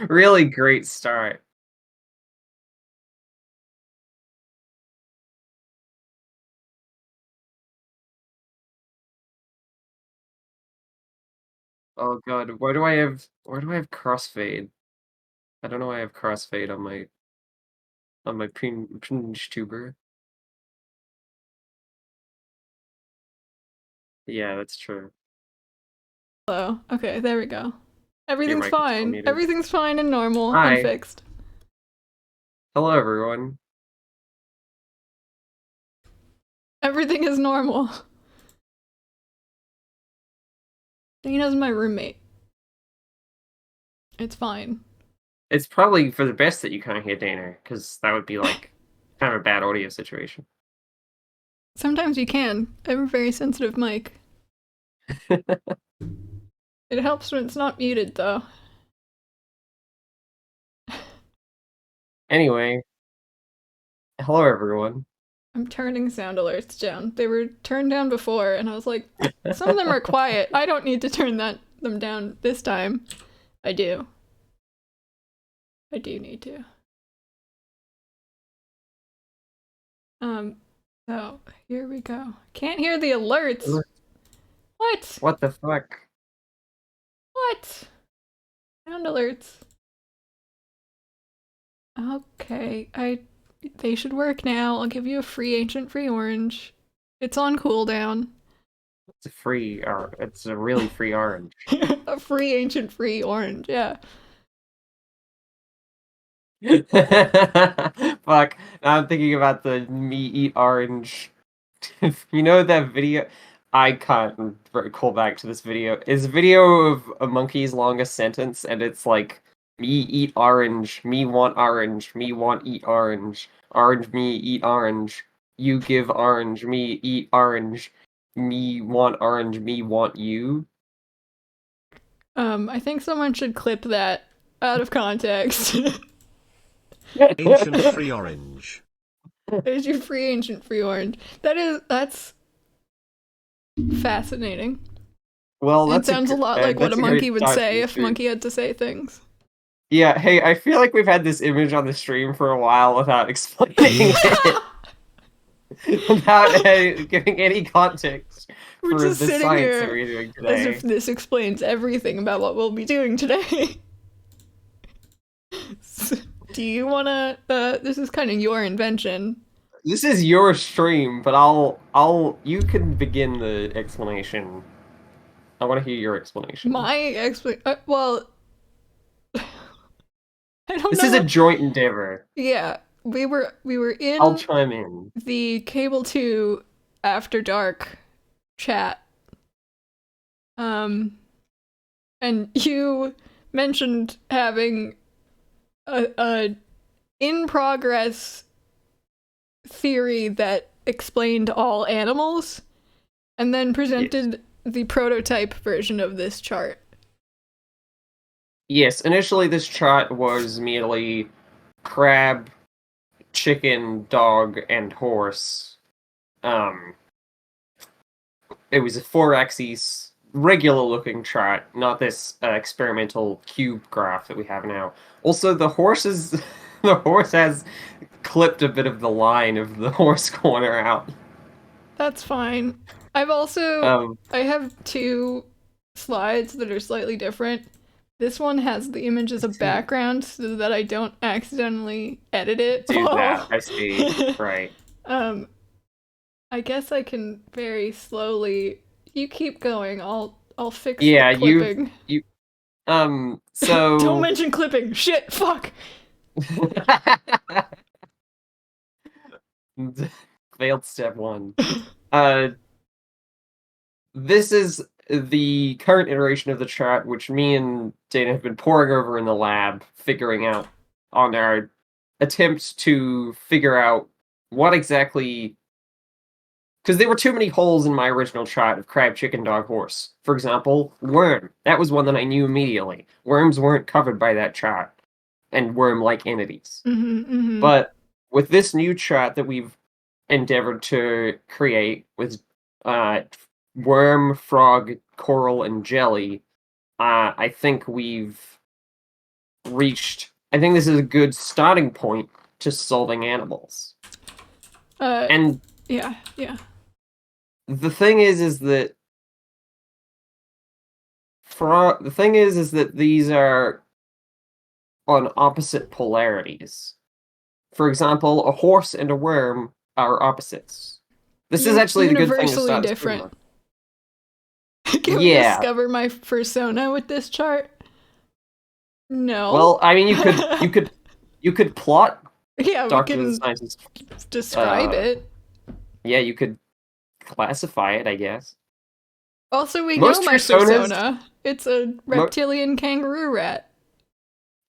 Really great start. Oh god, why do I have crossfade? I don't know why I have crossfade on my pinch tuber. Yeah, that's true. Hello. Okay, there we go. Your Everything's mic is still fine. muted. Everything's fine and normal and Hi. fixed. Hello, everyone. Everything is normal. Dana's my roommate. It's fine. It's probably for the best that you can't hear Dana, because that would be like kind of a bad audio situation. Sometimes you can. I have a very sensitive mic. It helps when it's not muted, though. Anyway, hello, everyone. I'm turning sound alerts down. They were turned down before, and I was like, some of them are quiet. I don't need to turn them down this time. I do. I do need to. So here we go. Can't hear the alerts. What? What the fuck? What? Sound alerts. Okay, they should work now. I'll give you a free ancient free orange. It's on cooldown. It's a really free orange. A free ancient free orange, yeah. Fuck. Now I'm thinking about the me eat orange. You know that video? I can't call back to this video. It's a video of a monkey's longest sentence, and it's like, me eat orange, me want orange, me want eat orange, orange me eat orange, you give orange, me eat orange, me want you. I think someone should clip that out of context. Ancient free orange. There's your free ancient free orange. That's fascinating. Well, It sounds a lot like what a that's a great monkey would start to say the if stream. monkey had to say things. Yeah, hey, I feel like we've had this image on the stream for a while without explaining it, without giving any context We're for just the sitting science that here we're doing as today. if this explains everything about what we'll be doing today. Do you wanna, this is kind of your invention. This is your stream, but you can begin the explanation. I want to hear your explanation. Well, I don't This know. is a joint endeavor. Yeah, we were I'll in chime in. the Cable 2 After Dark chat. And you mentioned having a in progress theory that explained all animals, and then presented the prototype version of this chart. Yes, initially this chart was merely crab, chicken, dog, and horse. It was a 4-axis, regular-looking chart, not this experimental cube graph that we have now. Also, the horse has clipped a bit of the line of the horse corner out. That's fine. I have two slides that are slightly different. This one has the image as a background so that I don't accidentally edit it. Do that. I see. Right. I guess I can very slowly. You keep going. I'll fix Yeah, the clipping. So Don't mention clipping. Shit. Fuck. Failed step 1. This is the current iteration of the chart, which me and Dana have been poring over in the lab, figuring out on our attempt to figure out what exactly. Because there were too many holes in my original chart of crab, chicken, dog, horse. For example, worm. That was one that I knew immediately. Worms weren't covered by that chart, and worm-like entities. But with this new chart that we've endeavored to create with worm, frog, coral, and jelly, I think we've reached. I think this is a good starting point to solving animals. And yeah. the thing is that these are on opposite polarities. For example, a horse and a worm are opposites. This is actually the good thing to universally start different. Can we discover my persona with this chart? No. Well, I mean, you could plot. Yeah, Doctor we can Science's, describe it. Yeah, you could classify it, I guess. Also, we know my persona. It's a reptilian kangaroo rat.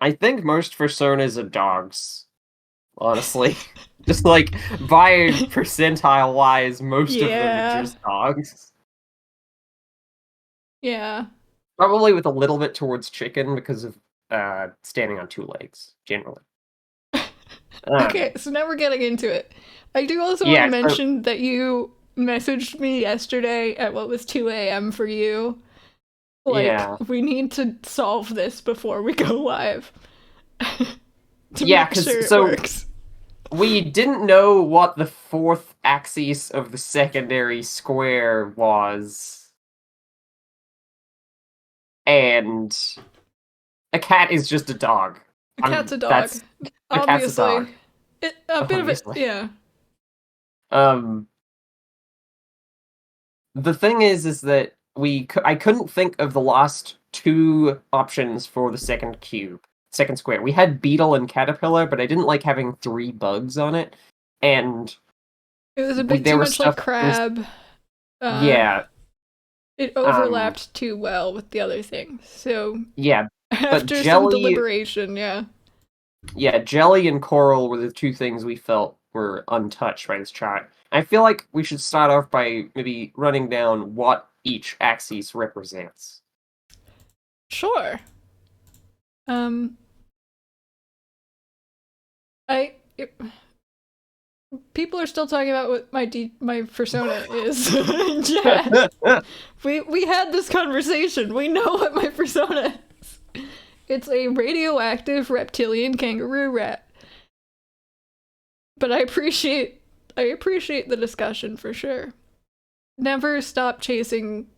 I think most personas are dogs, honestly. Just like, by percentile-wise, most of them are just dogs. Yeah. Probably with a little bit towards chicken because of standing on two legs, generally. Okay, so now we're getting into it. I do also want to mention that you messaged me yesterday at what was 2 a.m. for you. Like, we need to solve this before we go live. to make sure it works. We didn't know what the fourth axis of the secondary square was. And a cat is just a dog. A cat's a dog. Obviously. A bit of it, yeah. The thing is that I couldn't think of the last two options for the second square. We had beetle and caterpillar, but I didn't like having 3 bugs on it, and it was a bit too much like crab. Yeah. It overlapped too well with the other thing, so... Yeah, after some deliberation, yeah. Yeah, jelly and coral were the 2 things we felt were untouched by this chart. I feel like we should start off by maybe running down what each axis represents. Sure. People are still talking about what my persona is. Chat. We had this conversation. We know what my persona is. It's a radioactive reptilian kangaroo rat. But I appreciate the discussion for sure. Never stop chasing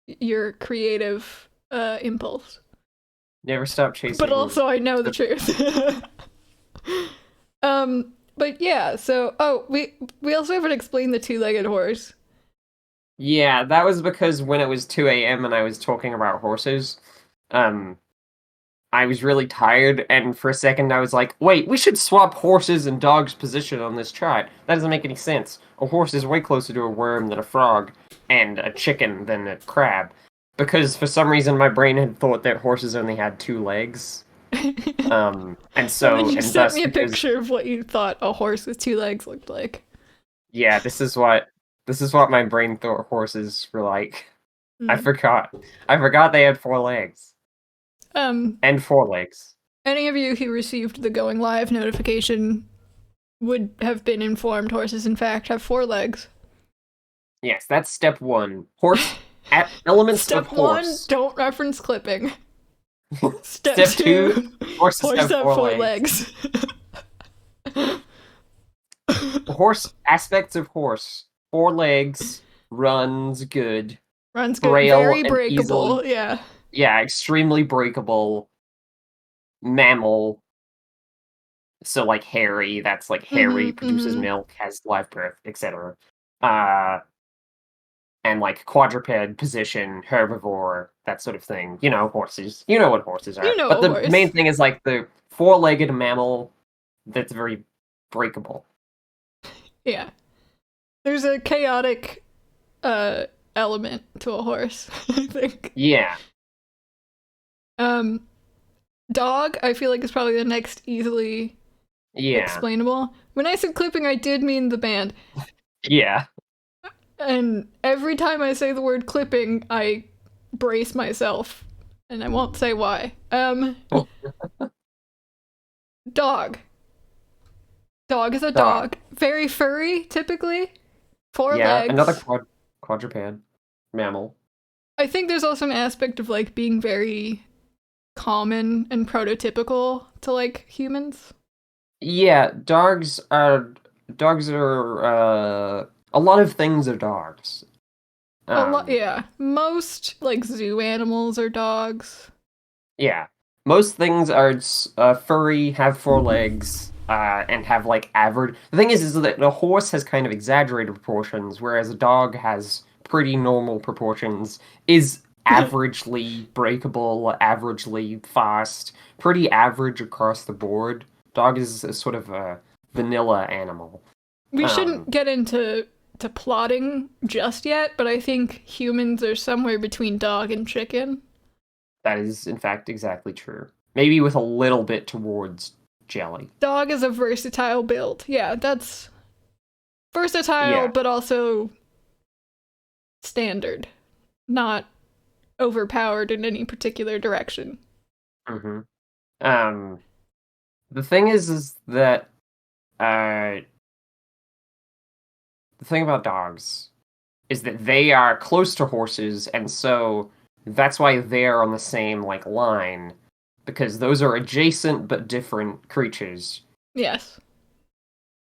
your creative impulse. Never stop chasing. But also I know the truth. But yeah, so we also haven't explained the 2-legged horse. Yeah, that was because when it was 2 a.m. and I was talking about horses, I was really tired, and for a second I was like, wait, we should swap horses and dogs' position on this chart. That doesn't make any sense. A horse is way closer to a worm than a frog, and a chicken than a crab. Because for some reason my brain had thought that horses only had 2 legs. And so... And then you sent me a picture of what you thought a horse with 2 legs looked like. Yeah, this is what my brain thought horses were like. I forgot they had 4 legs. And 4 legs. Any of you who received the going live notification would have been informed horses in fact have 4 legs. Yes, that's step 1. Horse elements of horse. Step 1, don't reference clipping. Step 2, horses have 4 legs. Horse aspects of horse. 4 legs, runs good. Very breakable, easily, yeah. Yeah, extremely breakable. Mammal. So like hairy, that's like hairy, produces milk, has live birth, etc. And like quadruped position, herbivore, that sort of thing. You know, horses. You know what horses are. But the main thing is like the 4-legged mammal that's very breakable. Yeah. There's a chaotic element to a horse, I think. Yeah. Dog, I feel like is probably the next easily explainable. When I said clipping, I did mean the band. Yeah. And every time I say the word clipping, I brace myself. And I won't say why. Dog. Dog is a dog. Very furry, typically. 4 legs. Another quadruped mammal. I think there's also an aspect of like being very common and prototypical to like humans. Yeah, dogs are a lot of things are dogs. Yeah. Most like zoo animals are dogs. Yeah. Most things are furry, have four legs, and have like average. The thing is that a horse has kind of exaggerated proportions, whereas a dog has pretty normal proportions. Is averagely breakable, averagely fast, pretty average across the board. Dog is a sort of a vanilla animal. We Um, shouldn't get into plotting just yet, but I think humans are somewhere between dog and chicken. that is in fact exactly true. Maybe with a little bit towards jelly. Dog is a versatile build. Yeah, that's versatile, Yeah. but also standard, not overpowered in any particular direction. Mm-hmm. The thing is that the thing about dogs is that they are close to horses, and so that's why they're on the same like line, because those are adjacent but different creatures. Yes.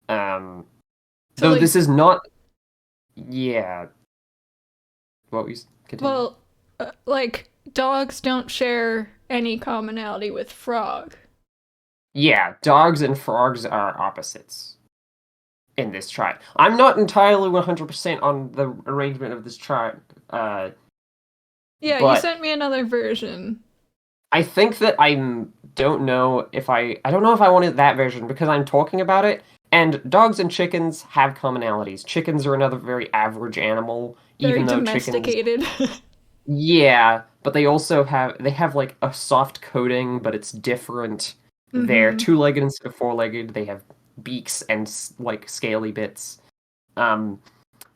Um, So though like, this is not, yeah. What we continue? well, like dogs don't share any commonality with frog. Yeah, dogs and frogs are opposites in this chart. I'm not entirely 100% on the arrangement of this chart, Yeah, you but sent me another version. I think that don't know if I don't know if I wanted that version because I'm talking about it. And dogs and chickens have commonalities. Chickens are another very average animal, Very even though chickens, domesticated. yeah, but they have like a soft coating, but it's different. They're Mm-hmm. two-legged instead of four-legged. They have beaks and like scaly bits. Um,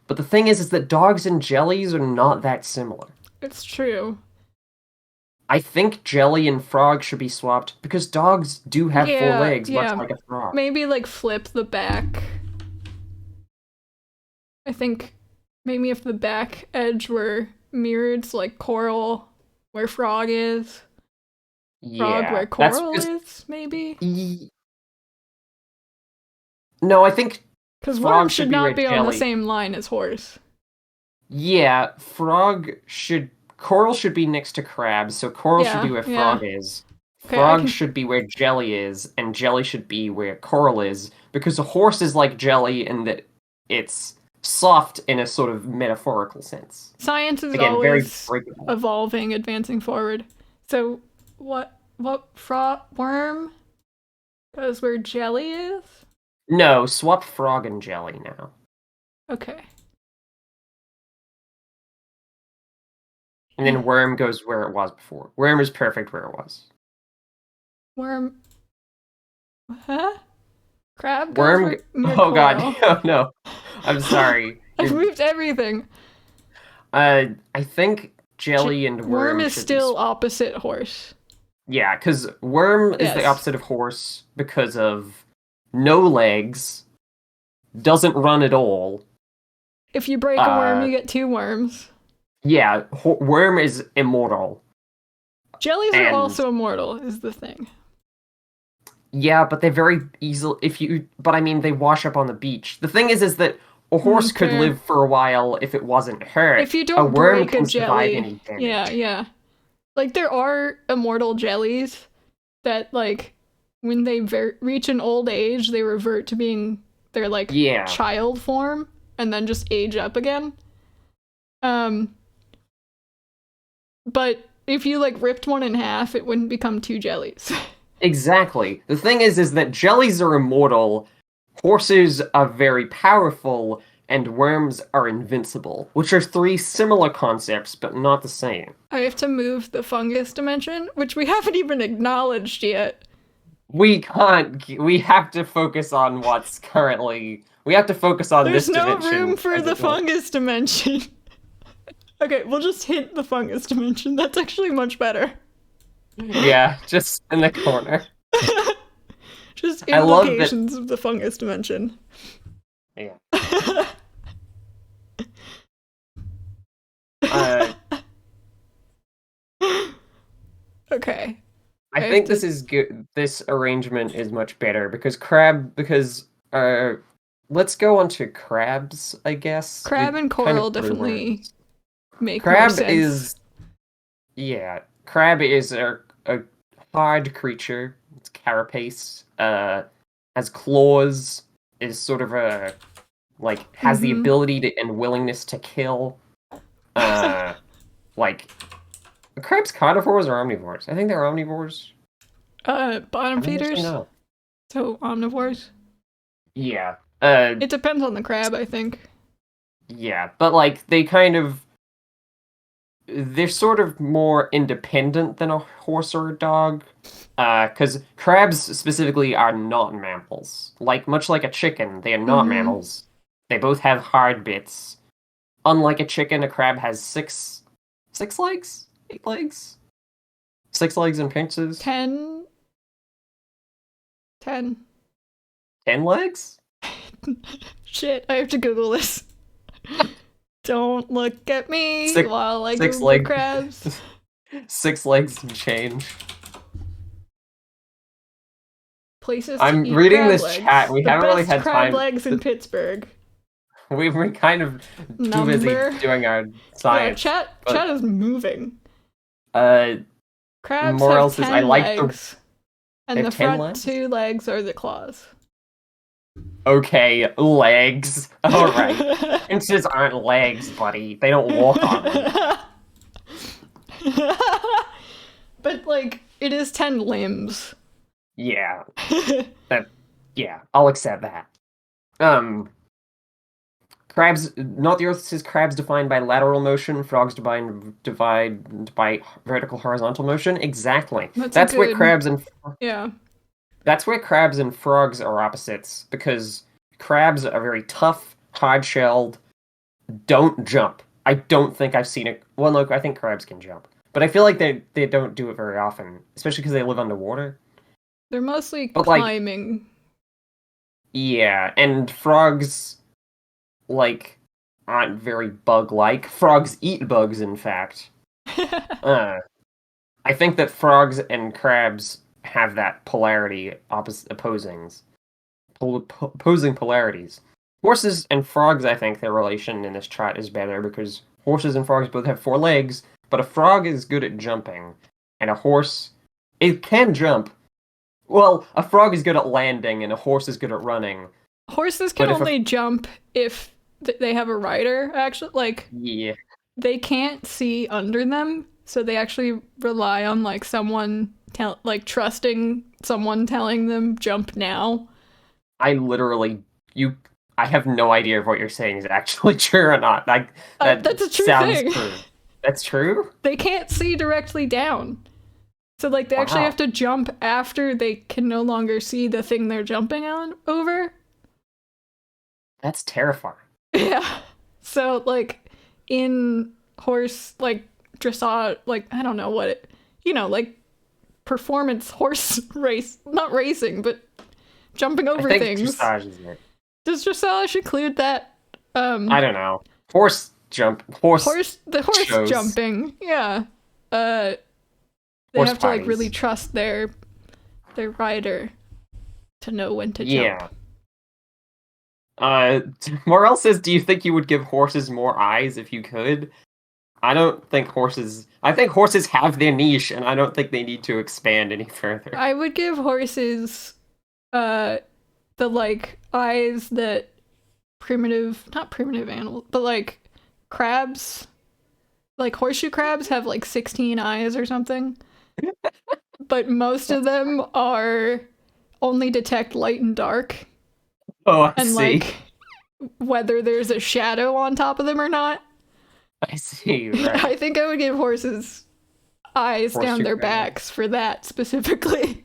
but the thing is that dogs and jellies are not that similar. It's true. I think jelly and frog should be swapped because dogs do have four Yeah, legs, much yeah. like a frog. Maybe like flip the back. I think maybe if the back edge were mirrored, so like coral where frog is, frog Yeah, where that's coral just. is, maybe? No, I think Because worm frog should should be not where be on the jelly. same line as horse. Yeah, coral should be next to crab, so coral should be Yeah, where yeah. frog is. Okay, I Frog can. should be where jelly is, and jelly should be where coral is, because a horse is like jelly in that it's soft in a sort of metaphorical sense. Science is Again, very always breakable. evolving, advancing forward. So, what worm goes where jelly is? No, swap frog and jelly now. Okay. And then worm goes where it was before. Worm is perfect where it was. Worm. Huh? Crab goes Worm. near Oh god, coral. oh no. I'm sorry. I've moved everything. I think jelly and Worm worm is should still be. opposite horse. Yeah, because worm is the Yes. opposite of horse because of no legs, doesn't run at all. If you break a worm, you get two worms. Yeah, worm is immortal. Jellies are And also immortal, is the thing. yeah, but they're very easy. But I mean, they wash up on the beach. The thing is that a horse could fair. live for a while if it wasn't hurt. If you A don't worm break a can survive jelly, any damage. yeah. Like there are immortal jellies that like when they reach an old age, they revert to being their like child form and then just age up again. But if you like ripped one in half, it wouldn't become two jellies. Exactly. The thing is that jellies are immortal, horses are very powerful, and worms are invincible, which are three similar concepts, but not the same. I have to move the fungus dimension, which we haven't even acknowledged yet. We can't. We have to focus on what's currently. We have to focus on There's this dimension. There's no room for the fungus dimension. Okay, we'll just hit the fungus dimension. That's actually much better. Yeah, just in the corner. Just implications of the fungus dimension. Yeah. Okay. I think this is good. This arrangement is much better because let's go on to crabs, I guess. Crab and coral definitely make more sense. Crab is a hard creature. It's carapace. Has claws. Is sort of has the ability and willingness to kill. Like, are crabs carnivores or omnivores? I think they're omnivores. Bottom feeders. No. So omnivores. Yeah. It depends on the crab, I think. Yeah, but they're sort of more independent than a horse or a dog. Because crabs specifically are not mammals. Much like a chicken, they are not mammals. They both have hard bits. Unlike a chicken, a crab has six legs? 8 legs? 6 legs and pincers? 10 legs? Shit, I have to Google this. Don't look at me while I Google legs. Crabs. 6 legs and change. Places I'm to eat reading crab this legs. chat. We haven't really had crab time. legs in Pittsburgh. We were kind of too busy doing our science. Yeah, chat is moving. Crabs have 10 legs, and the front legs? 2 legs are the claws. Okay, legs. All right. Pincers aren't legs, buddy. They don't walk on them. But it is 10 limbs. Yeah. I'll accept that. Crabs, Not the Earth says crabs defined by lateral motion, frogs divide by vertical horizontal motion. Exactly. That's where crabs and frogs are opposites, because crabs are very tough, hard-shelled, don't jump. I don't think I've seen it. Well, look, I think crabs can jump, but I feel like they don't do it very often, especially because they live underwater. They're mostly climbing. Yeah, and frogs aren't very bug-like. Frogs eat bugs, in fact. I think that frogs and crabs have that polarity, opposing polarities. Horses and frogs, I think their relation in this chart is better, because horses and frogs both have 4 legs, but a frog is good at jumping, and a horse, it can jump. Well, a frog is good at landing, and a horse is good at running. Horses can only jump if they have a rider, actually. Yeah. They can't see under them, so they actually rely on, someone, trusting someone telling them, jump now. I have no idea if what you're saying is actually true or not. That's a true thing. True. That's true? They can't see directly down. So, they actually have to jump after they can no longer see the thing they're jumping over. That's terrifying. Yeah. So, in horse, dressage, I don't know what it, performance horse race, not racing, but jumping over things. Dressage is it. Does dressage include that? I don't know. The horse jumping. Yeah. They have to really trust their rider to know when to jump. Morel says, do you think you would give horses more eyes if you could? I think horses have their niche, and I don't think they need to expand any further. I would give horses the eyes that not primitive animals, but crabs, horseshoe crabs have 16 eyes or something. But most of them only detect light and dark. Oh, I see. Whether there's a shadow on top of them or not. I see, right. I think I would give horses eyes down their backs for that specifically.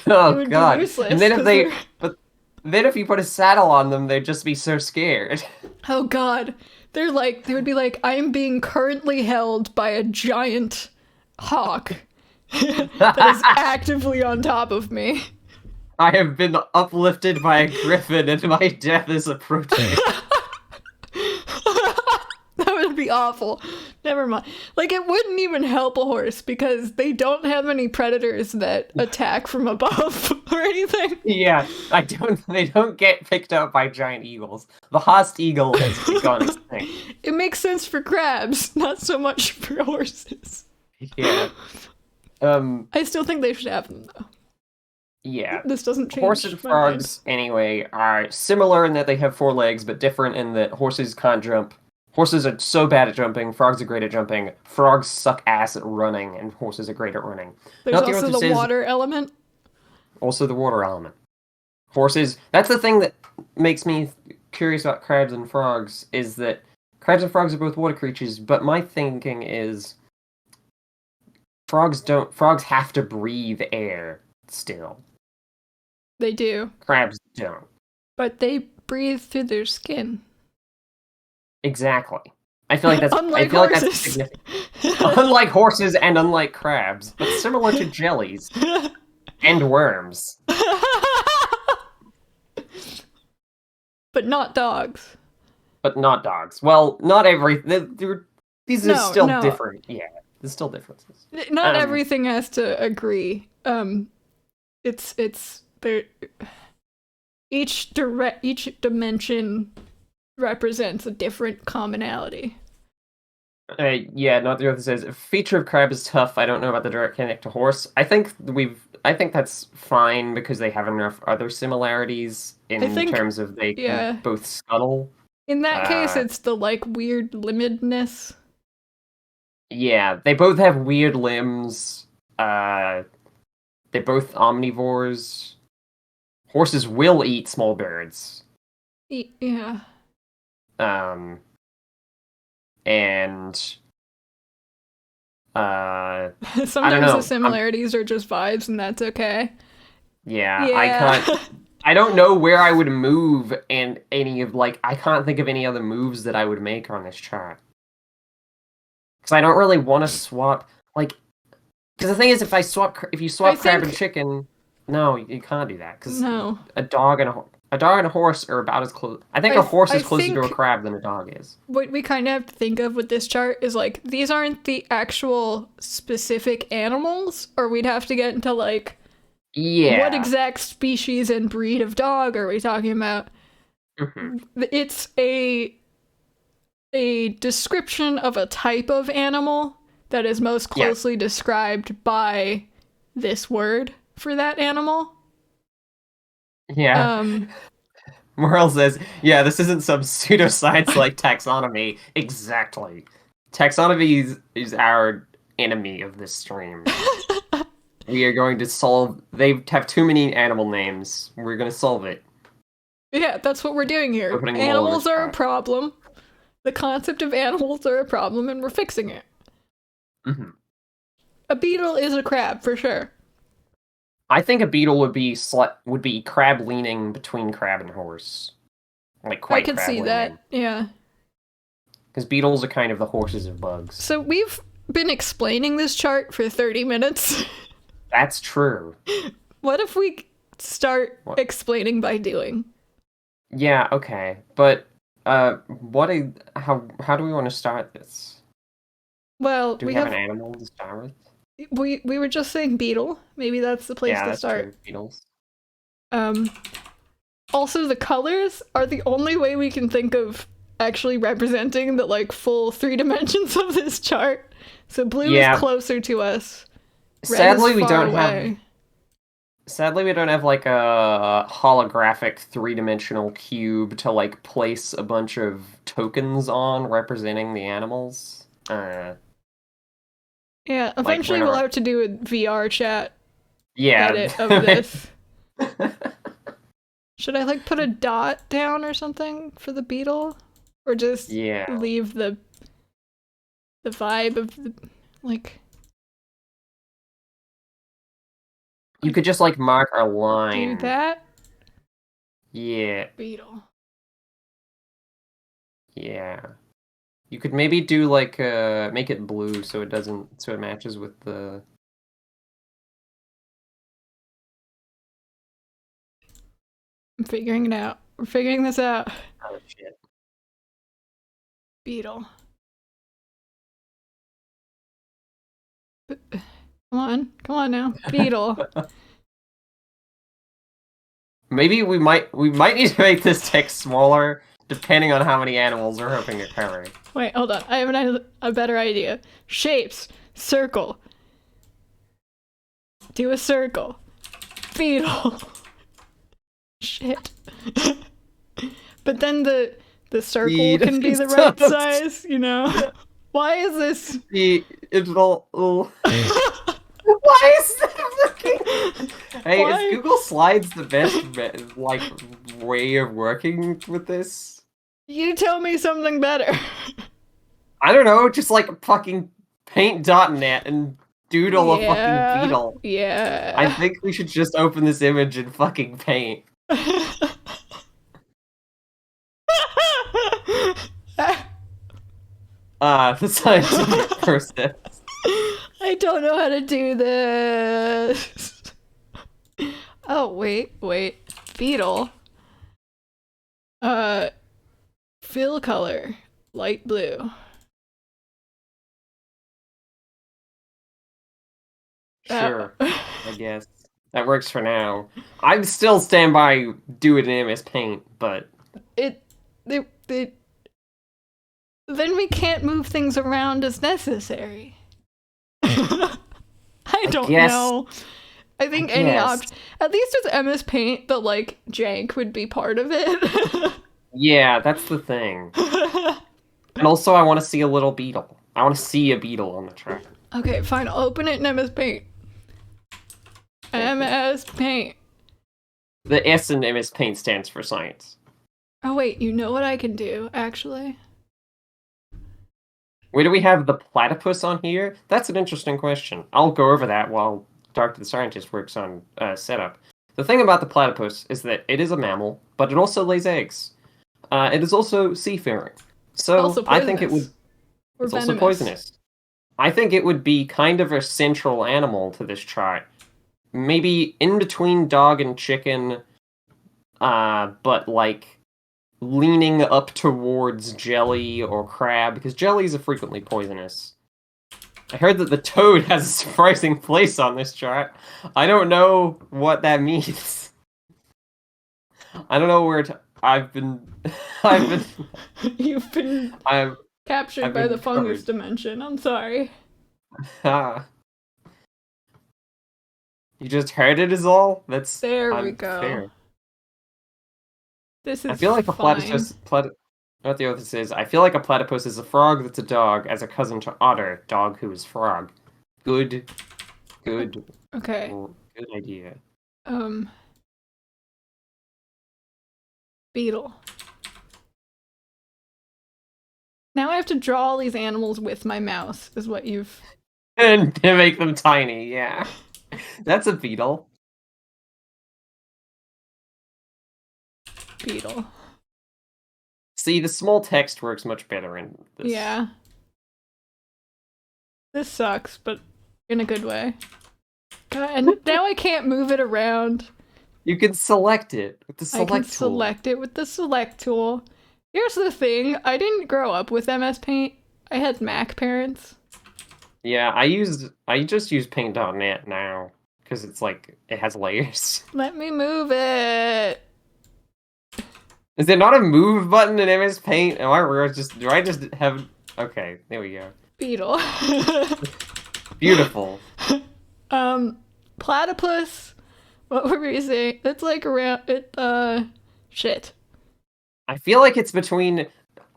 Oh god. And then if you put a saddle on them, they'd just be so scared. Oh god. They would be like, I am being currently held by a giant hawk that is actively on top of me. I have been uplifted by a griffin and my death is approaching. That would be be awful. Never mind. Like, it wouldn't even help a horse because they don't have any predators that attack from above or anything. Yeah, they don't get picked up by giant eagles. The Haast eagle has gone extinct. It makes sense for crabs, not so much for horses. Yeah. I still think they should have them, though. Yeah. This doesn't change. Horses and frogs, anyway, are similar in that they have 4 legs, but different in that horses can't jump. Horses are so bad at jumping, frogs are great at jumping. Frogs suck ass at running, and horses are great at running. There's also the water element. Also the water element. Horses, that's the thing that makes me curious about crabs and frogs, is that crabs and frogs are both water creatures, but my thinking is frogs have to breathe air still. They do. Crabs don't. But they breathe through their skin. Exactly. I feel like that's unlike that's significant. Unlike horses and unlike crabs, but similar to jellies and worms. But not dogs. But not dogs. Well, not every. These are still different. Yeah, there's still differences. Not everything has to agree. It's there. Each dimension represents a different commonality. Yeah, Not the Earth says a feature of crab is tough. I don't know about the direct connect to horse. I think that's fine because they have enough other similarities in terms of they can both scuttle. In that case, it's the like weird limitedness. Yeah, they both have weird limbs. They're both omnivores. Horses will eat small birds. Yeah. And sometimes the similarities are just vibes, and that's okay. Yeah. I don't know where I would move and I can't think of any other moves that I would make on this chart. Because I don't really want to swap, because the thing is, if you swap crab and chicken, no, you can't do that. Because a dog and a horse are about as close. I think a horse is closer to a crab than a dog is. What we kind of have to think of with this chart is these aren't the actual specific animals, or we'd have to get into what exact species and breed of dog are we talking about? Mm-hmm. It's a description of a type of animal that is most closely described by this word for that animal. Yeah. Morel says, yeah, this isn't some pseudoscience like taxonomy. Exactly. Taxonomy is our enemy of this stream. We are going to solve... They have too many animal names. We're going to solve it. Yeah, that's what we're doing here. Animals are a problem. The concept of animals are a problem, and we're fixing it. Mm-hmm. A beetle is a crab, for sure. I think a beetle would be crab leaning between crab and horse. Quite crab leaning. I could see that, yeah. Because beetles are kind of the horses of bugs. So we've been explaining this chart for 30 minutes. That's true. What if we start explaining by doing? Yeah, okay. But how do we want to start this? Well, do we have an animal to start with? We were just saying beetle. Maybe that's the place to start. True. Beetles. Also, the colors are the only way we can think of actually representing the full 3 dimensions of this chart. So blue is closer to us. Sadly, we don't have a holographic 3-dimensional cube to place a bunch of tokens on representing the animals. Yeah, eventually we'll have to do a VR chat edit of this. Should I put a dot down or something for the beetle? Or just leave the vibe of the You could just mark a line. Do that? Yeah. Beetle. Yeah. You could maybe do make it blue so it matches with the... I'm figuring it out. We're figuring this out. Oh shit. Beetle. Come on now. Beetle. Maybe we might need to make this text smaller, depending on how many animals we're hoping to cover. Wait, hold on. I have a better idea. Shapes. Circle. Do a circle. Beetle. Shit. But then the circle can be the right size, you know? Why is this? It's all. Why is that looking? Hey, Why? Is Google Slides the best like way of working with this? You tell me something better. I don't know, just like fucking paint.net and doodle a fucking beetle. Yeah. I think we should just open this image in fucking paint. The scientific process. I don't know how to do this. Oh, wait. Beetle. Fill color. Light blue. Sure, I guess. That works for now. I'm still stand by do it in MS Paint, but... Then we can't move things around as necessary. I don't know. I think any object, at least with MS Paint, the like jank would be part of it. Yeah, that's the thing. And also, I want to see a little beetle. I want to see a beetle on the track. Okay, fine. I'll open it in MS Paint. MS Paint. The S in MS Paint stands for science. Oh wait, you know what I can do, actually? Where do we have the platypus on here? That's an interesting question. I'll go over that while Dark the Scientist works on setup. The thing about the platypus is that it is a mammal, but it also lays eggs. It is also seafaring. So I think it would... It's also poisonous. I think it would be kind of a central animal to this chart. Maybe in between dog and chicken, but like leaning up towards jelly or crab, because jellies are frequently poisonous. I heard that the toad has a surprising place on this chart. I don't know what that means. I don't know where I've been You've been captured by the fungus dimension. I'm sorry. You just heard it is all? That's there we go. Fair. This is I feel like fine. a platypus what the other says, I feel like a platypus is a frog that's a dog as a cousin to otter, dog who is frog. Good. Okay. Good idea. Beetle. Now I have to draw all these animals with my mouse, is what you've... And to make them tiny, yeah. That's a beetle. Beetle. See, the small text works much better in this. Yeah. This sucks, but in a good way. God, and now I can't move it around. You can select it with the select tool. I can select it with the select tool. Here's the thing, I didn't grow up with MS Paint. I had Mac parents. Yeah, I just use paint.net now because it's like it has layers. Let me move it. Is there not a move button in MS Paint? Do I just have... Okay, there we go. Beetle. Beautiful. Platypus. What were we saying? It's like around it. Shit. I feel like it's between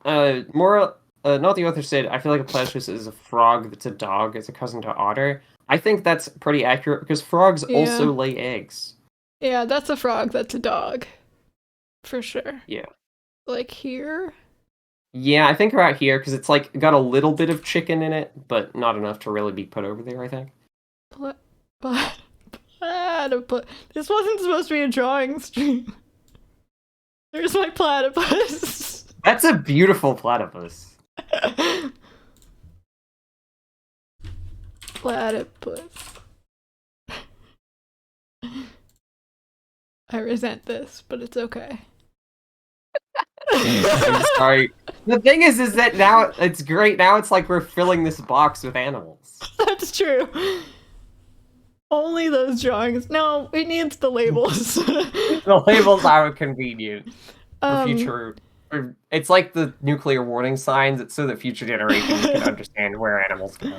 more. Not the author said. I feel like a platypus is a frog that's a dog. It's a cousin to otter. I think that's pretty accurate because frogs also lay eggs. Yeah, that's a frog. That's a dog. For sure. Yeah. Like here? Yeah, I think about here because it's like got a little bit of chicken in it, but not enough to really be put over there, I think. Platypus. This wasn't supposed to be a drawing stream. There's my platypus. That's a beautiful platypus. Platypus. I resent this, but it's okay. I'm sorry. The thing is that now it's great. Now it's like we're filling this box with animals. That's That's true. Only those drawings. No, it needs the labels. The labels are convenient for future. It's like the nuclear warning signs. It's so that future generations can understand where animals go.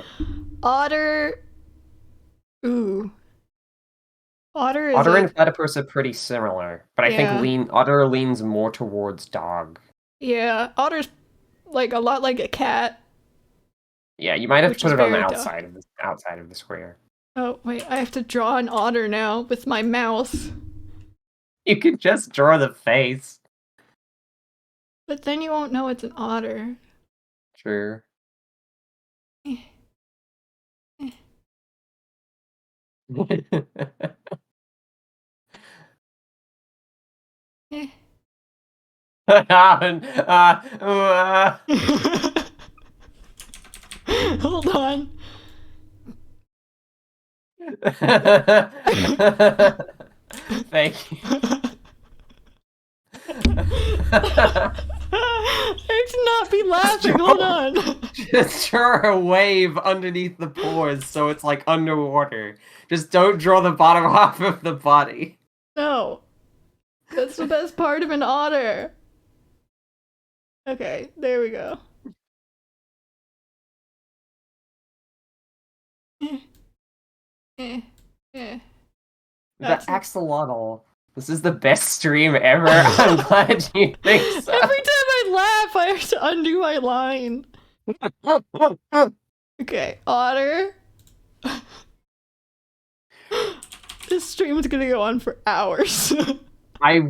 Otter. Ooh. Otter and platypus are pretty similar, but I Yeah. think otter leans more towards dog. Yeah, otter's like a lot like a cat. Yeah, you might have to put it on the very outside of the square. Oh wait, I have to draw an otter now with my mouse. You can just draw the face. But then you won't know it's an otter. True. Hold on. Thank you. I should not be laughing. Hold on. Just draw a wave underneath the pores so it's like underwater. Just don't draw the bottom half of the body. No. That's the best part of an otter. Okay, there we go. The axolotl. This is the best stream ever. I'm glad you think so. Every time I laugh, I have to undo my line. Okay, otter. This stream is gonna go on for hours. I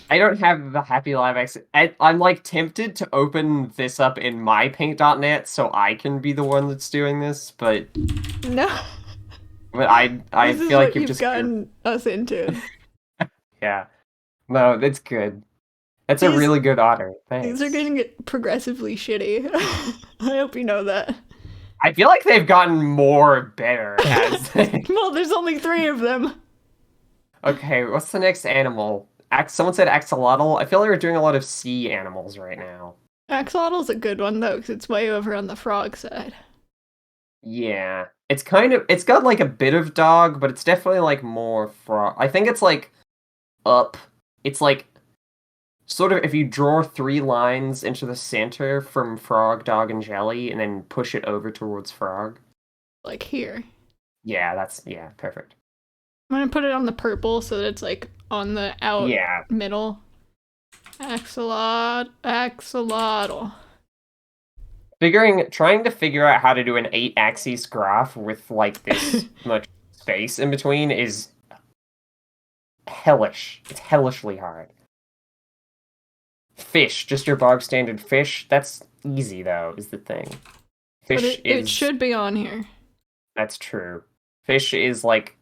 don't have the Happy Live access. I'm like tempted to open this up in my paint.net so I can be the one that's doing this, but no. But I this feel like you've just gotten us into. Yeah. No, that's good. That's a really good otter. Thanks. These are going to get progressively shitty. I hope you know that. I feel like they've gotten more better as Well, there's only 3 of them. Okay, what's the next animal? Someone said axolotl. I feel like we're doing a lot of sea animals right now. Axolotl's a good one, though, because it's way over on the frog side. Yeah. It's got like a bit of dog, but it's definitely like more frog. I think it's like up. It's like sort of if you draw 3 lines into the center from frog, dog, and jelly, and then push it over towards frog. Like here. Yeah, perfect. I'm gonna put it on the purple so that it's like on the middle. Axolotl. Trying to figure out how to do an 8-axis graph with like this much space in between is hellish. It's hellishly hard. Fish, just your bog standard fish. That's easy though, is the thing. Fish it should be on here. That's true. Fish is like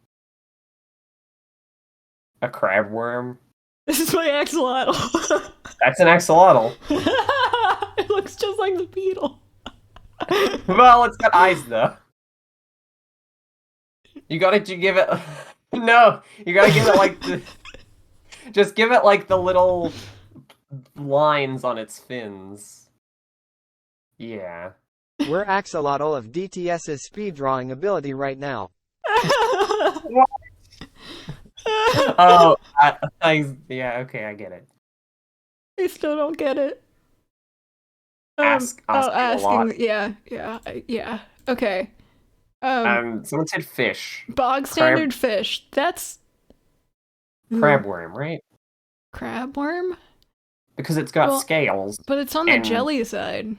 a crab worm. This is my axolotl. That's an axolotl. It looks just like the beetle. Well, it's got eyes though. You gotta give it. No, you gotta give it like the. Just give it like the little lines on its fins. Yeah. We're axolotl of DTS's speed drawing ability right now. What? Oh, yeah, okay, I get it. I still don't get it. Asking a lot. Yeah. Okay. Someone said fish. Bog standard fish. That's crab worm, right? Crab worm? Because it's got scales. But it's on the jelly side.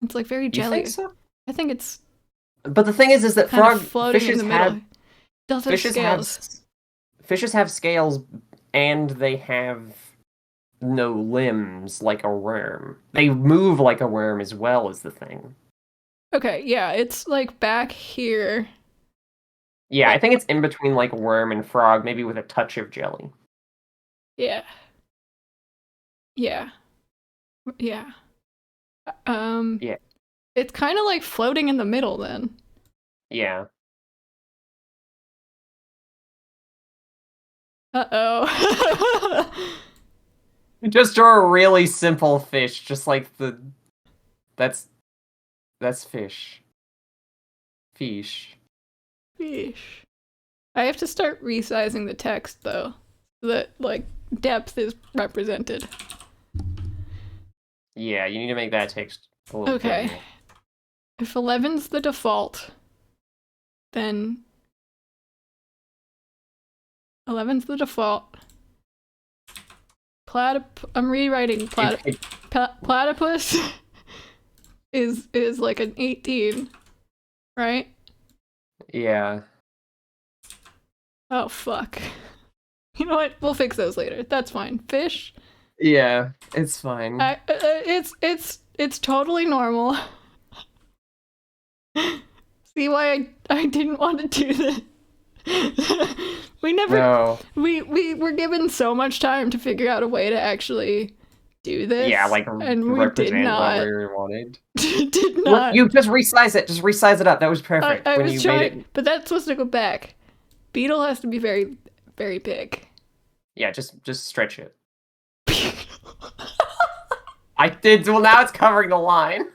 It's like very jelly. You think so? I think it's. But the thing is that fishes have scales, and they have no limbs like a worm. They move like a worm as well as the thing. Okay, yeah, it's like back here. Yeah, I think it's in between like worm and frog, maybe with a touch of jelly. Yeah. Yeah. It's kind of like floating in the middle then. Yeah. Uh-oh. Just draw a really simple fish, just like that's fish. Fish. Fish. I have to start resizing the text though, so that like depth is represented. Yeah, you need to make that text a little Okay. bigger. If 11's the default, then 11's the default. I'm rewriting platypus is like an 18, right? Yeah. Oh fuck. You know what? We'll fix those later. That's fine. Fish. Yeah, it's fine. It's totally normal. See why I didn't want to do this. We were given so much time to figure out a way to actually do this. Yeah, like and we represent did not. what we wanted. Did not. Well, you just resize it. Just resize it up. That was perfect. I when was you trying, made it. but that's supposed to go back. Beetle has to be very, very big. Yeah, just stretch it. I did. Well, now it's covering the line.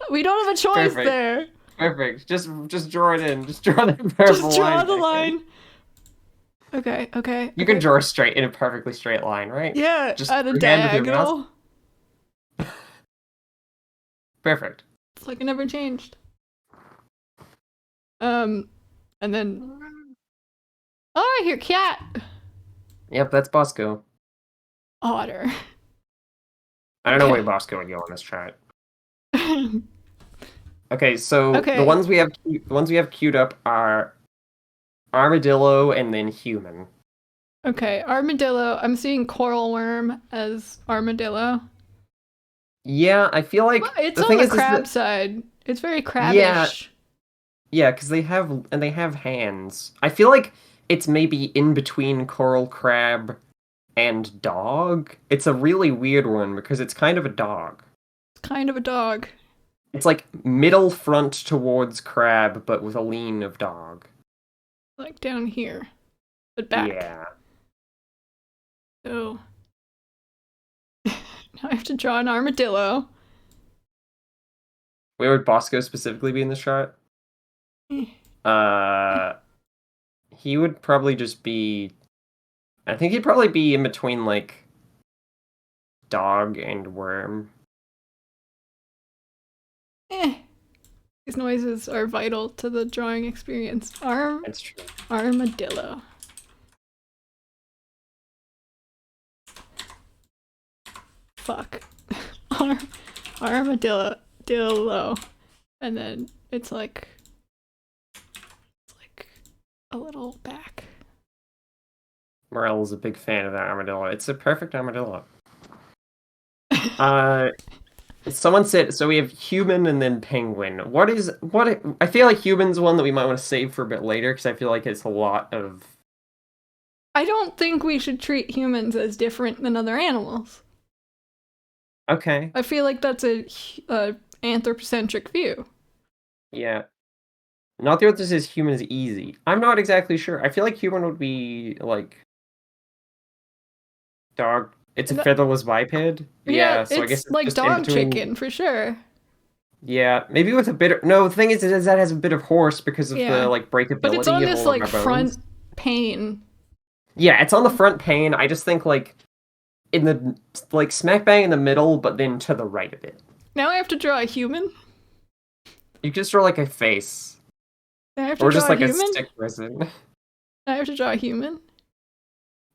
We don't have a choice Perfect. there. Perfect. Just draw it in. Just draw the purple line. Just draw the line. Okay. You can draw straight in a perfectly straight line, right? Yeah, Just at a freehand with your mouse. diagonal. Perfect. It's like it never changed. And then... Oh, I hear cat! Yep, that's Bosco. Otter. I don't know Okay. where Bosco would go on this chart. Okay, so Okay. the ones we have queued up are armadillo and then human. Okay, armadillo. I'm seeing coral worm as armadillo. Yeah, I feel like Well, it's the on thing the is crab that, side. It's very crabbish. yeah, because they have hands. I feel like it's maybe in between coral crab and dog. It's a really weird one because it's kind of a dog. It's kind of a dog. It's like middle front towards crab, but with a lean of dog. Like down here. But back. Yeah. So... now I have to draw an armadillo. Where would Bosco specifically be in the shot? He would probably just be... I think he'd probably be in between, like, dog and worm. These noises are vital to the drawing experience. That's true. Armadillo. Fuck. Armadillo. And then it's like a little back. Morel is a big fan of that armadillo. It's a perfect armadillo. Someone said, so we have human and then penguin. I feel like human's one that we might want to save for a bit later, because I feel like it's a lot of... I don't think we should treat humans as different than other animals. Okay. I feel like that's a anthropocentric view. Yeah. Not the other says human is easy. I'm not exactly sure. I feel like human would be, like... dog... It's a featherless biped? Yeah, so I guess it's like just dog in between... chicken, for sure. Yeah, maybe with a bit of... No, the thing is that has a bit of horse because of the, like, breakability but it's on of this, all like, of our front bones. pane. Yeah, it's on the front pane. I just think, like, in the, like, smack bang in the middle, but then to the right of it. Now I have to draw a human? You just draw, like, a face. I have to Or draw just, like, a a human? stick person. I have to draw a human?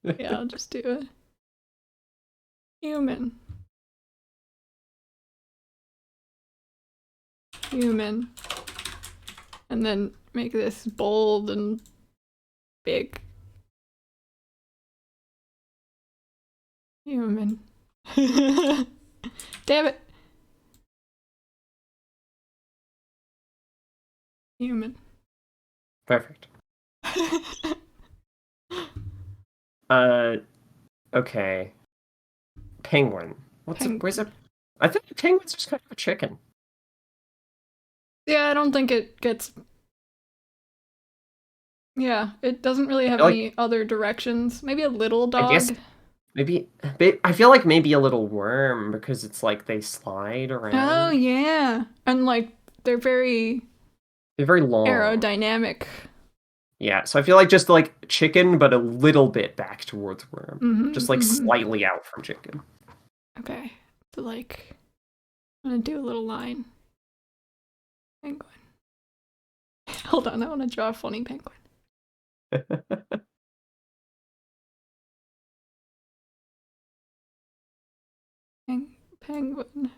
Yeah, I'll just do it. Human. And then make this bold and big. Human. Damn it. Human. Perfect. Okay. Penguin. Where's it? I think penguin's just kind of a chicken. Yeah, I don't think it gets... Yeah, it doesn't really have like, any other directions. Maybe a little dog. I guess maybe... I feel like maybe a little worm, because it's like they slide around. Oh, yeah. And like, they're very long. aerodynamic. Yeah, so I feel like just like chicken, but a little bit back towards worm. Just like slightly out from chicken. Okay. So like, I'm gonna do a little line. Penguin. Hold on, I want to draw a funny penguin. Penguin.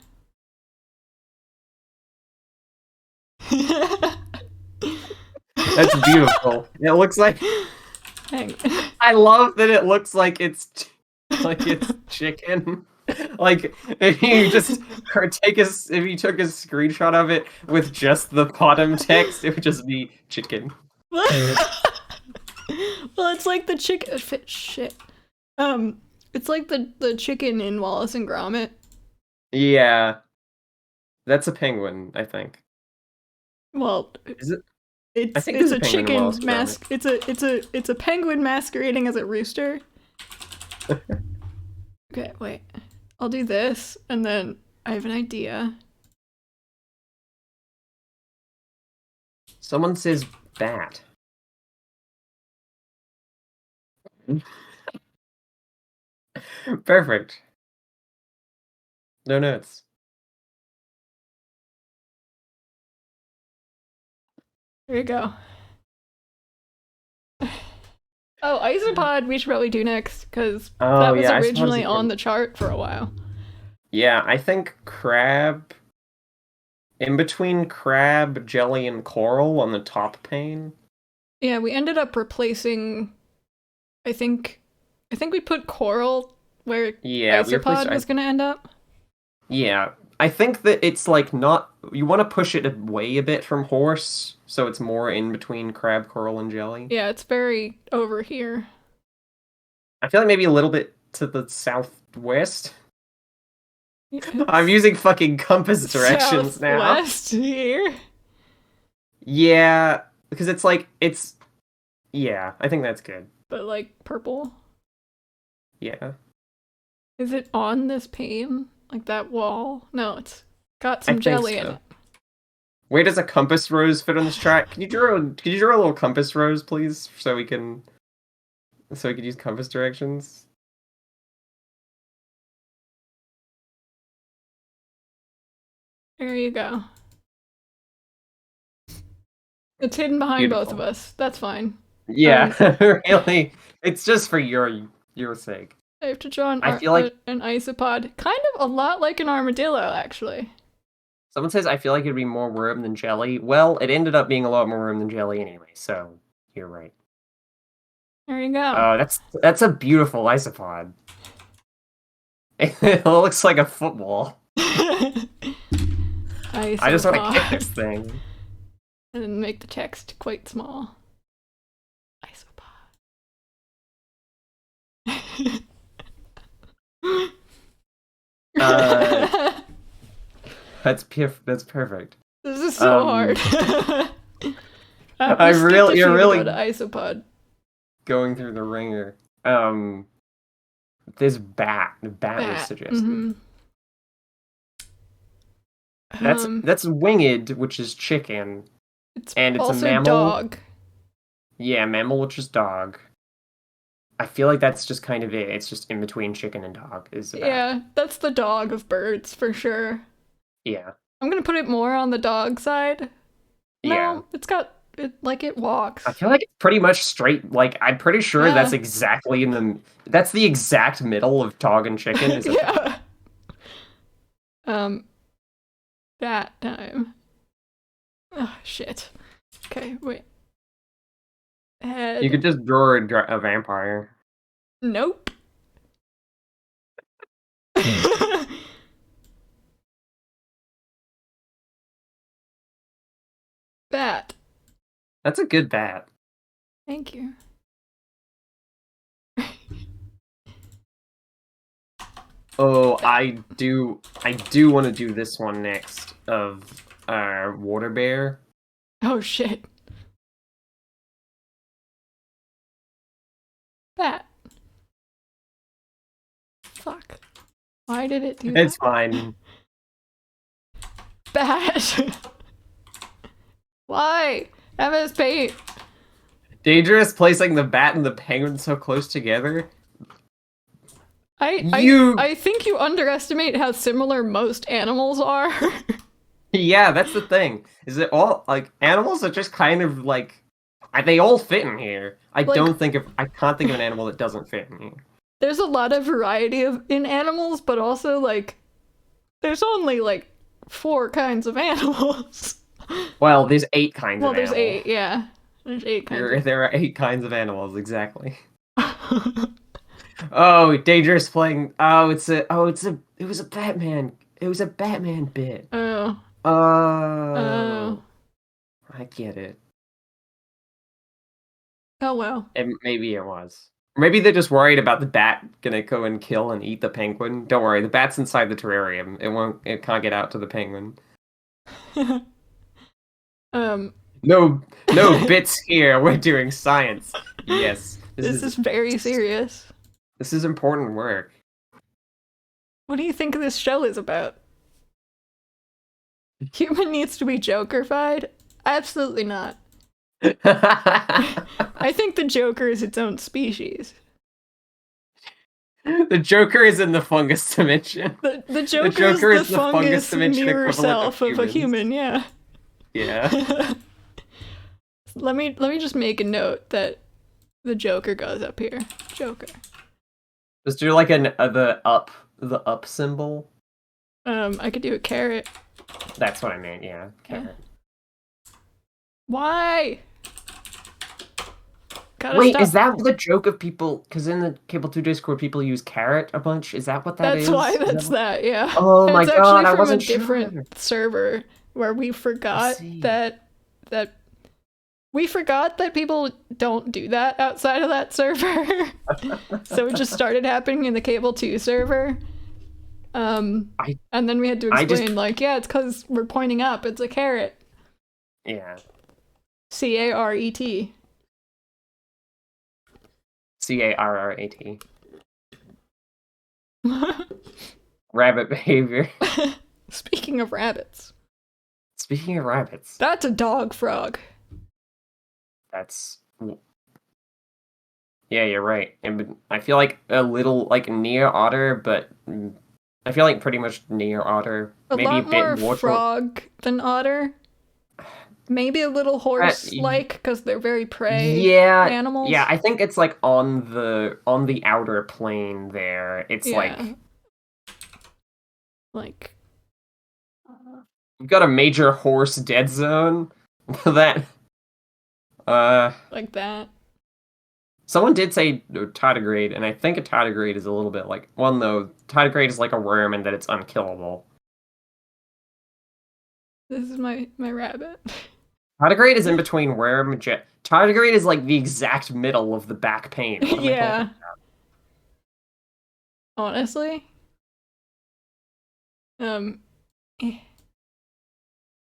That's beautiful. It looks like. I love that it looks like it's chicken. Like if you just if you took a screenshot of it with just the bottom text, it would just be chicken. Well, it's like the chicken. Shit. It's like the chicken in Wallace and Gromit. Yeah, that's a penguin, I think. Well, is it? It's a chicken mask. It's a penguin masquerading as a rooster. Okay, wait. I'll do this, and then I have an idea. Someone says bat. Perfect. No notes. There you go. Oh, Isopod we should probably do next, because that was originally on the chart for a while. Yeah, I think crab... In between crab, jelly, and coral on the top pane. Yeah, we ended up replacing... I think we put coral where Isopod was going to end up. Yeah, I think that it's like not... You want to push it away a bit from horse, so it's more in between crab, coral, and jelly. Yeah, it's very over here. I feel like maybe a little bit to the southwest. I'm using fucking compass directions now. Southwest here? Yeah, because it's like, yeah, I think that's good. But like purple? Yeah. Is it on this pane? Like that wall? No, it's got some jelly in it. Where does a compass rose fit on this track? Can you draw a little compass rose, please? So we can use compass directions? There you go. It's hidden behind both of us. That's fine. Yeah, really. It's just for your sake. I have to draw an isopod. Kind of a lot like an armadillo, actually. Someone says, I feel like it'd be more worm than jelly. Well, it ended up being a lot more worm than jelly anyway, so you're right. There you go. Oh, that's a beautiful isopod. It looks like a football. I just want to kick this thing. And then make the text quite small. Isopod. That's perfect. This is so hard. You're really go to isopod. Going through the ringer. This bat was suggested. That's winged, which is chicken. And it's also a mammal. Dog. Yeah, mammal, which is dog. I feel like that's just kind of it. It's just in between chicken and dog. Yeah, that's the dog of birds for sure. Yeah. I'm gonna put it more on the dog side. No, it's got it walks. I feel like it's pretty much straight. Like I'm pretty sure that's exactly that's the exact middle of dog and chicken. Is yeah. That time. Oh shit. Okay, wait. Head. You could just draw a vampire. Nope. Bat. That's a good bat. Thank you. Oh, I do want to do this one next of water bear. Oh shit. Bat. Fuck. Why did it do that? It's fine. Bat. Why? MS Paint. Dangerous placing the bat and the penguin so close together. I think you underestimate how similar most animals are. Yeah, that's the thing. Is it all like animals are just kind of like they all fit in here. I can't think of an animal that doesn't fit in here. There's a lot of variety in animals, but also like there's only like 4 kinds of animals. Well, there's 8 kinds of animals. Well, there's 8, yeah. There's 8 kinds. There are 8 kinds of animals, exactly. Oh, Dangerous playing. It was a Batman. It was a Batman bit. Oh. I get it. Oh well. Maybe it was. Maybe they're just worried about the bat gonna go and kill and eat the penguin. Don't worry, the bat's inside the terrarium. It can't get out to the penguin. No bits here. We're doing science. Yes. This is very serious. This is important work. What do you think this show is about? Human needs to be Joker-fied? Absolutely not. I think the Joker is its own species. The Joker is in the fungus dimension. The Joker is the fungus mirror self of a human, yeah. Yeah. Let me just make a note that the Joker goes up here. Joker. Just do like the up symbol. I could do a carrot. That's what I meant, yeah. Carrot. Why? Wait, is that the joke of people? Because in the Cable 2 Discord, people use carrot a bunch. Is that what that is? That's why that, yeah. Oh my god, I wasn't sure. It's actually from a different server where we forgot that we forgot that people don't do that outside of that server. So it just started happening in the Cable 2 server. And then we had to explain, it's because we're pointing up. It's a carrot. Yeah. C-A-R-E-T. C-A-R-R-A-T. Rabbit behavior. Speaking of rabbits. That's a dog frog. Yeah, you're right. And I feel like a little like near otter, but I feel like pretty much near otter. Maybe a bit more frog than otter. Maybe a little horse-like, because they're very prey animals. Yeah, I think it's like on the outer plane there. It's like you've got a major horse dead zone. That like that. Someone did say tardigrade, and I think a tardigrade is a little bit like tardigrade is like a worm and that it's unkillable. This is my rabbit. Tardigrade is in between worm and tardigrade is like the exact middle of the back pain. Yeah. Honestly. Oh,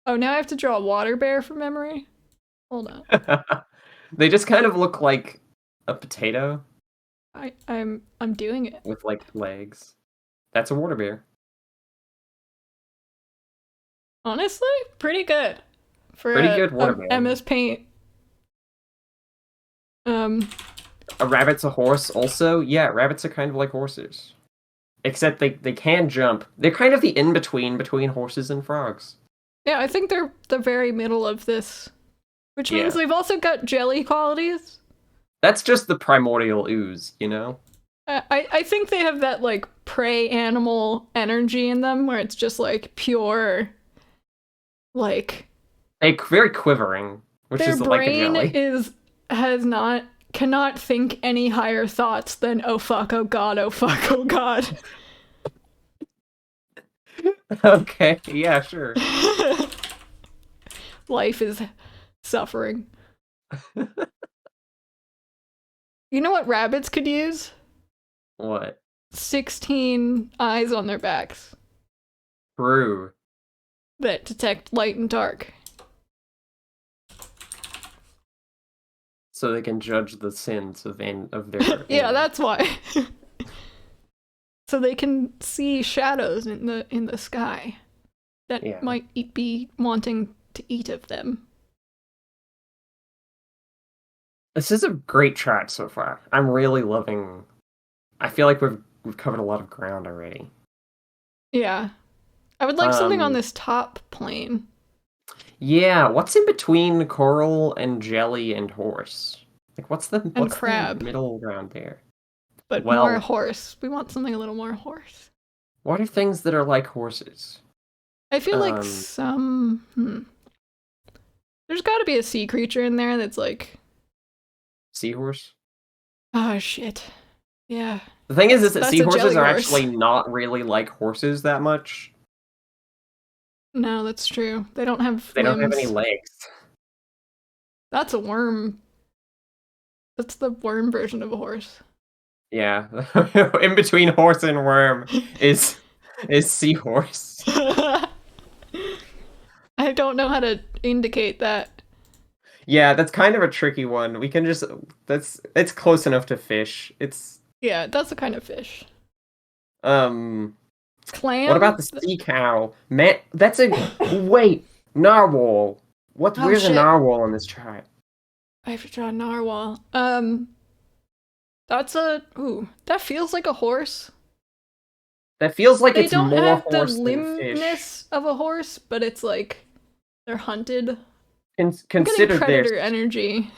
now I have to draw a water bear from memory? Hold on. They just kind of look like a potato. I'm doing it. With like legs. That's a water bear. Honestly, pretty good. For pretty good water bear. MS Paint. A rabbit's a horse also? Yeah, rabbits are kind of like horses. Except they can jump. They're kind of the in-between between horses and frogs. Yeah, I think they're the very middle of this. Which means they've also got jelly qualities. That's just the primordial ooze, you know? I think they have that, like, prey animal energy in them, where it's just, like, pure, like... very quivering, which is like a jelly. Their brain cannot think any higher thoughts than, oh fuck, oh god, oh fuck, oh god. Okay, yeah, sure. Life is suffering. You know what rabbits could use? What? 16 eyes on their backs. True. That detect light and dark. So they can judge the sins of their yeah, that's why. So they can see shadows in the sky that might be wanting to eat of them. This is a great chart so far. I'm really loving. I feel like we've covered a lot of ground already. Yeah. I would like something on this top plane. Yeah, what's in between coral and jelly and horse? Like, what's the crab. middle ground there? But more horse. We want something a little more horse. What are things that are like horses? I feel like some... There's got to be a sea creature in there that's like... Seahorse? Oh, shit. Yeah. The thing is that seahorses are actually not really like horses that much. No, that's true. They don't have They don't have any legs. That's a worm. That's the worm version of a horse. Yeah. In between horse and worm is seahorse. I don't know how to indicate that. Yeah, that's kind of a tricky one. We can just it's close enough to fish. Yeah, that's the kind of fish. Clam? What about the sea cow? Man, that's a wait, narwhal. Where's a narwhal in this chart? I have to draw a narwhal. That's that feels like a horse. That feels like it's more horse than fish. They don't have the limbness of a horse, but it's like they're hunted. Consider I'm getting predator this energy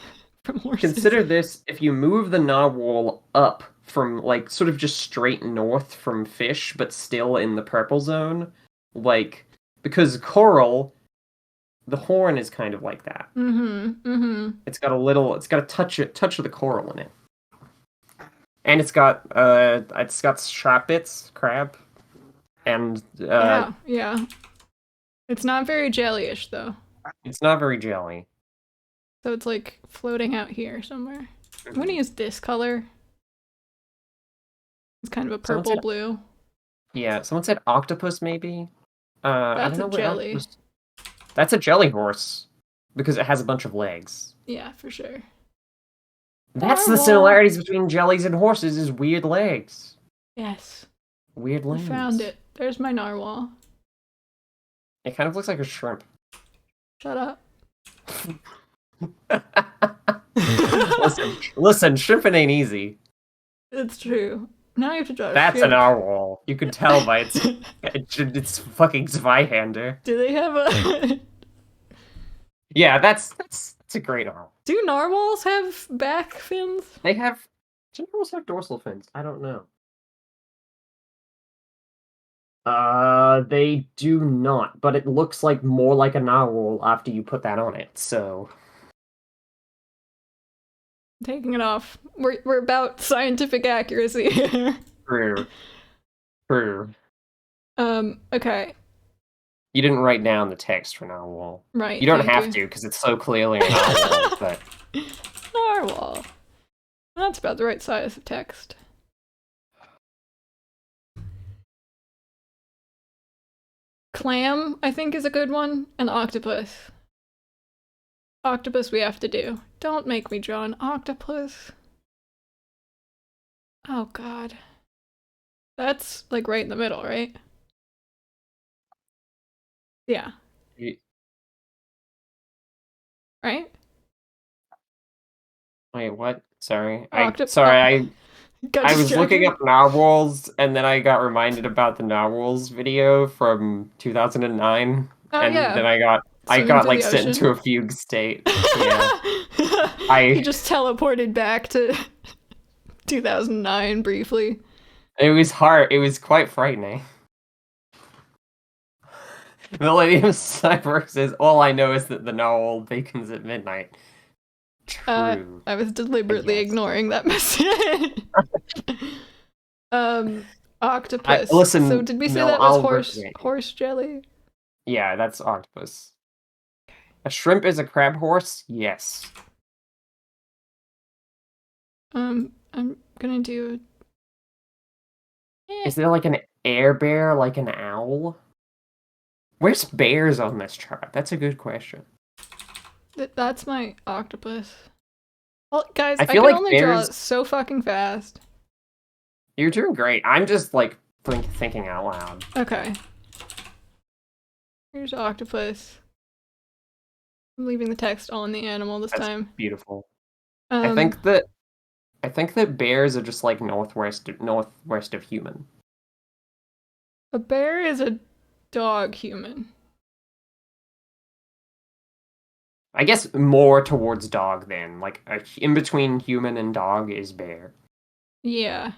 from horses. Consider this: if you move the narwhal up from like sort of just straight north from fish, but still in the purple zone, like because coral, the horn is kind of like that. It's got a touch of the coral in it. And it's got sharp bits, crab, and yeah. It's not very jellyish though. It's not very jelly. So it's like floating out here somewhere. I'm gonna use this color. It's kind of a purple blue. Yeah, someone said octopus maybe. That's a jelly. That's a jelly horse because it has a bunch of legs. Yeah, for sure. That's the similarities between jellies and horses is weird legs. Yes. Weird legs. I found it. There's my narwhal. It kind of looks like a shrimp. Shut up. Listen, shrimping ain't easy. It's true. Now you have to draw a That's shrimp. a narwhal. You can tell by its fucking Zweihander. Do they have a... Yeah, that's a great narwhal. Do narwhals have back fins? Do narwhals have dorsal fins? I don't know. They do not, but it looks like more like a narwhal after you put that on it, so... Taking it off. We're about scientific accuracy here. True. Okay. You didn't write down the text for narwhal. Right. You don't have to, because it's so clearly a narwhal, but... Narwhal. That's about the right size of text. Clam, I think, is a good one. And octopus. Octopus we have to do. Don't make me draw an octopus. Oh god. That's like right in the middle, right? Yeah. Right? Wait, what? Sorry. I Got was looking up narwhals, and then I got reminded about the narwhals video from 2009. And then I got like sent into a fugue state. Yeah. He just teleported back to 2009 briefly. It was hard. It was quite frightening. Millennium Cyborg says, all I know is that the narwhal bakens at midnight. True. I was deliberately ignoring that message. Octopus. Listen, so did we say that was horse jelly? Yeah, that's octopus. A shrimp is a crab horse? Yes. I'm gonna do... Is there like an air bear, like an owl? Where's bears on this chart? That's a good question. That's my octopus. Well, guys, I feel can like only draw so fucking fast. You're doing great. I'm just like thinking out loud. Okay. Here's octopus. I'm leaving the text on the animal this time. Beautiful. I think that bears are just like northwest of human. A bear is a dog human. I guess more towards dog then. Like in between human and dog is bear. Yeah.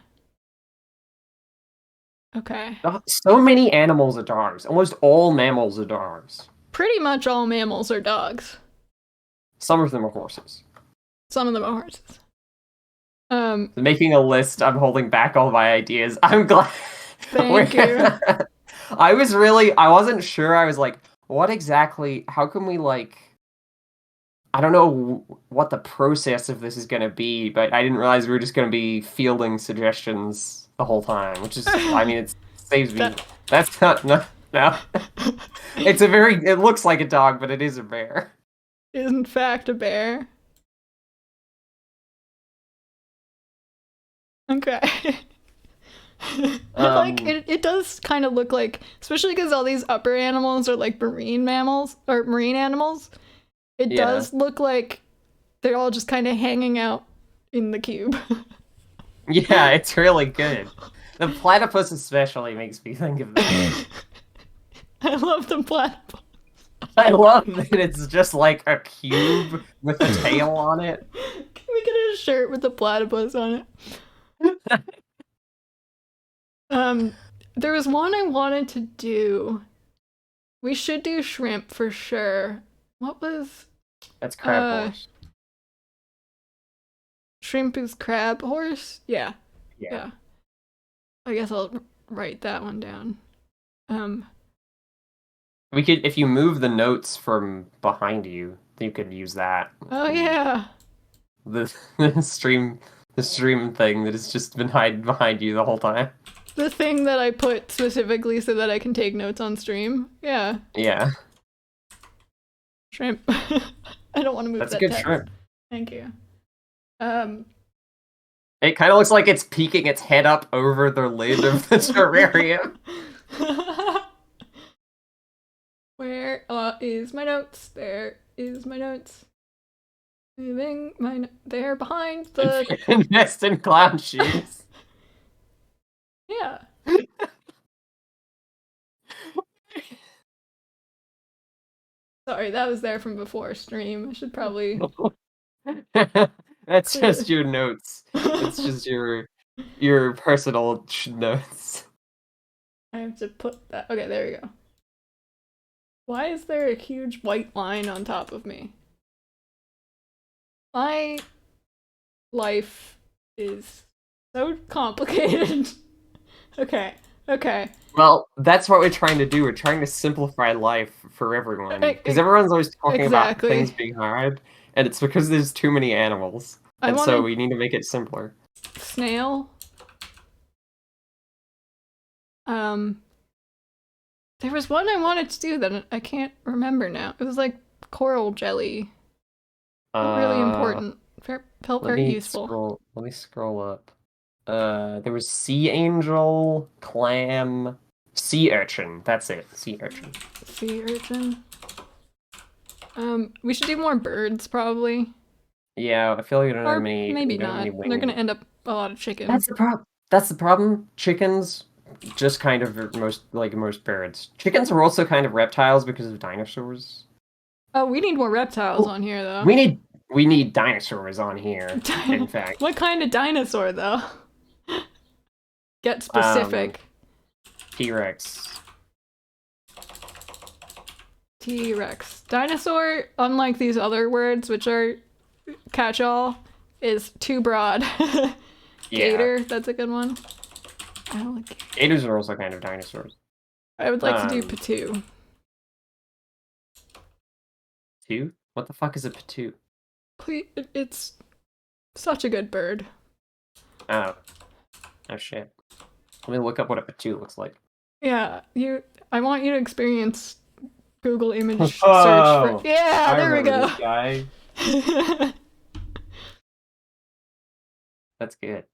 Okay. So many animals are dogs. Almost all mammals are dogs. Pretty much all mammals are dogs. Some of them are horses. Some of them are horses. Making a list, I'm holding back all my ideas. I'm glad. Thank you. I wasn't sure. I was like, what exactly, how can we like, I don't know what the process of this is going to be, but I didn't realize we were just going to be fielding suggestions the whole time, which is, I mean, it saves me. That's not, no. It looks like a dog, but it is a bear. Is in fact a bear. Okay. Like it does kind of look like, especially because all these upper animals are like marine mammals or marine animals. It does look like they're all just kind of hanging out in the cube. Yeah, it's really good. The platypus especially makes me think of that. I love the platypus. I love that it's just like a cube with a tail on it. Can we get a shirt with the platypus on it? There was one I wanted to do. We should do shrimp for sure. What was... That's crab horse. Shrimp is crab horse? Yeah. Yeah. I guess I'll write that one down. We could, if you move the notes from behind you, you could use that. Oh yeah. The stream thing that has just been hiding behind you the whole time. The thing that I put specifically so that I can take notes on stream. Yeah. Yeah. Shrimp. I don't want to move That's that a good text. shrimp. Thank you. It kind of looks like it's peeking its head up over the lid of the terrarium. Where is my notes? There is my notes. Moving my they're behind the Invest in clown shoes. Yeah. Sorry, that was there from before stream. I should probably That's just your notes. It's just your personal notes. I have to put that. Okay, there we go. Why is there a huge white line on top of me? My life is so complicated. Okay. Well, that's what we're trying to do. We're trying to simplify life for everyone. Because everyone's always talking about things being hard, and it's because there's too many animals. And so we need to make it simpler. Snail. There was one I wanted to do that I can't remember now. It was like coral jelly. Really important. Felt very useful. Let me scroll up. There was sea angel, clam, sea urchin. That's it. Sea urchin. Sea urchin. We should do more birds, probably. Yeah, I feel like we don't have many. Maybe not. They're gonna end up a lot of chickens. That's the problem. Chickens, just kind of most birds. Chickens are also kind of reptiles because of dinosaurs. Oh, we need more reptiles on here, though. We need dinosaurs on here. In fact, what kind of dinosaur, though? Get specific. T-Rex. T-Rex. Dinosaur, unlike these other words, which are catch-all, is too broad. Gator, that's a good one. Gators are also kind of dinosaurs. I would like to do Patu. Patu? What the fuck is a Patu? Please, it's such a good bird. Oh shit. Let me look up what a Patu looks like. Yeah, I want you to experience Google image search for. Yeah, there we go. This guy. That's good.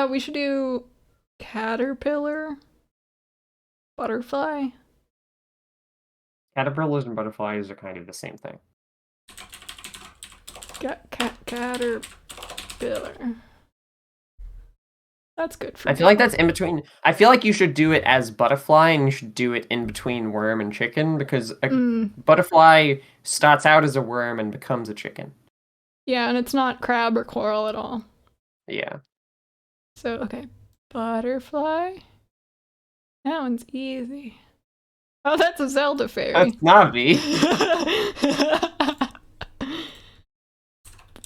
We should do caterpillar, butterfly. Caterpillars and butterflies are kind of the same thing. Caterpillar. That's good for I feel like that's in between. I feel like you should do it as butterfly, and you should do it in between worm and chicken, because a butterfly starts out as a worm and becomes a chicken. Yeah, and it's not crab or coral at all. Yeah. So, okay. Butterfly. That one's easy. Oh, that's a Zelda fairy. That's Navi.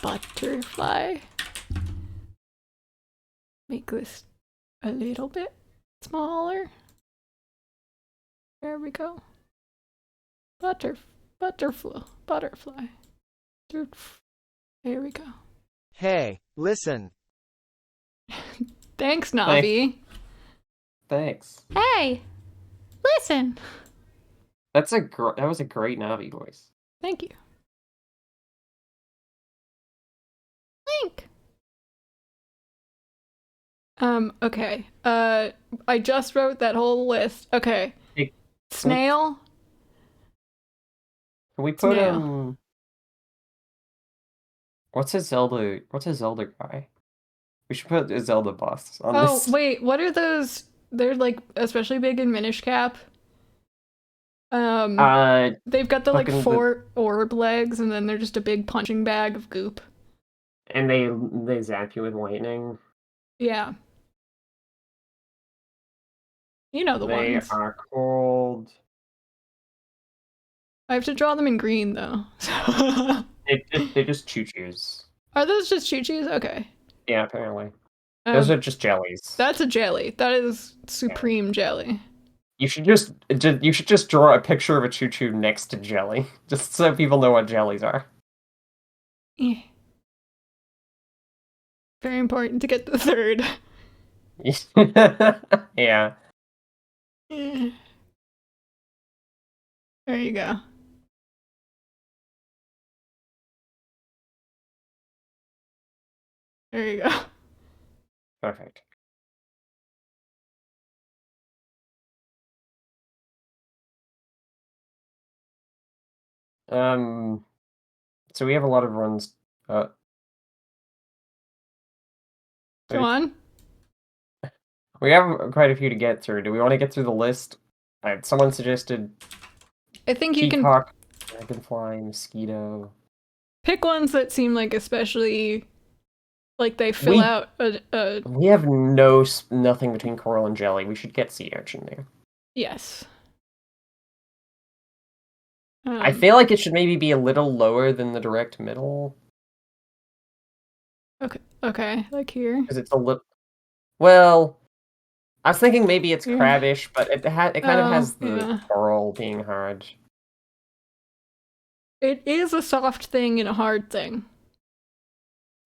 Butterfly. Make this a little bit smaller. There we go. Butterfly. There we go. Hey, listen. Thanks, Navi. Thanks. Hey, listen. That was a great Navi voice. Thank you. Link. Okay. I just wrote that whole list. Okay. Hey, Snail. Can we put Snail. what's a Zelda guy? We should put a Zelda boss on this. Oh, wait, what are those? They're like especially big in Minish Cap. They've got the like 4 orb legs, and then they're just a big punching bag of goop. And they zap you with lightning. Yeah. You know the ones. They are called... I have to draw them in green, though. They're just choo-choos. Are those just choo-choos? Okay. Yeah, apparently. Those are just jellies. That's a jelly. That is supreme jelly. You should just draw a picture of a choo-choo next to jelly, just so people know what jellies are. Yeah. Very important to get the third. Yeah. Yeah. There you go. There you go. Perfect. So we have a lot of runs. Go on. We have quite a few to get through. Do we want to get through the list? Someone suggested I think you peacock, dragonfly, mosquito. Pick ones that seem like especially like they fill out a... We have nothing between coral and jelly. We should get sea urchin there. Yes. I feel like it should maybe be a little lower than the direct middle. Okay, like here. Because it's a little... Well, I was thinking maybe it's crabbish, but it kind of has the coral being hard. It is a soft thing and a hard thing.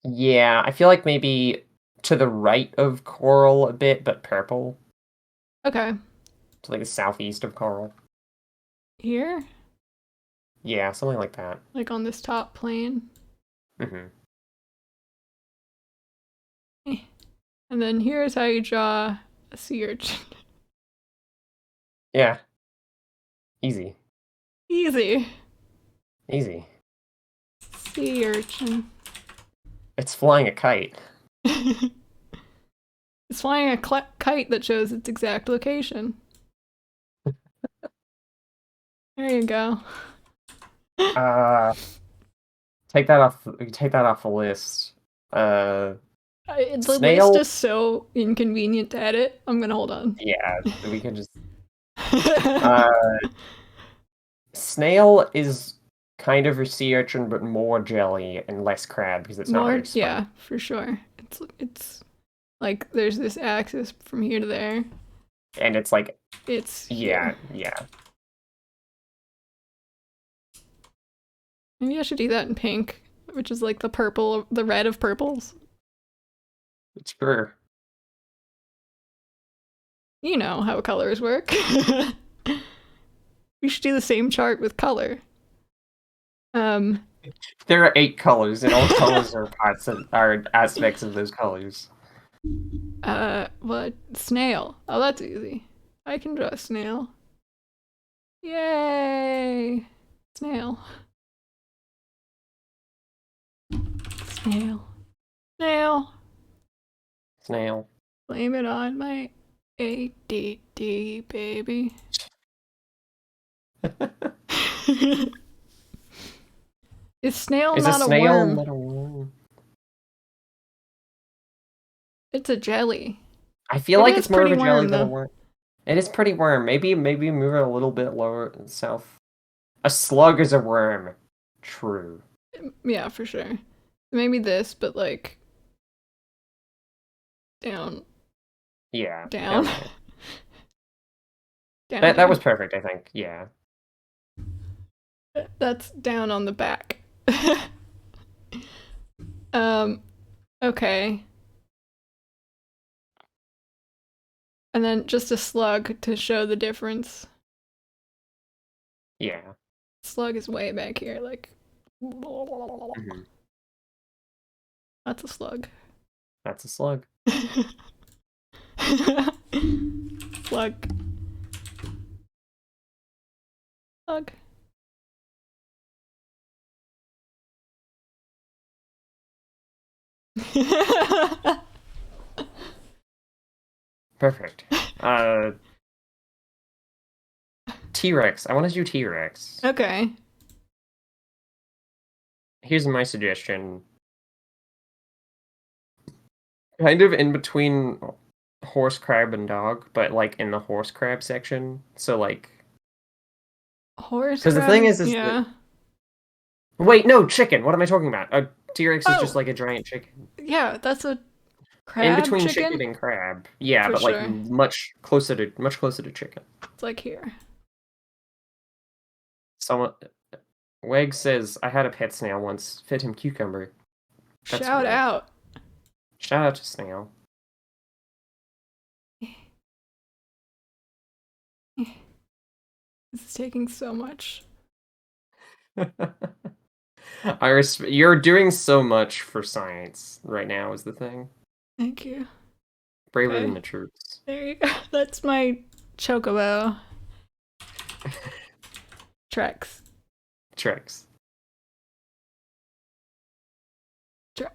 Yeah, I feel like maybe to the right of coral a bit, but purple. Okay. So like the southeast of coral. Here? Yeah, something like that. Like on this top plane? Mm-hmm. And then here's how you draw a sea urchin. Yeah. Easy. Easy. Easy. Sea urchin. It's flying a kite. It's flying a kite that shows its exact location. There you go. Take that off the list. The snail... list is so inconvenient to edit. I'm gonna hold on. Yeah, we can just... snail is kind of a sea urchin, but more jelly and less crab because it's not very spongy. Yeah, for sure. It's like there's this axis from here to there. And it's like... It's yeah, here. yeah. Maybe I should do that in pink, which is like the red of purples. Sure. You know how colors work. We should do the same chart with color. There are 8 colors, and all colors are aspects of those colors. What? Snail. Oh, that's easy. I can draw a snail. Yay! Snail. Snail. Snail. Snail. Blame it on my ADD, baby. Is snail Is not a snail worm? not a worm? It's a jelly. I feel It like is it's more of a pretty jelly worm, than a though. worm. It is pretty worm. Maybe move it a little bit lower south. A slug is a worm. True. Yeah, for sure. Maybe this, but like down. Yeah. Down. There. Down That here. was perfect, I think. Yeah. That's down on the back. Okay. And then just a slug to show the difference. Yeah. Slug is way back here, like. Mm-hmm. That's a slug. That's a slug. Slug. Slug. Perfect. T-Rex. I want to do T-Rex. Okay. Here's my suggestion. Kind of in between horse, crab, and dog, but like in the horse crab section. So like, Horse. because the thing is yeah. Wait, no, chicken. What am I talking about? A T-Rex is just Oh. like a giant chicken. Yeah, that's a crab In between chicken and crab. Yeah, For but sure. like much closer to chicken. It's like here. Someone Weg says I had a pet snail once. Fed him cucumber. That's Shout great. out. Shout out to Snail. This is taking so much. You're doing so much for science right now is the thing. Thank you. Braver Okay. than the troops. There you go. That's my chocobo. Trex. Tricks. Trex.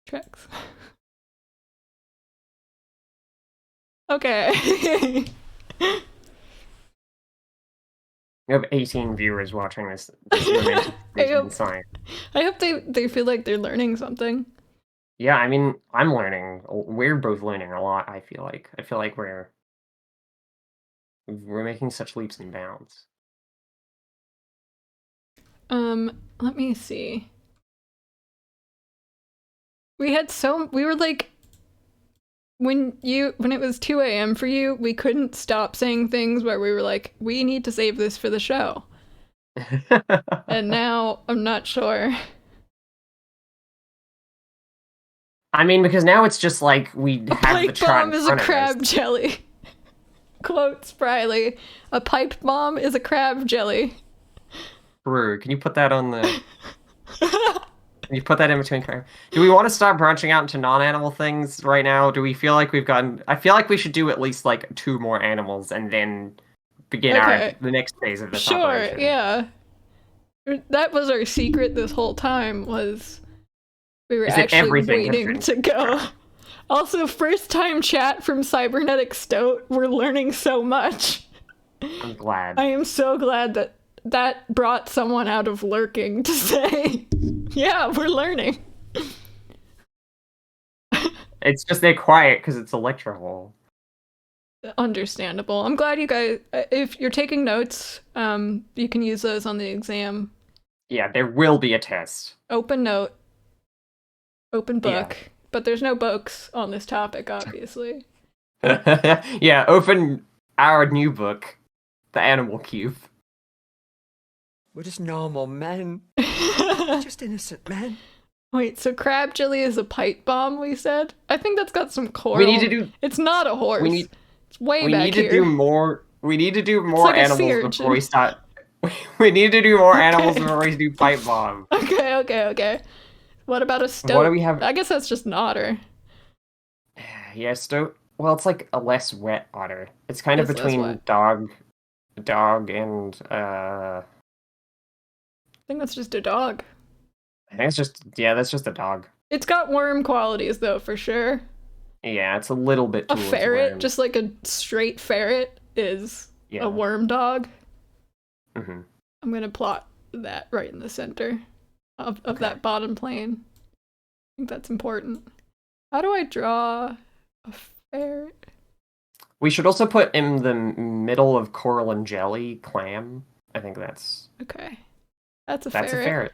Trex. Okay. We have 18 viewers watching this momentous in science. I hope they feel like they're learning something. Yeah, I mean, I'm learning. We're both learning a lot, I feel like. I feel like we're making such leaps and bounds. Let me see. We were like, when it was 2 a.m. for you, we couldn't stop saying things where we were like, we need to save this for the show. And now I'm not sure. I mean, because now it's just like we have the Pipe chat bomb in is a front of crab us. jelly. Quote Spriily. A pipe bomb is a crab jelly. Brew, can you put that on the... Can you put that in between crab? Do we want to start branching out into non-animal things right now? Do we feel like we've gotten... I feel like we should do at least like 2 more animals and then begin the next phase of this operation. Sure, yeah. That was our secret this whole time, was we were actually waiting to go. Also, first time chat from Cybernetic Stoat. We're learning so much. I'm glad. I am so glad that brought someone out of lurking to say, yeah, we're learning. It's just they're quiet because it's a lecture hall. Understandable. I'm glad you guys, if you're taking notes, you can use those on the exam. Yeah, there will be a test. Open note. Open book. Yeah. But there's no books on this topic, obviously. Yeah, open our new book, The Animal Cube. We're just normal men. Just innocent men. Wait, so crab jelly is a pipe bomb, we said? I think that's got some coral. We need to do... It's not a horse. It's way back here. We need to do more... We need to do more like animals before we start... We need to do more animals before we do pipe bomb. Okay. What about a stoat? What do we have? I guess that's just an otter. Yeah, stoat. Well, it's like a less wet otter. It's kind of between dog a dog, and I think that's just a dog. I think it's just that's just a dog. It's got worm qualities though, for sure. Yeah, it's a little bit A towards ferret, worm. just like a straight ferret, is a worm dog. Mm-hmm. I'm gonna plot that right in the center of that bottom plane. I think that's important. How do I draw a ferret? We should also put in the middle of coral and jelly clam. I think that's okay. That's a ferret. That's a ferret.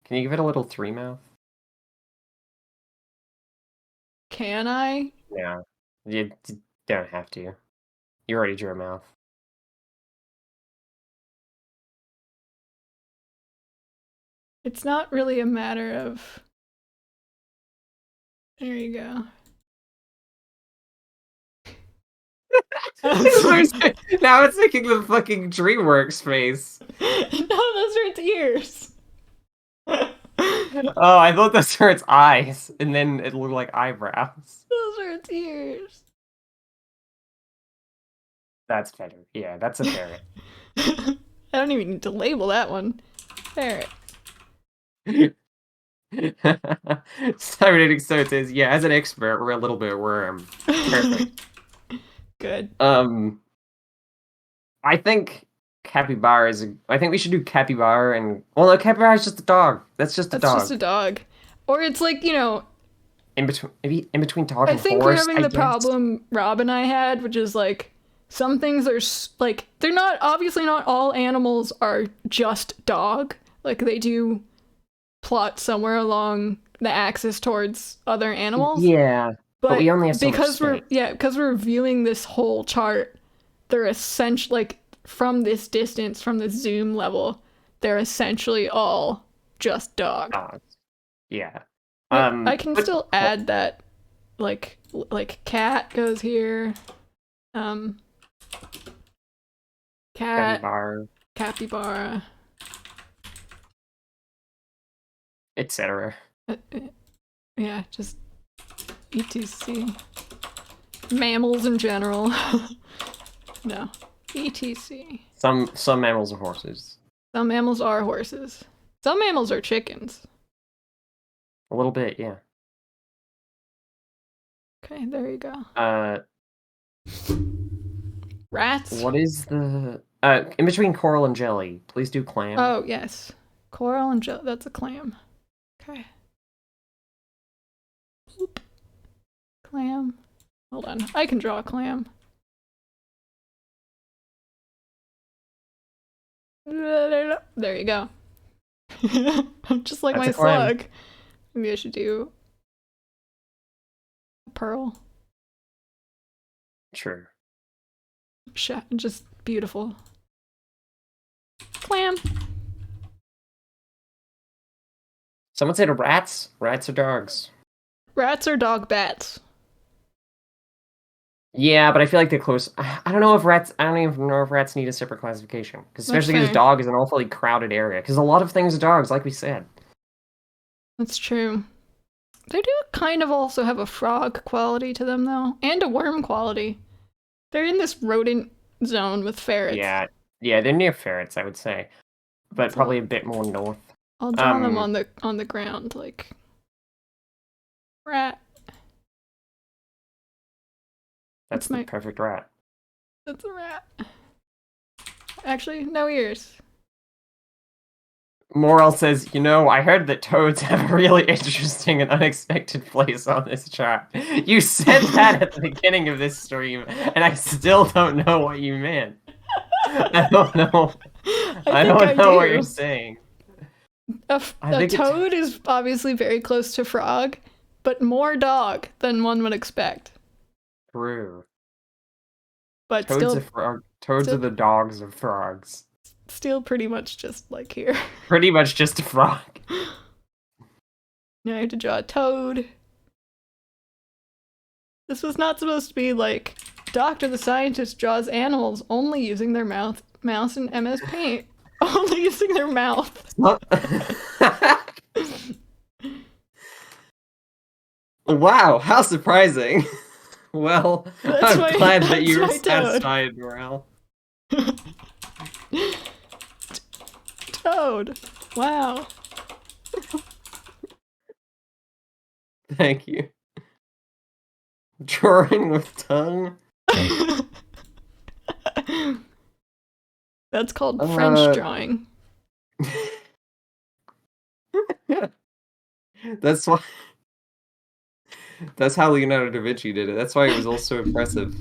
Can you give it a little 3 mouth? Can I? Yeah. You don't have to. You already drew a mouth. It's not really a matter of... There you go. Now it's making the fucking DreamWorks face. No, those are its ears. Oh, I thought those were its eyes, and then it looked like eyebrows. Those are its ears. That's better. Yeah, that's a ferret. I don't even need to label that one. Ferret. Cybernetic Stone says, yeah, as an expert, we're a little bit worm. Perfect. Good. I think capybara is. I think we should do capybara and. Well, no, capybara is just a dog. That's just a dog. That's just a dog. Or it's like, you know. In between, maybe in between dog and horse. I think we're having the problem Rob and I had, which is like, some things are like, they're not, obviously not all animals are just dog. Like, they do plot somewhere along the axis towards other animals. Yeah. But we only have so because much space. because we're viewing this whole chart, they're essentially, like, from this distance, from the zoom level, they're essentially all just dogs. Yeah. I can still add that, like cat goes here. Cat, capybara, etc. Yeah, just etc. Mammals in general. No, etc. Some mammals are horses. Some mammals are horses. Some mammals are chickens. A little bit, yeah. Okay, there you go. Rats. What is the in between coral and jelly? Please do clam. Oh yes, coral and jelly. That's a clam. Okay. Oop. Clam. Hold on, I can draw a clam. There you go. Just like my slug. Maybe I should do a pearl. Sure. Just beautiful. Clam. Someone said rats? Rats or dogs? Rats or dog bats? Yeah, but I feel like they're close. I don't know if rats. I don't even know if rats need a separate classification, especially because dog is an awfully crowded area. Because a lot of things are dogs, like we said. That's true. They do kind of also have a frog quality to them, though, and a worm quality. They're in this rodent zone with ferrets. Yeah, they're near ferrets, I would say, but probably a bit more north. I'll draw them on the ground, like rat. That's the perfect rat. That's a rat. Actually, no ears. Morel says, you know, I heard that toads have a really interesting and unexpected place on this chart. You said that at the beginning of this stream, and I still don't know what you meant. I don't know. I don't know what you're saying. A toad is obviously very close to frog, but more dog than one would expect. True. But toads are the dogs of frogs. Still pretty much just like here. Pretty much just a frog. Now I have to draw a toad. This was not supposed to be like, Doctor the Scientist draws animals only using their mouse and MS Paint. Only using their mouth. Wow, how surprising. Well, That's I'm glad that that's you're my toad. satisfied, Morale. Toad. Wow. Thank you. Drawing with tongue? That's called French drawing. That's why. That's how Leonardo da Vinci did it. That's why it was also impressive.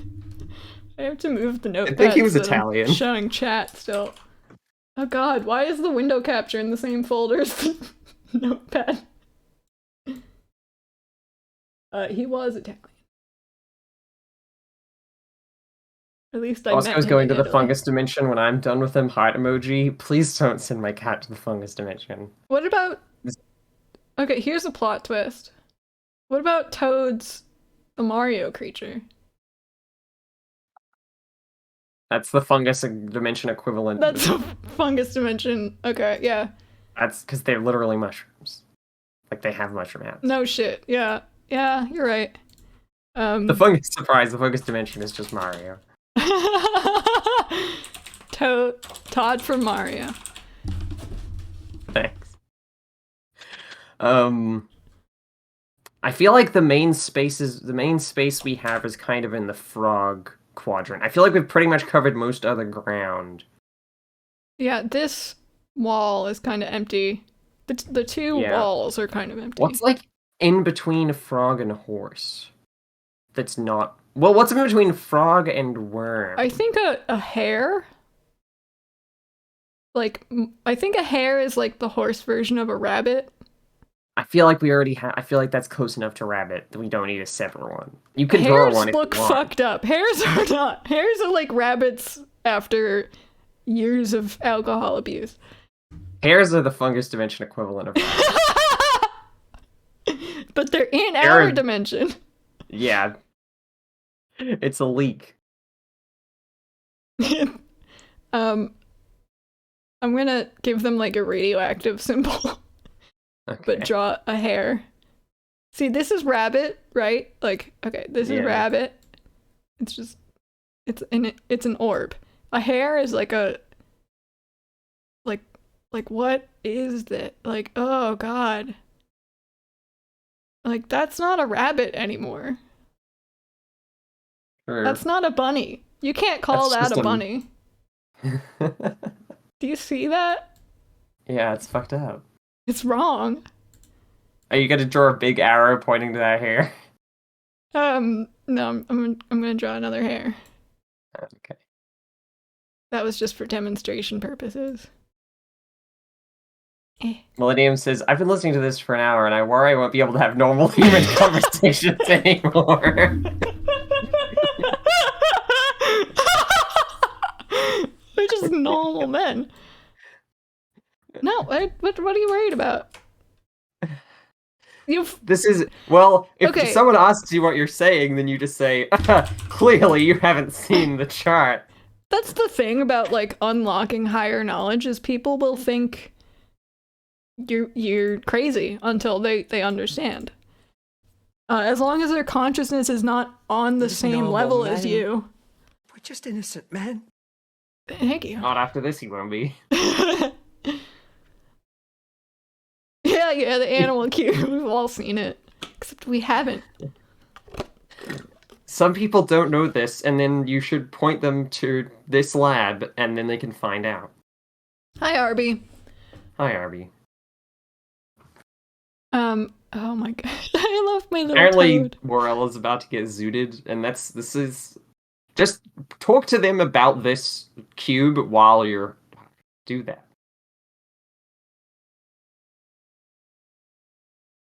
I have to move the notepad. I think he was so that Italian. I'm showing chat still. Oh god, why is the window capture in the same folder as the notepad? He was Italian. At least I met Oscar's him going in to the Italy. fungus dimension when I'm done with him. Heart emoji. Please don't send my cat to the fungus dimension. What about... Okay, here's a plot twist. What about Toad's the Mario creature? That's the fungus dimension equivalent. That's a fungus dimension. Okay, yeah. That's because they're literally mushrooms. Like, they have mushroom hats. No shit. Yeah. Yeah, you're right. The fungus the fungus dimension is just Mario. Todd from Mario. Thanks. I feel like the main space we have is kind of in the frog quadrant. I feel like we've pretty much covered most other ground. Yeah, this wall is kind of empty. The two walls are kind of empty. What's like in between a frog and a horse? That's not... Well, what's in between frog and worm? I think a hare. Like, I think a hare is like the horse version of a rabbit. I feel like we already have... I feel like that's close enough to rabbit that we don't need a separate one. You can draw one if you want. Hares look fucked up. Hares are not. Hares are like rabbits after years of alcohol abuse. Hares are the fungus dimension equivalent of rabbits. But they're in our dimension. Yeah. It's a leak. I'm gonna give them like a radioactive symbol. Okay. But draw a hare. See, this is rabbit, right? Like, okay, this is rabbit. It's just, it's an orb. A hare is like a, like what is that? Like, oh god. Like, that's not a rabbit anymore. Sure. That's not a bunny. You can't call that a bunny. Do you see that? Yeah, it's fucked up. It's wrong. Are you gonna draw a big arrow pointing to that hare? No, I'm gonna draw another hare. Okay. That was just for demonstration purposes. Millennium says, I've been listening to this for an hour and I worry I won't be able to have normal human conversations anymore. We're just normal men. No, what are you worried about? This is, well, if okay. someone asks you what you're saying, then you just say, clearly you haven't seen the chart. That's the thing about, like, unlocking higher knowledge, is people will think you're crazy until they understand. As long as their consciousness is not on the same level as you. We're just innocent men. Thank you. Not after this, he won't be. Yeah, the animal cube. We've all seen it. Except we haven't. Some people don't know this, and then you should point them to this lab, and then they can find out. Hi, Arby. Hi, Arby. Oh my god. I love my little Apparently, toad. Morella's about to get zooted, and this is... Just talk to them about this cube while you're... Do that.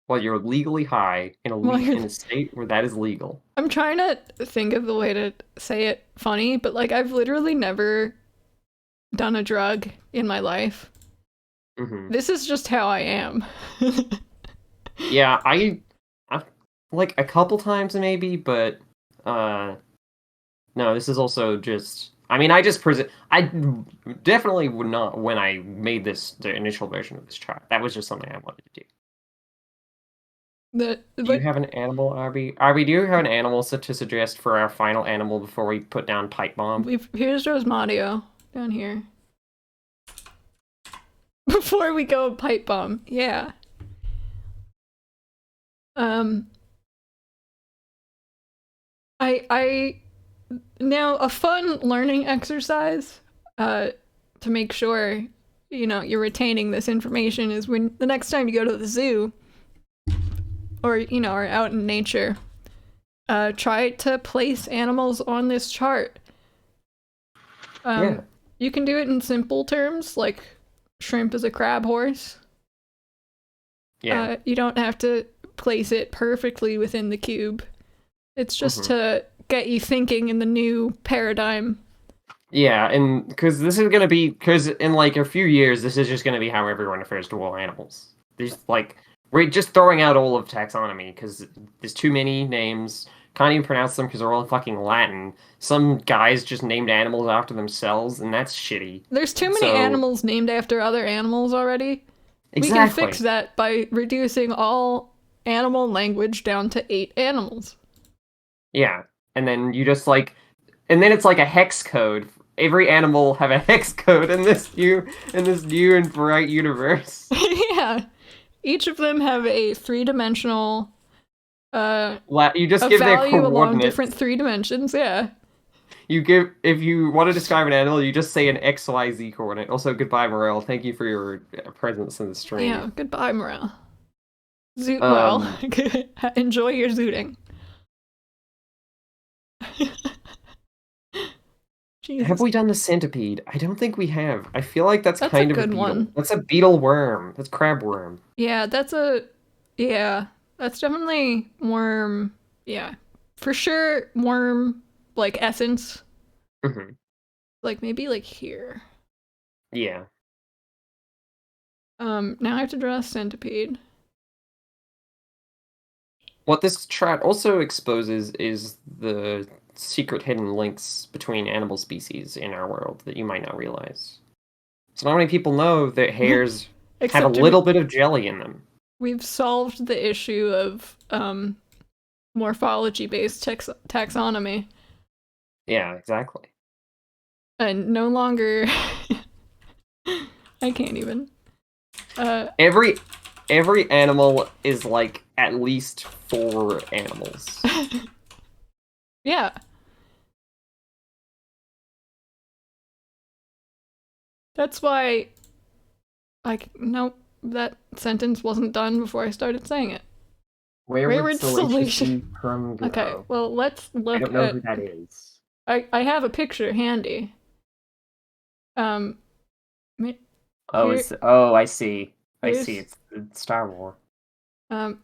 While you're legally high in a state where that is legal. I'm trying to think of the way to say it funny, but like I've literally never done a drug in my life. Mm-hmm. This is just how I am. Yeah, I like a couple times maybe, but no, this is also just... I mean, I definitely would not when I made the initial version of this chart. That was just something I wanted to do. Do you have an animal, Arby? Arby, do you have an animal to suggest for our final animal before we put down Pipe Bomb? Here's Rosmadio down here. Before we go Pipe Bomb, yeah. I now a fun learning exercise to make sure you're retaining this information is when the next time you go to the zoo or are out in nature, try to place animals on this chart. Yeah. You can do it in simple terms like shrimp is a crab horse. Yeah. You don't have to place it perfectly within the cube. It's just to get you thinking in the new paradigm. Yeah, and because this is gonna be in like a few years, this is just gonna be how everyone refers to all animals. There's like we're just throwing out all of taxonomy because there's too many names. Can't even pronounce them because they're all fucking Latin. Some guys just named animals after themselves, and that's shitty. There's too many animals named after other animals already. Exactly. We can fix that by reducing all animal language down to 8 animals. Yeah, and then you just and then it's like a hex code. Every animal will have a hex code in this new and bright universe. Yeah, each of them have a 3-dimensional. You just give their value coordinates along different 3 dimensions. Yeah. If you want to describe an animal, you just say an XYZ coordinate. Also, goodbye, Morel. Thank you for your presence in the stream. Yeah, goodbye, Morel. Zoot well. Enjoy your zooting. Jesus. Have we done the centipede? I don't think we have. I feel like that's kind of a good one. That's a beetle worm. That's crab worm. Yeah, that's definitely worm. Yeah, for sure worm like essence. Like maybe like here. Yeah. Now I have to draw a centipede. What this chart also exposes is the secret hidden links between animal species in our world that you might not realize. So not many people know that hares have a little bit of jelly in them. We've solved the issue of morphology-based taxonomy. Yeah, exactly. And no longer I can't even. Every animal is like at least 4 animals. Yeah. That's why nope, that sentence wasn't done before I started saying it. Where would Salacious be from go? Okay, well let's look at... I don't know who that is. I have a picture handy. I see. It's Star Wars. Oh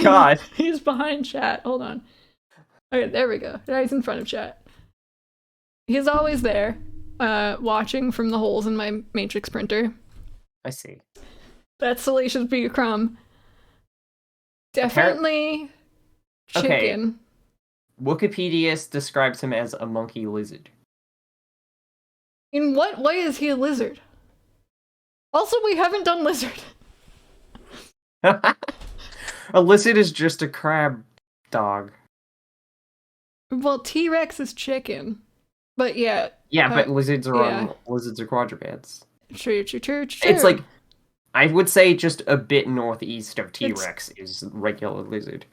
god. He's behind chat. Hold on. Okay, there we go. Now he's in front of chat. He's always there, watching from the holes in my matrix printer. I see. That's Salacious B. Crumb. Definitely chicken. Okay. Wikipedia describes him as a monkey lizard. In what way is he a lizard? Also, we haven't done lizard. A lizard is just a crab dog. Well, T-Rex is chicken. But yeah. Yeah, but lizards are quadrupeds. True. It's like, I would say just a bit northeast of T-Rex is regular lizard.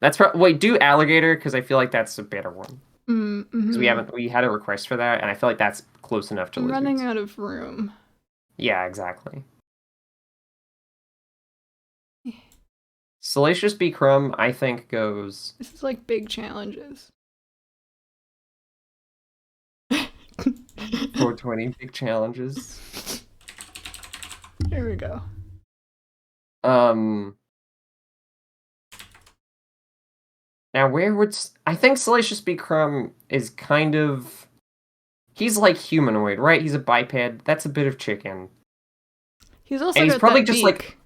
That's wait, do alligator, because I feel like that's a better one. Because we had a request for that, and I feel like that's close enough to lizards. Running out of room. Yeah, exactly. Salacious B. Crumb, I think, goes... This is like big challenges. 420 big challenges. Here we go. Now, I think Salacious B. Crumb is kind of... He's like humanoid, right? He's a biped. That's a bit of chicken. He's also got probably just beak. Like...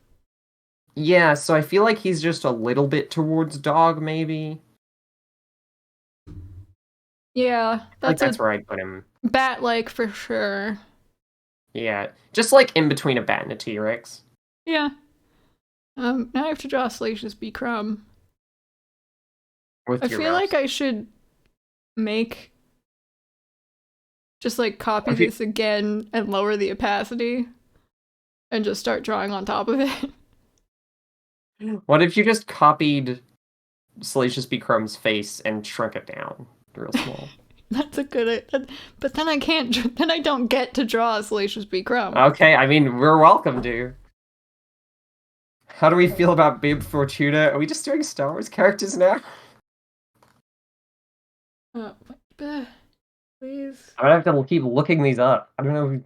Yeah, so I feel like he's just a little bit towards dog, maybe. Yeah, that's where I'd put him. Bat-like for sure. Yeah, just like in between a bat and a T-Rex. Yeah. Now I have to draw Salacious B. Crumb. With I your feel mouse. like I should just like copy this again and lower the opacity and just start drawing on top of it. What if you just copied Salacious B. Crumb's face and shrunk it down real small? That's a good, but then I can't. Then I don't get to draw Salacious B. Crumb. Okay, I mean, we're welcome to. How do we feel about Bib Fortuna? Are we just doing Star Wars characters now? Please. I'm gonna have to keep looking these up. I don't know.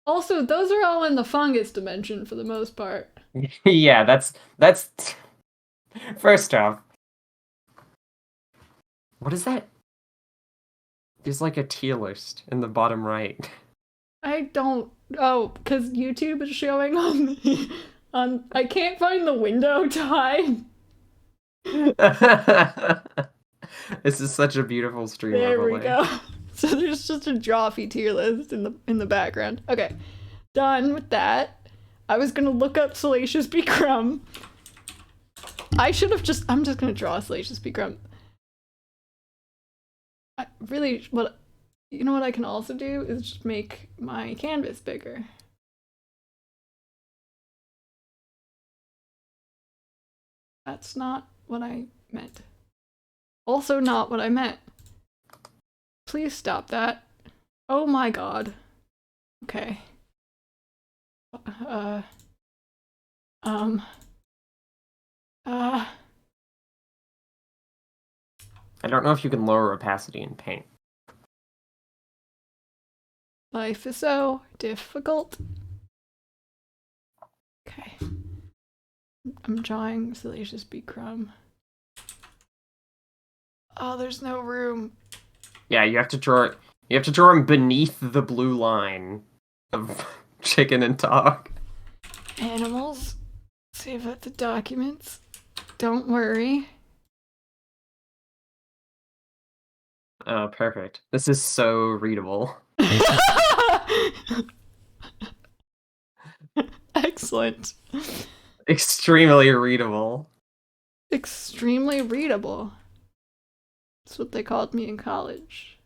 Also, those are all in the fungus dimension for the most part. Yeah, that's first off. What is that? There's like a tier list in the bottom right. I don't. Oh, because YouTube is showing on. I can't find the window to hide. This is such a beautiful stream. There overlay. we go. So there's just a Drawfee tier list in the background. Okay, done with that. I was gonna look up Salacious B. Crumb. I'm just gonna draw Salacious B. Crumb. You know what I can also do is just make my canvas bigger. That's not what I meant. Also not what I meant. Please stop that. Oh my god. Okay. I don't know if you can lower opacity in Paint. Life is so difficult. Okay. I'm drawing Salacious B. Crumb. Oh, there's no room. Yeah, you have to draw. You have to draw him beneath the blue line of chicken and dog. Animals. Save up the documents. Don't worry. Oh, perfect. This is so readable. Excellent. Extremely readable. Extremely readable. That's what they called me in college.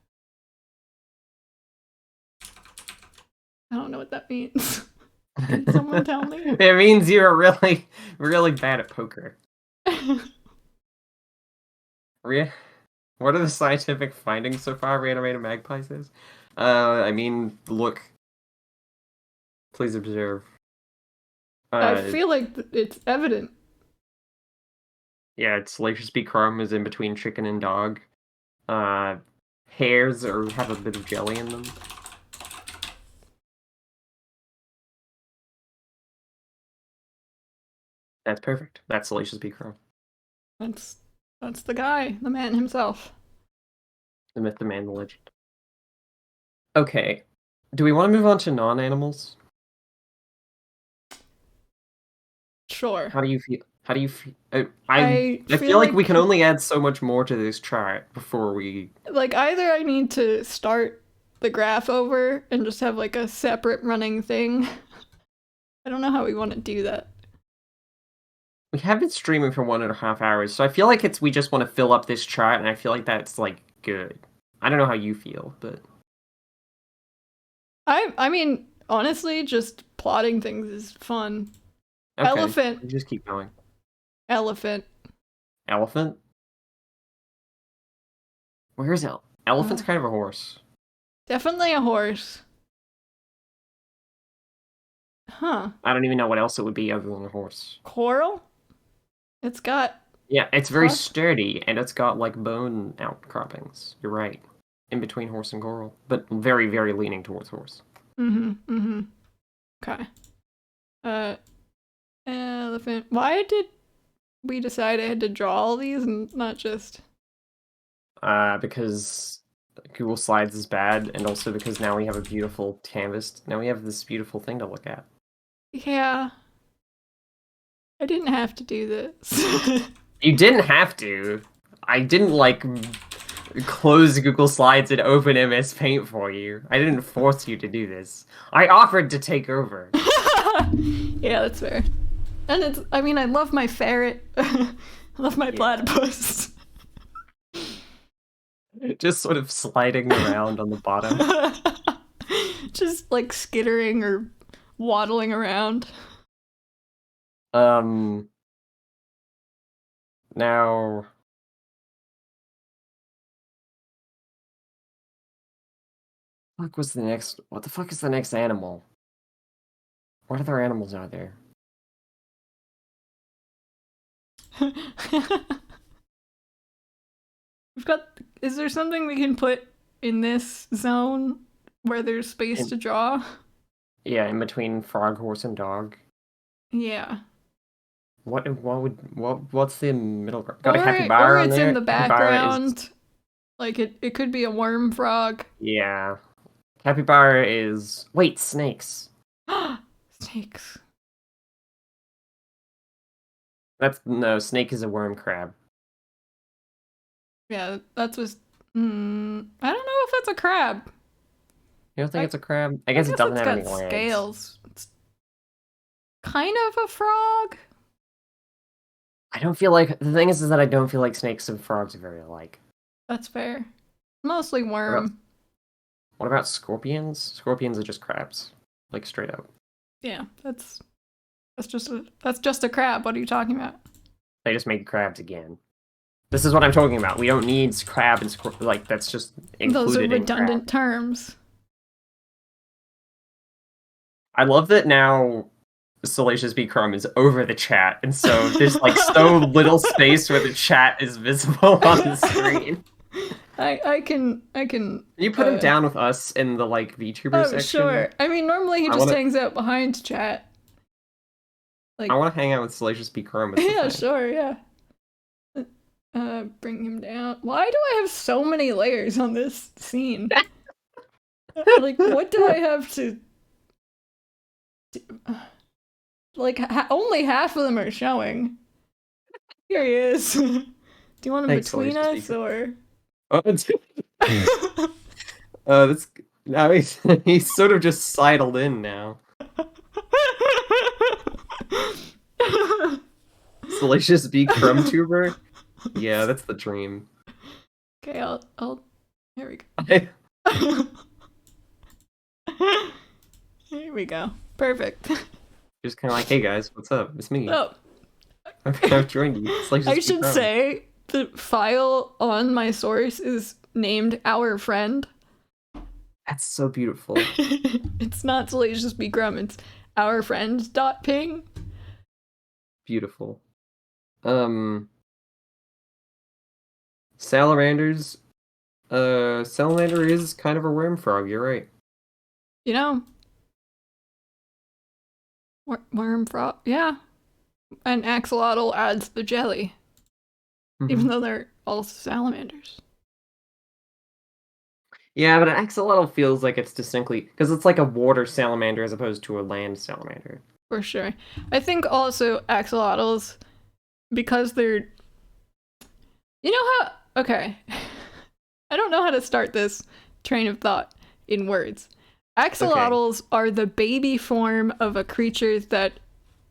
I don't know what that means. Can someone tell me? It means you're really, really bad at poker. What are the scientific findings so far? Reanimated magpie says. I mean, look. Please observe. I feel like it's evident. Yeah, it's Salacious B. Crumb is in between chicken and dog. Hairs have a bit of jelly in them. That's perfect. That's Salacious B. Crumb. That's the guy, the man himself. The myth, the man, the legend. Okay. Do we want to move on to non-animals? Sure. How do you feel? How do you feel? I feel like we can only add so much more to this chart before we... Like, either I need to start the graph over and just have, like, a separate running thing. I don't know how we want to do that. We have been streaming for 1.5 hours, so I feel like we just want to fill up this chart, and I feel like that's, like, good. I don't know how you feel, but... I mean, honestly, just plotting things is fun. Okay. Elephant. Just keep going. Elephant. Elephant? Where's Elephant's kind of a horse. Definitely a horse. Huh. I don't even know what else it would be other than a horse. Coral? It's got... Yeah, it's very sturdy, and it's got, like, bone outcroppings. You're right. In between horse and coral. But very, very leaning towards horse. Okay. Elephant. Why did we decide I had to draw all these and not just... Because Google Slides is bad, and also because now we have a beautiful canvas. Now we have this beautiful thing to look at. Yeah. I didn't have to do this. You didn't have to. I didn't, like, close Google Slides and open MS Paint for you. I didn't force you to do this. I offered to take over. Yeah, that's fair. And it's, I mean, I love my ferret. I love my platypus. Just sort of sliding around on the bottom. Just like skittering or waddling around. Now... What the fuck is the next animal? What other animals are there? We've got, is there something we can put in this zone where there's space to draw? Yeah, in between frog, horse, and dog. Yeah. What's the middle ground? Got a Or capybara on it's there. in the background. Like it could be a worm frog. Yeah. Capybara is... Wait, snakes. Snakes. No, snake is a worm crab. Yeah, that's what... I don't know if that's a crab. You don't think it's a crab? I guess it doesn't have any got legs. Scales. It's kind of a frog. I don't feel like... The thing is that I don't feel like snakes and frogs are very alike. That's fair. Mostly worm. What about scorpions? Scorpions are just crabs. Like, straight up. Yeah, that's just a crab. What are you talking about? They just made crabs again. This is what I'm talking about. We don't need crab and like, that's just included. Those are in redundant crab. terms. I love that now Salacious B. Crumb is over the chat, and so there's like so little space where the chat is visible on the screen. I can. You put him down with us in the like VTuber section. Sure. I mean, normally he just hangs out behind chat. Like, I want to hang out with Salacious B. Crumb. Yeah, sure, yeah. Bring him down. Why do I have so many layers on this scene? Like, what do I have to... Like, only half of them are showing. Here he is. Do you want him between us, or... That's... Now he's sort of just sidled in now. Salacious B. Crumb tuber? Yeah, that's the dream. Okay, I'll... Here we go. Here we go. Perfect. Just kind of like, hey guys, what's up? It's me. Oh. I've joined you. I should say the file on my source is named Our Friend. That's so beautiful. It's not Salacious B. Crumb, it's ourfriend.ping. Beautiful. Salamanders. Salamander is kind of a worm frog, you're right. You know, worm frog, yeah. And axolotl adds the jelly, even though they're all salamanders. Yeah, but an axolotl feels like it's distinctly... Because it's like a water salamander as opposed to a land salamander. For sure. I think also axolotls, because they're... You know how... Okay. I don't know how to start this train of thought in words. Axolotls are the baby form of a creature that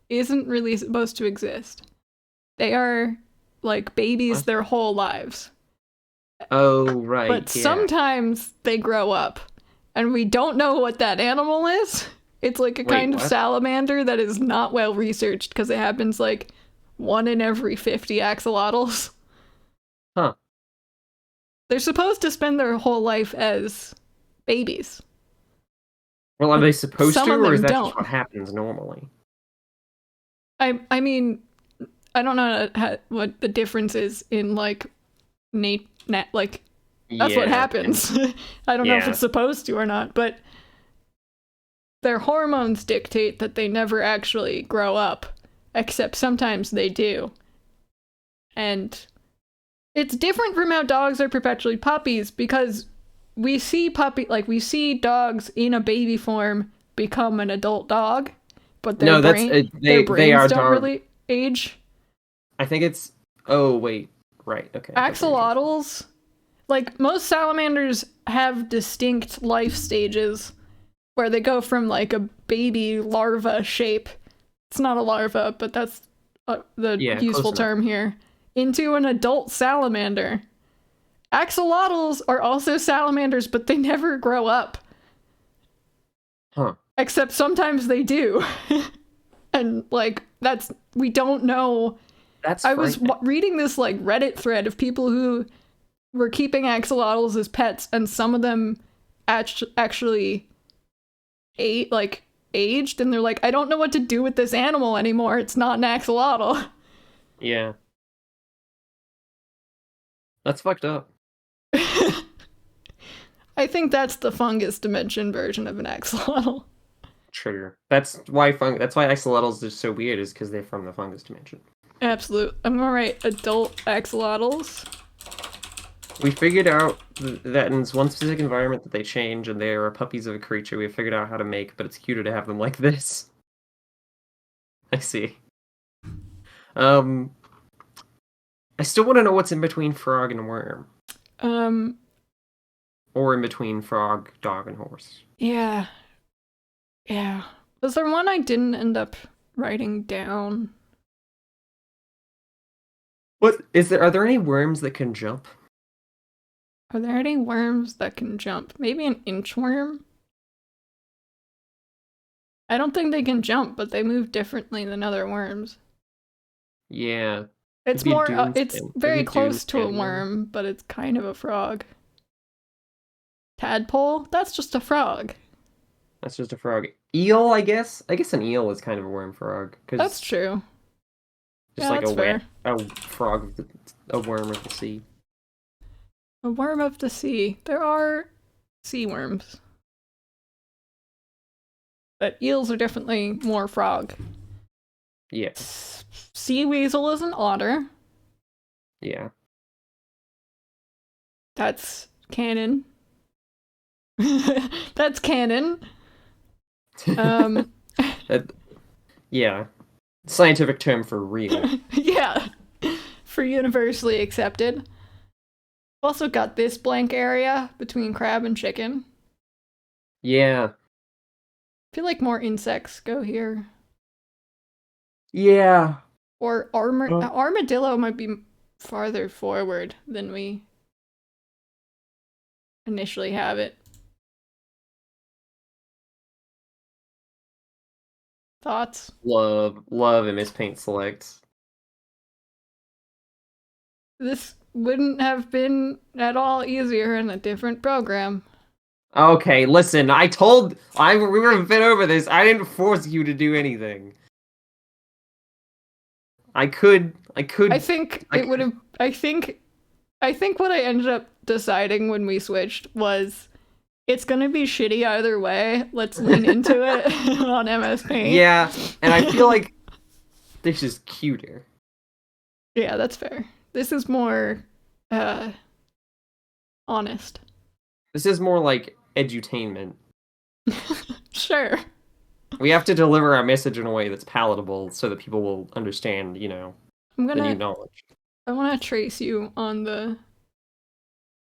isn't really supposed to exist. They are like babies their whole lives. Oh, right. But sometimes they grow up, and we don't know what that animal is. It's like a kind of salamander that is not well researched because it happens like 1 in every 50 axolotls. Huh. They're supposed to spend their whole life as babies. Well, are they supposed to, or is that don't. just what happens normally? I mean, I don't know what the difference is in like like that's what happens. I don't know if it's supposed to or not, but their hormones dictate that they never actually grow up, except sometimes they do. And it's different from how dogs are perpetually puppies, because we see dogs in a baby form become an adult dog, but their brains don't really age. I think it's... Oh, wait. Right, okay. Axolotls, like most salamanders, have distinct life stages where they go from like a baby larva shape it's not a larva, but that's the useful close term here, into an adult salamander. Axolotls are also salamanders, but they never grow up. Huh. Except sometimes they do. And, like, we don't know. I was reading this, like, Reddit thread of people who were keeping axolotls as pets, and some of them actually aged, and they're like, I don't know what to do with this animal anymore. It's not an axolotl. Yeah. That's fucked up. I think that's the fungus dimension version of an axolotl. Trigger. That's why axolotls are so weird, is because they're from the fungus dimension. Absolute. I'm gonna write adult axolotls. We figured out that in one specific environment that they change and they are puppies of a creature we have figured out how to make, but it's cuter to have them like this. I see. I still want to know what's in between frog and worm. Or in between frog, dog, and horse. Yeah. Yeah. Was there one I didn't end up writing down? What is there? Are there any worms that can jump? Are there any worms that can jump? Maybe an inchworm? I don't think they can jump, but they move differently than other worms. Yeah. It's more, it's very close to a worm, but it's kind of a frog. Tadpole? That's just a frog. That's just a frog. Eel, I guess? I guess an eel is kind of a worm frog. That's true. Just like a frog, a worm of the sea. A worm of the sea. There are sea worms. But eels are definitely more frog. Yeah. Sea weasel is an otter. Yeah. That's canon. That's canon. Yeah. Scientific term for real. Yeah. For universally accepted. Also got this blank area between crab and chicken. Yeah. I feel like more insects go here. Yeah. Or armadillo might be farther forward than we initially have it. Thoughts? Love MS Paint Select. This wouldn't have been at all easier in a different program. Okay, listen, we would have been over this. I didn't force you to do anything. I think what I ended up deciding when we switched was it's gonna be shitty either way. Let's lean into it on MS Paint. Yeah, and I feel like this is cuter. Yeah, that's fair. This is more honest. This is more like edutainment. Sure. We have to deliver our message in a way that's palatable so that people will understand, the new knowledge. I want to trace you on the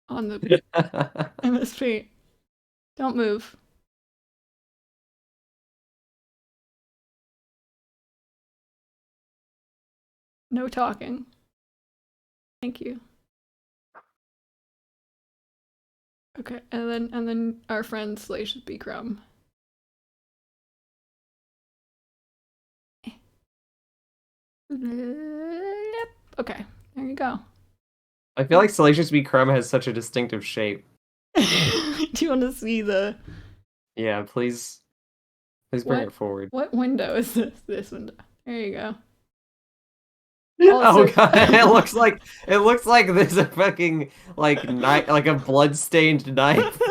MS Paint. Don't move. No talking. Thank you. Okay, and then our friend Salacious B. Crumb. Okay, there you go. I feel like Salacious B. Crumb has such a distinctive shape. Do you want to see the... Yeah, please bring it forward. What window is this? This window. There you go. Oh god, it looks like there's a fucking like a blood-stained knife.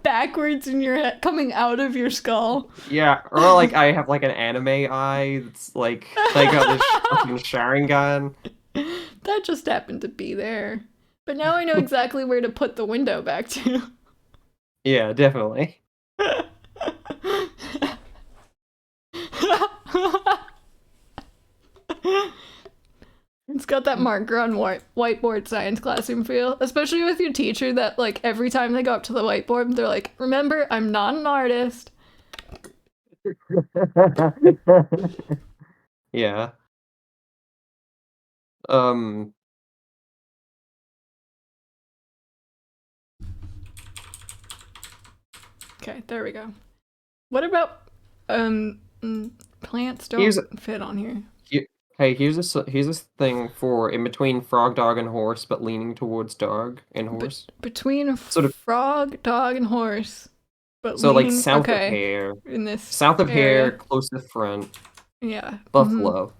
Backwards in your head, coming out of your skull. Yeah, or like I have like an anime eye that's like I got this fucking Sharingan. That just happened to be there. But now I know exactly where to put the window back to. Yeah, definitely. It's got that marker on whiteboard science classroom feel, especially with your teacher that like every time they go up to the whiteboard, they're like, remember, I'm not an artist. Yeah. Um. Okay, there we go. What about plants don't Here's fit on here. Hey, here's this thing for in between frog, dog, and horse, but leaning towards dog and horse. Between Sort of. frog, dog, and horse, but So like leaning. south of Okay, hair, in this south of area. hair, close to front. Yeah. Buffalo.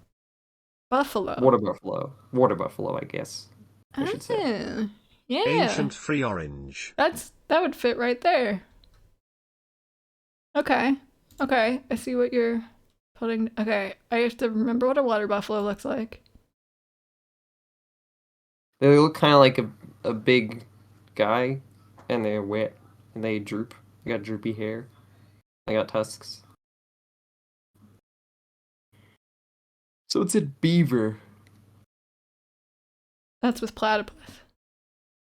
Buffalo. Water buffalo. Water buffalo, I guess. I should say. Yeah. Ancient free orange. That would fit right there. Okay. Okay, I see what you're putting. Okay, I have to remember what a water buffalo looks like. They look kind of like a big guy, and they're wet, and they droop. They got droopy hair. They got tusks. So it's a beaver. That's with platypus.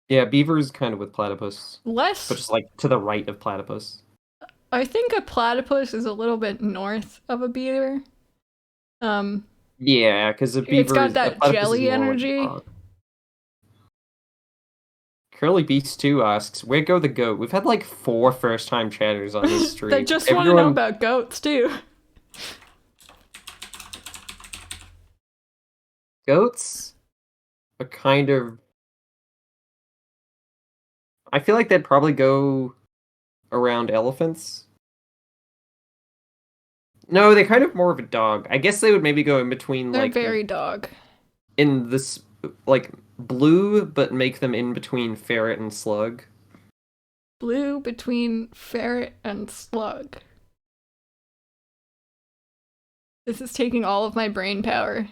Yeah, beaver's kind of with platypus. Less. But just like to the right of platypus. I think a platypus is a little bit north of a beaver. Yeah, because a beaver it's got that jelly energy. Curly Beast 2 asks, where go the goat? We've had like 4 first-time chatters on this stream. They just want to know about goats too. Goats are kind of... I feel like they'd probably go around elephants. No, they're kind of more of a dog. I guess they would maybe go in between, They're like... very dog. In this, like, blue, but make them in between ferret and slug. Blue between ferret and slug. This is taking all of my brain power.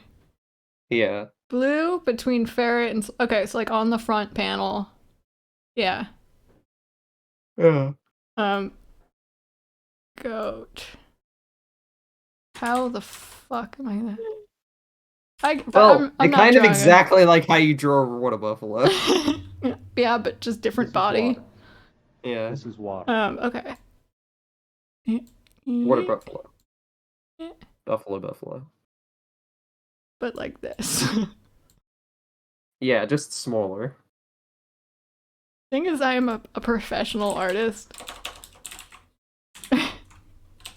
Yeah. Blue between ferret and... Okay, so like on the front panel. Yeah. Yeah. Goat. How the fuck am I gonna... I'm kind of exactly like how you draw a water buffalo. Yeah, but just different body. Yeah. This is water. Okay. Water buffalo. Buffalo. But like this. Yeah, just smaller. Thing is, I am a professional artist.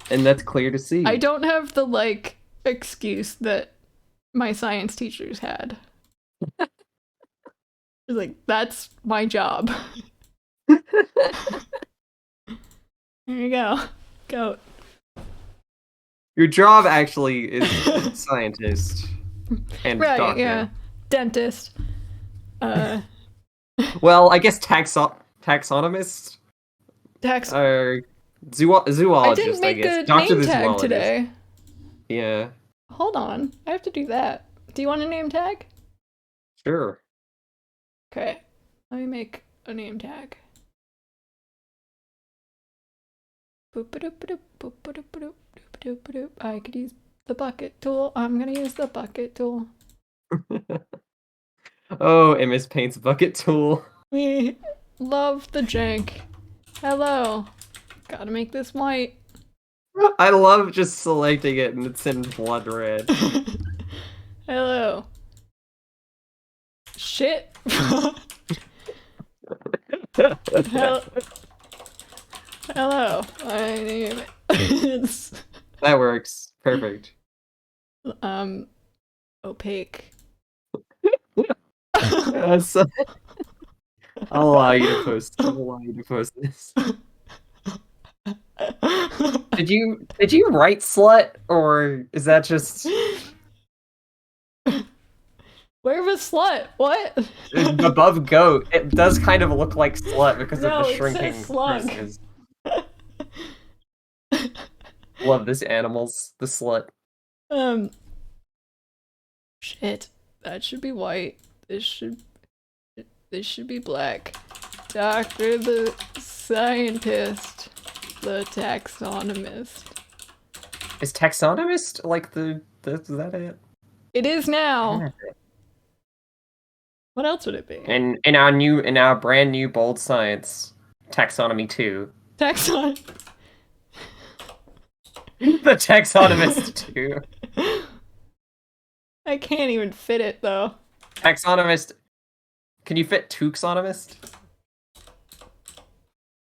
And that's clear to see. I don't have the, like, excuse that my science teachers had. Like, that's my job. There you go. Goat. Your job actually is scientist and right, doctor. Yeah. Dentist. Well, I guess taxonomist? Zoologist, I I guess. didn't make a Doctor name the tag zoologist. today. Yeah. Hold on. I have to do that. Do you want a name tag? Sure. Okay. Let me make a name tag. I could use the bucket tool. I'm gonna use the bucket tool. Oh, MS Paint's bucket tool. We love the jank. Hello. Gotta make this white. I love just selecting it and it's in blood red. Hello. Shit. Hello. My name is... That works. Perfect. Opaque. So, I'll allow you to post. This. Did you write slut, or is that just Where was slut? What? above goat? It does kind of look like slut because No, of the it shrinking says slug. bruises. Love this animals. The slut. Shit. That should be white. This should be black. Doctor the scientist. The taxonomist. Is taxonomist like is that it? It is now. What else would it be? And in our brand new bold science, taxonomy 2. Taxon. The taxonomist too. I can't even fit it though. Taxonomist. Can you fit tuxonomist?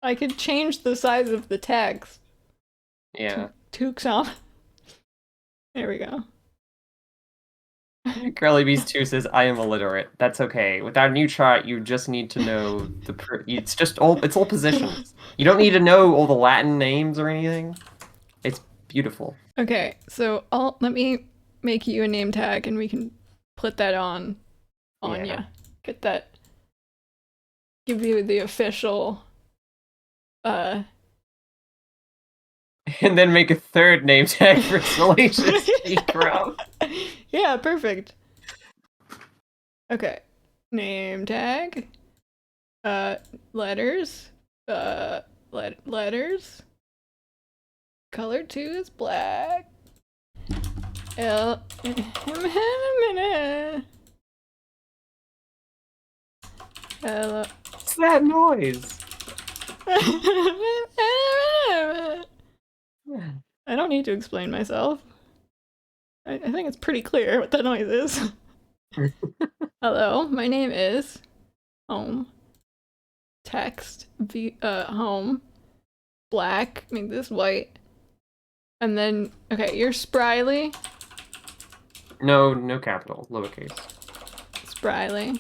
I could change the size of the tags. Yeah. Tucson. There we go. Curly Beast 2 says, I am illiterate. That's okay. With our new chart, you just need to know it's just all positions. You don't need to know all the Latin names or anything. It's beautiful. Okay, so let me make you a name tag and we can put that on Yeah. you. Get that. Give you the official And then make a third name tag for Salacious Crowd. Yeah, perfect. Okay. Name tag. Letters. Letters. Color 2 is black. L. Hello. What's that noise? I don't need to explain myself. I think it's pretty clear what that noise is. Hello, my name is home. Text home. Black, make this white. And then okay, you're Spriily. No capital, lowercase. Spriily.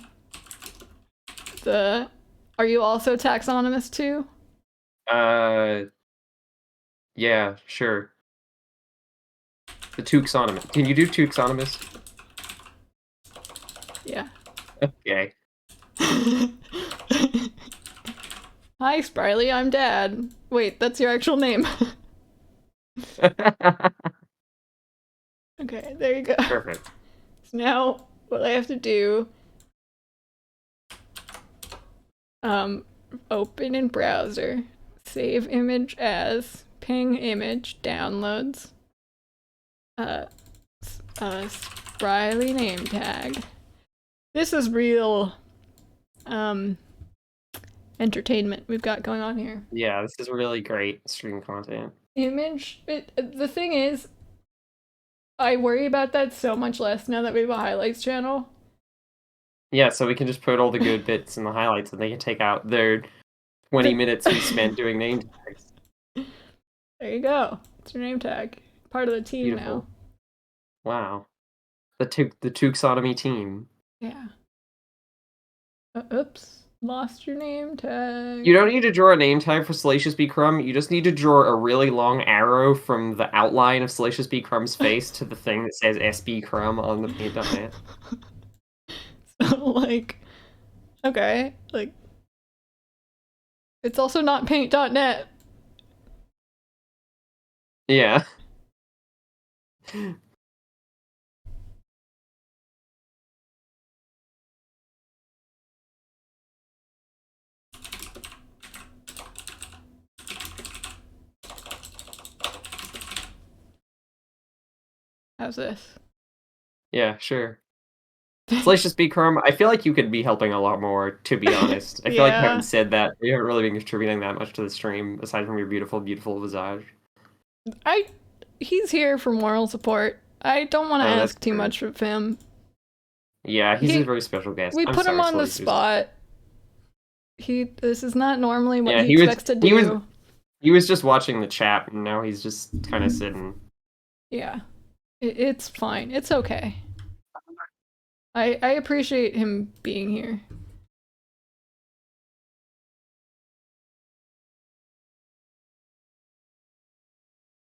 Are you also taxonomist too? Yeah, sure. The tuxonomist. Can you do tuxonomist? Yeah. Okay. Hi, Spriily, I'm Dad. Wait, that's your actual name. Okay, there you go. Perfect. So now, what I have to do, open in browser, save image as, ping image, downloads, Spriily name tag. This is real, entertainment we've got going on here. Yeah, this is really great stream content. Image, the thing is, I worry about that so much less now that we have a highlights channel. Yeah, so we can just put all the good bits in the highlights and they can take out their 20 minutes we spent doing name tags. There you go. It's your name tag. Part of the team Beautiful. now. Wow. The Tuxonomy team. Yeah. Oops. Lost your name tag. You don't need to draw a name tag for Salacious B. Crumb. You just need to draw a really long arrow from the outline of Salacious B. Crumb's face to the thing that says SB Crumb on the paint.net. So, like, okay, like, it's also not paint.net. Yeah. How's this? Yeah, sure. Salacious B. Crumb, I feel like you could be helping a lot more, to be honest. I feel like you haven't said that. You haven't really been contributing that much to the stream, aside from your beautiful, beautiful visage. He's here for moral support. I don't want to ask too much of him. Yeah, he's a very special guest. We put him on the spot. This is not normally what he expects to do. He was just watching the chat, and now he's just kind of sitting. Yeah. It's fine. It's okay. I appreciate him being here.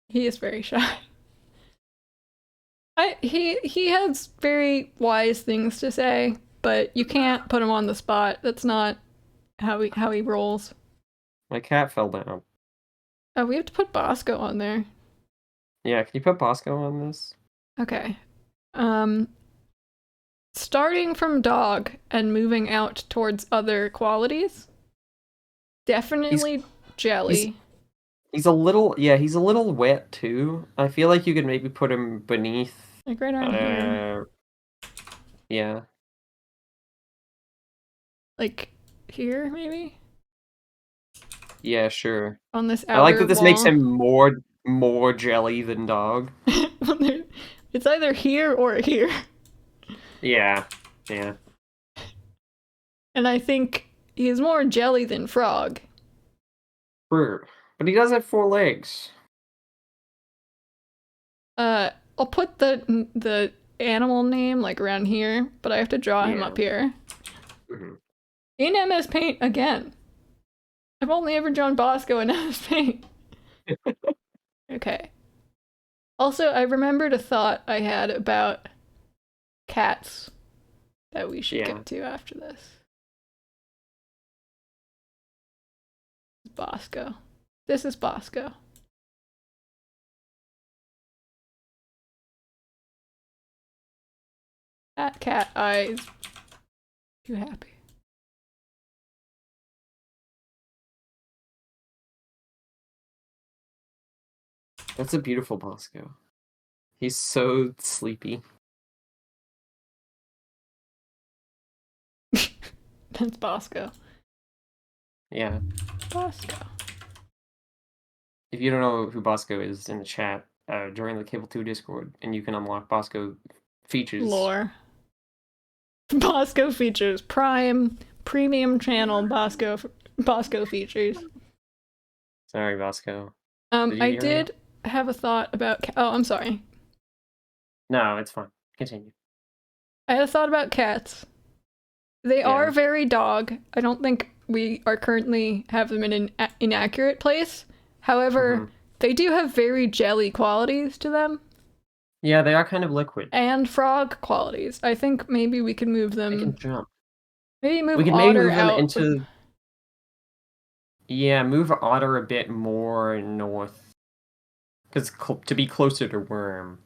He is very shy. He has very wise things to say, but you can't put him on the spot. That's not how he rolls. My cat fell down. Oh, we have to put Bosco on there. Yeah, can you put Bosco on this? Okay. Starting from dog and moving out towards other qualities. Definitely jelly. He's a little wet too. I feel like you could maybe put him beneath. Like right around here. Yeah. Like here, maybe? Yeah, sure. On this outer I like that this wall. makes him more more jelly than dog. It's either here or here. Yeah. And I think he's more jelly than frog. True. But he does have 4 legs. I'll put the animal name like around here, but I have to draw him up here. Mm-hmm. In MS Paint again. I've only ever drawn Bosco in MS Paint. Okay. Also, I remembered a thought I had about cats that we should get to after this. Bosco. This is Bosco. Cat eyes. Too happy. That's a beautiful Bosco. He's so sleepy. That's Bosco. Yeah. Bosco. If you don't know who Bosco is in the chat, join the Cable 2 Discord, and you can unlock Bosco features. Lore. Bosco features. Premium channel Bosco features. Sorry, Bosco. I did have a thought about... Oh, I'm sorry. No, it's fine. Continue. I had a thought about cats. They are very dog. I don't think we are currently have them in an inaccurate place. However, they do have very jelly qualities to them. Yeah, they are kind of liquid. And frog qualities. I think maybe we can move them. They can jump. Maybe move we can Otter maybe move them out. into... Yeah, move Otter a bit more north. Because to be closer to Worm.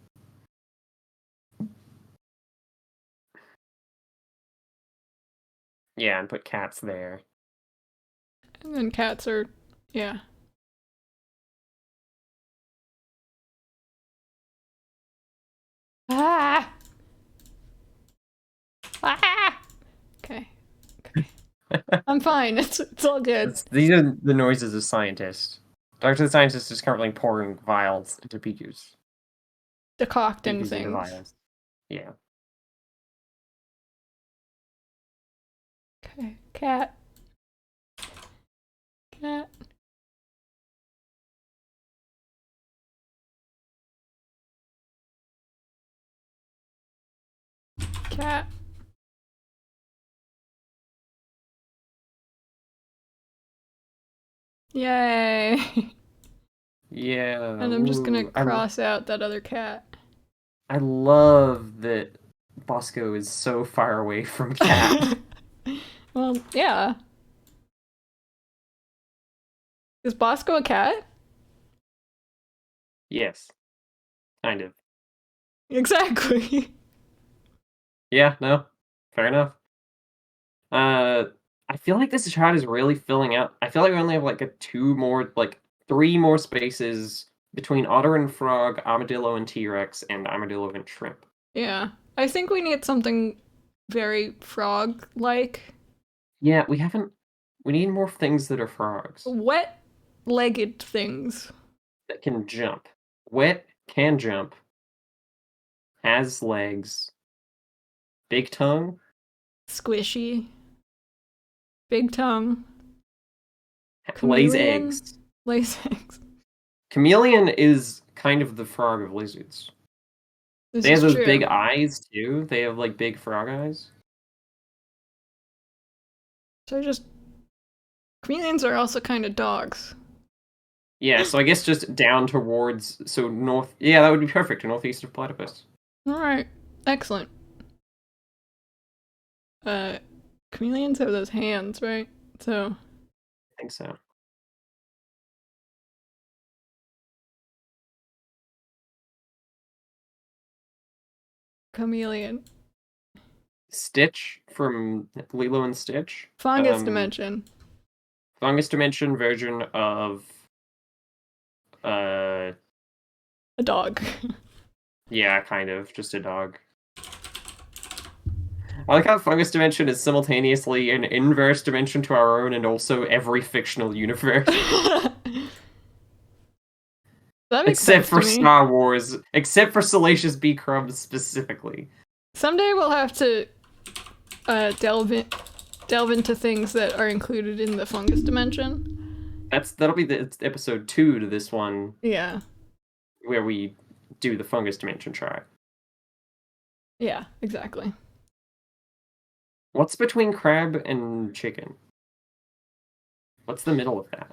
Yeah, and put cats there. And then cats are... Yeah. Ah! Ah! Okay. I'm fine. It's all good. These are the noises of scientists. Dr. the Scientist is currently pouring vials into Piku's. Decocting things. Vials. Yeah. Okay. Cat. Cat. Cat. Yay! Yeah. And I'm just gonna cross out that other cat. I love that Bosco is so far away from Cat. Well, yeah. Is Bosco a cat? Yes. Kind of. Exactly. Yeah, no. Fair enough. I feel like this shot is really filling out. I feel like we only have like 3 more spaces between Otter and Frog, Armadillo and T-Rex, and Armadillo and Shrimp. Yeah. I think we need something very frog-like. Yeah, we need more things that are frogs. Wet-legged things. That can jump. Wet, can jump. Has legs. Big tongue. Squishy. Big tongue. Lays eggs. Lays eggs. Chameleon is kind of the frog of lizards. They have those big eyes, too. They have, like, big frog eyes. So chameleons are also kind of dogs. Yeah, so I guess just down towards... So north... Yeah, that would be perfect. Northeast of Platypus. Alright. Excellent. Chameleons have those hands, right? So... I think so. Chameleon. Stitch from Lilo and Stitch. Fungus Dimension. Fungus Dimension version of... A dog. Yeah, kind of. Just a dog. I like how Fungus Dimension is simultaneously an inverse dimension to our own and also every fictional universe. That makes Except sense for to me. Star Wars. Except for Salacious B. Crumbs specifically. Someday we'll have to delve into things that are included in the fungus dimension. That'll be the episode 2 to this one. Yeah. Where we do the fungus dimension track. Yeah, exactly. What's between crab and chicken? What's the middle of that?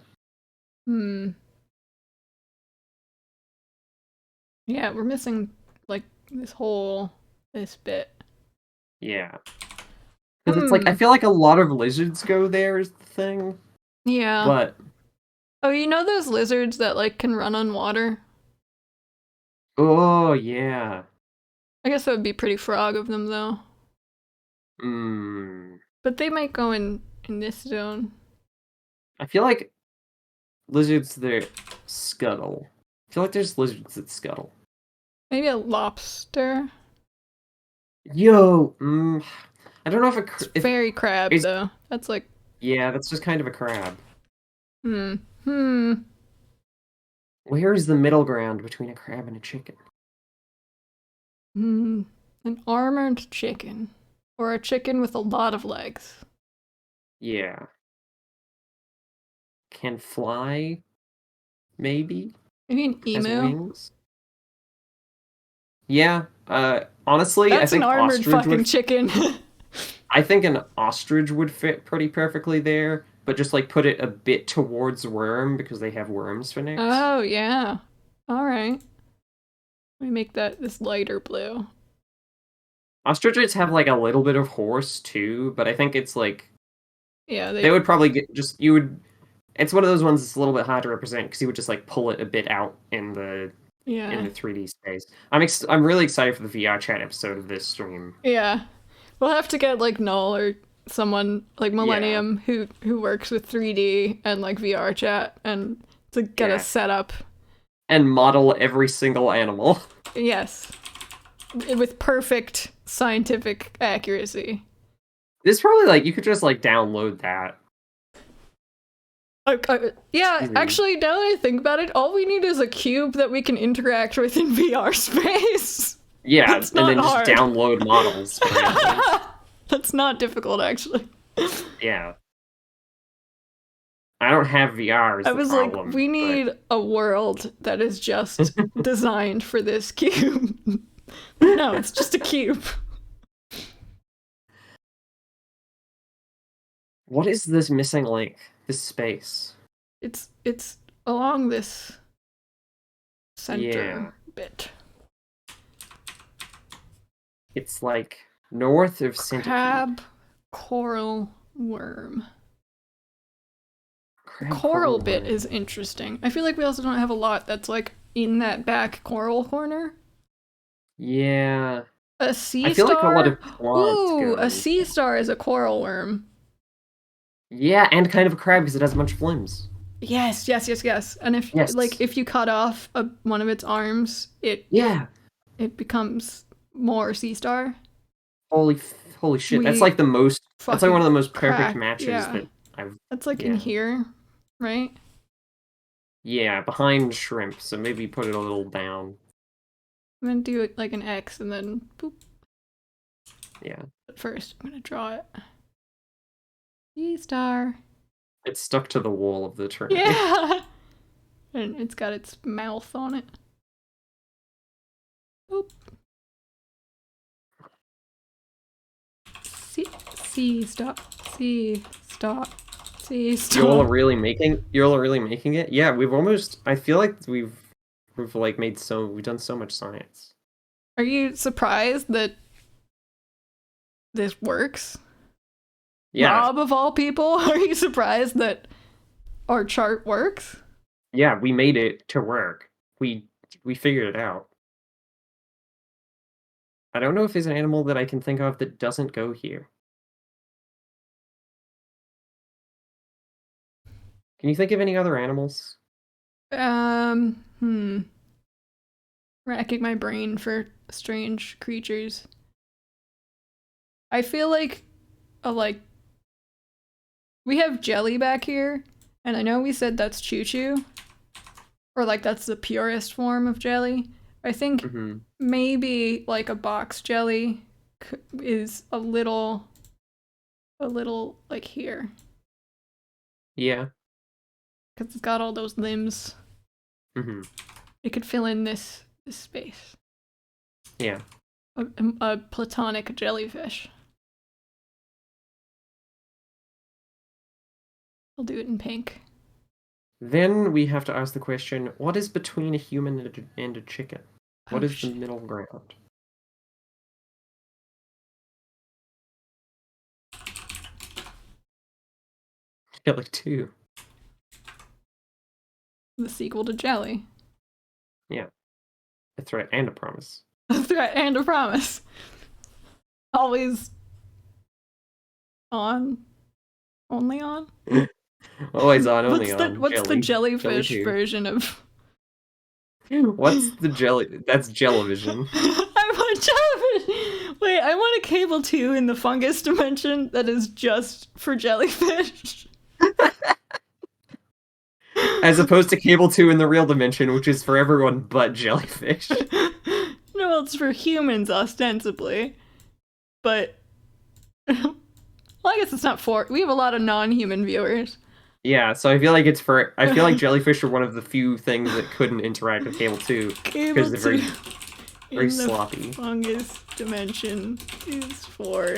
Yeah, we're missing, like, this bit. Yeah. Because it's like, I feel like a lot of lizards go there is the thing. Yeah. But... Oh, you know those lizards that, like, can run on water? Oh, yeah. I guess that would be pretty frog of them, though. But they might go in this zone. I feel like lizards that scuttle. I feel like there's lizards that scuttle. Maybe a lobster? Yo! I don't know if It's fairy crab, though. That's like... Yeah, that's just kind of a crab. Where is the middle ground between a crab and a chicken? An armored chicken. Or a chicken with a lot of legs. Yeah. Can fly? Maybe? Maybe an emu? Has wings? Yeah. Honestly, that's I think an armored ostrich fucking chicken. I think an ostrich would fit pretty perfectly there, but just like put it a bit towards worm because they have worms for necks. Oh, yeah. Alright. Let me make this lighter blue. Ostriches have like a little bit of horse too, but I think it's like... Yeah, they would probably get it's one of those ones that's a little bit hard to represent because you would just like pull it a bit out in the 3D space. I'm really excited for the VR chat episode of this stream. Yeah. We'll have to get like Null or someone like Millennium who works with 3D and like VR chat and to get us set up. And model every single animal. Yes. With perfect scientific accuracy. This probably like you could just like download that. Yeah, actually, now that I think about it, all we need is a cube that we can interact with in VR space. Yeah, and then hard. Just download models. That's not difficult, actually. Yeah. I don't have VR. I was like, we need a world that is just designed for this cube. No, it's just a cube. What is this missing link? This space? It's along this center bit. It's like north of Centipede. Crab, coral, worm. Coral bit is interesting. I feel like we also don't have a lot that's like in that back coral corner. Yeah. A sea I feel star? like a lot of Ooh, a sea star is a coral worm. Yeah, and kind of a crab because it has a bunch of limbs. Yes. And if you cut off one of its arms, it becomes more sea star. Holy shit! That's like one of the most perfect matches that I've. That's like in here, right? Yeah, behind shrimp. So maybe put it a little down. I'm gonna do it like an X and then boop. Yeah. But first, I'm gonna draw it. Sea star. It's stuck to the wall of the tray. Yeah. And it's got its mouth on it. Boop. Sea star. You're really making it? Yeah, we've almost. I feel like we've like we've done so much science. Are you surprised that this works? Yeah. Rob of all people, are you surprised that our chart works? Yeah, we made it to work. We figured it out. I don't know if there's an animal that I can think of that doesn't go here. Can you think of any other animals? Racking my brain for strange creatures. I feel like we have Jelly back here, and I know we said that's Choo Choo. or like that's the purest form of jelly. I think maybe like a box jelly is a little like here. Yeah. Because it's got all those limbs. It could fill in this space. Yeah. A platonic jellyfish. I'll do it in pink. Then we have to ask the question, what is between a human and a chicken? What is the middle ground? Jelly 2. The sequel to Jelly. Yeah. A threat and a promise. A threat and a promise. Always on. Only on? Always on, only on. What's the jellyfish jelly version of... What's the jelly? That's Jellyvision. I want jellyfish! Wait, I want a Cable 2 in the fungus dimension that is just for jellyfish. As opposed to Cable 2 in the real dimension, which is for everyone but jellyfish. No, it's for humans, ostensibly. But... well, I guess it's not for... We have a lot of non-human viewers. Yeah, so I feel like it's for... I feel like jellyfish are one of the few things that couldn't interact with Cable 2. Because they're very sloppy. The fungus dimension is for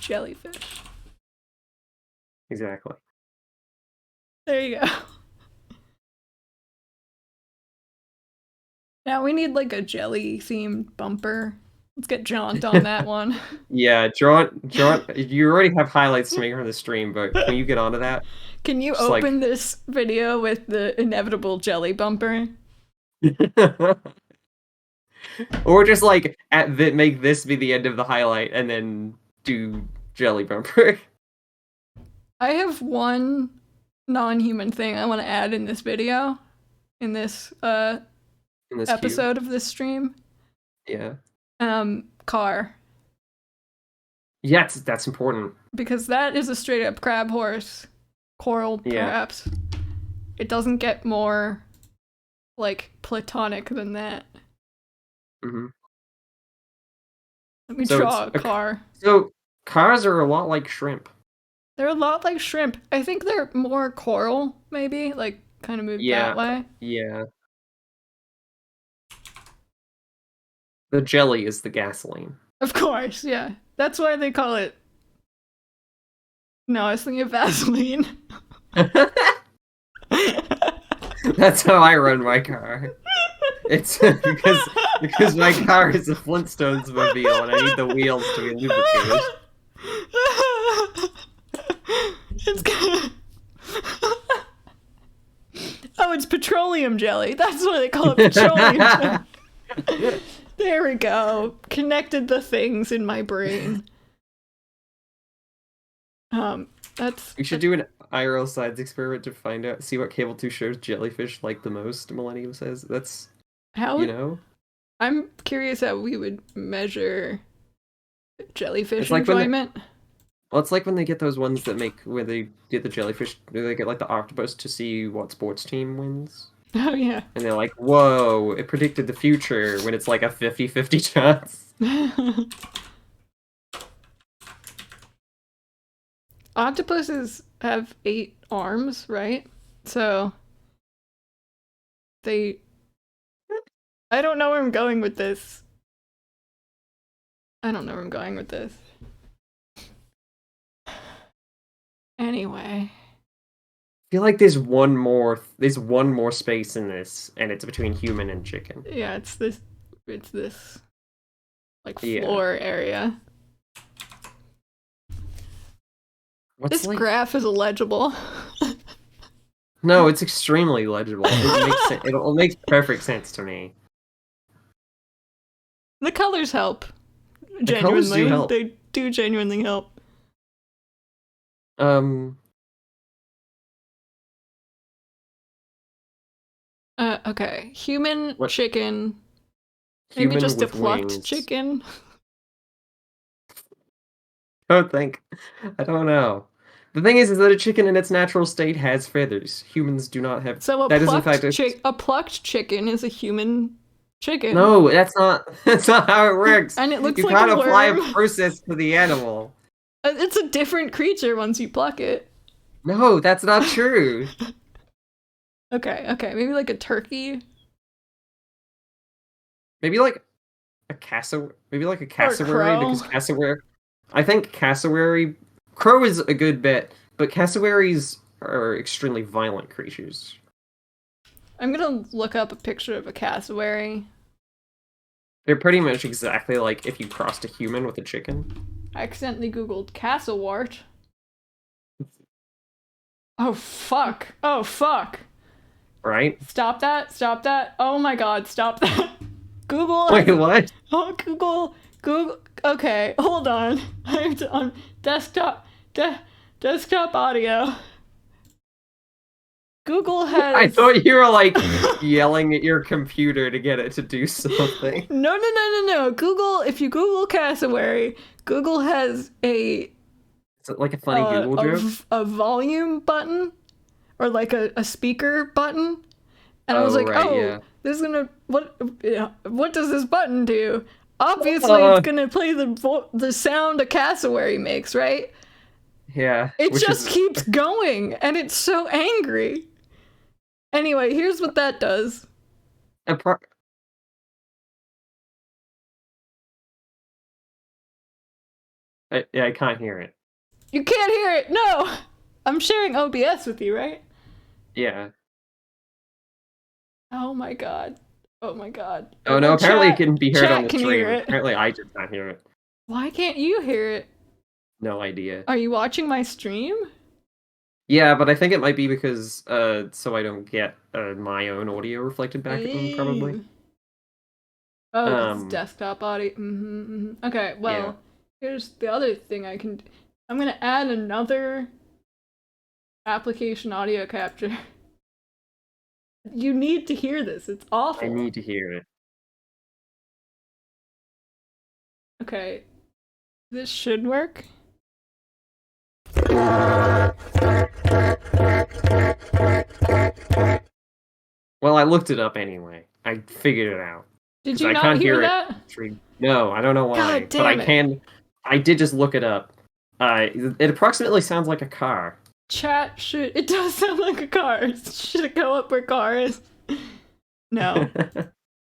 jellyfish. Exactly. There you go. Now we need like a jelly-themed bumper. Let's get Jaunt on that one. Yeah, Jaunt, you already have highlights to make from the stream, but can you get onto that? Can you Just open this video with the inevitable jelly bumper? Or just like make this be the end of the highlight and then do jelly bumper. I have one non-human thing I want to add in this video, in this episode of this stream. Yeah. Car. Yes, that's important. Because that is a straight up crab horse. Coral, perhaps. It doesn't get more, like, platonic than that. Let me draw a car. So, cars are a lot like shrimp. They're a lot like shrimp. I think they're more coral, maybe, like, kind of move that way. Yeah. The jelly is the gasoline. Of course, yeah. That's why they call it... No, I was thinking of Vaseline. That's how I run my car. It's because my car is a Flintstones mobile and I need the wheels to be lubricated. Oh, it's petroleum jelly. That's why they call it petroleum jelly. There we go. Connected the things in my brain. We should do an IRL science experiment to see what Cable 2 shows jellyfish like the most, Millennium says. That's how, you know? I'm curious how we would measure jellyfish enjoyment. Well, it's like when they get those ones that where they get the jellyfish, they get like the octopus to see what sports team wins. Oh, yeah. And they're like, whoa, it predicted the future, when it's like a 50-50 chance. Octopuses have 8 arms, right? So I don't know where I'm going with this. Anyway. I feel like there's one more space in this, and it's between human and chicken. Yeah, it's this like floor area. This graph is illegible. No, it's extremely legible. It makes perfect sense to me. The colors help. Genuinely. They do genuinely help. Okay. Human, chicken. Maybe just a plucked chicken. I don't know. The thing is that a chicken in its natural state has feathers. Humans do not have. So That is in fact a plucked chicken is a human chicken. No, that's not. That's not how it works. And it looks you like can't a apply a worm. process to the animal. It's a different creature once you pluck it. No, that's not true. Okay, maybe like a turkey. Maybe like a cassowary. Maybe like a cassowary because cassowary. I think cassowary. Crow is a good bet, but cassowaries are extremely violent creatures. I'm gonna look up a picture of a cassowary. They're pretty much exactly like if you crossed a human with a chicken. I accidentally googled castlewort. Oh fuck. Oh fuck. Right? Stop that. Oh my god, stop that. Google. Wait, what? Oh, Google. Okay, hold on. I'm on desktop audio. Google has. I thought you were like yelling at your computer to get it to do something. No. Google. If you Google cassowary, Google has Is it like a funny Google joke? A volume button, or like a speaker button, and I was like, right, oh, yeah. this is gonna what does this button do? Obviously, it's gonna play the sound a cassowary makes, right? Yeah. It just keeps going, and it's so angry. Anyway, here's what that does. Yeah, I can't hear it. You can't hear it. No, I'm sharing OBS with you, right? Yeah. Oh my god. Oh my god. Oh no, apparently it can be heard on the can you stream. hear it? Apparently I did not hear it. Why can't you hear it? No idea. Are you watching my stream? Yeah, but I think it might be because so I don't get my own audio reflected back at me, probably. Oh, it's desktop audio. Okay, well, here's the other thing I can. I'm gonna add another application audio capture. You need to hear this. It's awful. I need to hear it. Okay, this should work. Well, I looked it up anyway. I figured it out. Did you not hear that? No, I don't know why. God damn but it. I can. I did just look it up. It approximately sounds like a car. Chat should. It does sound like a car. Should it go up where car is? No.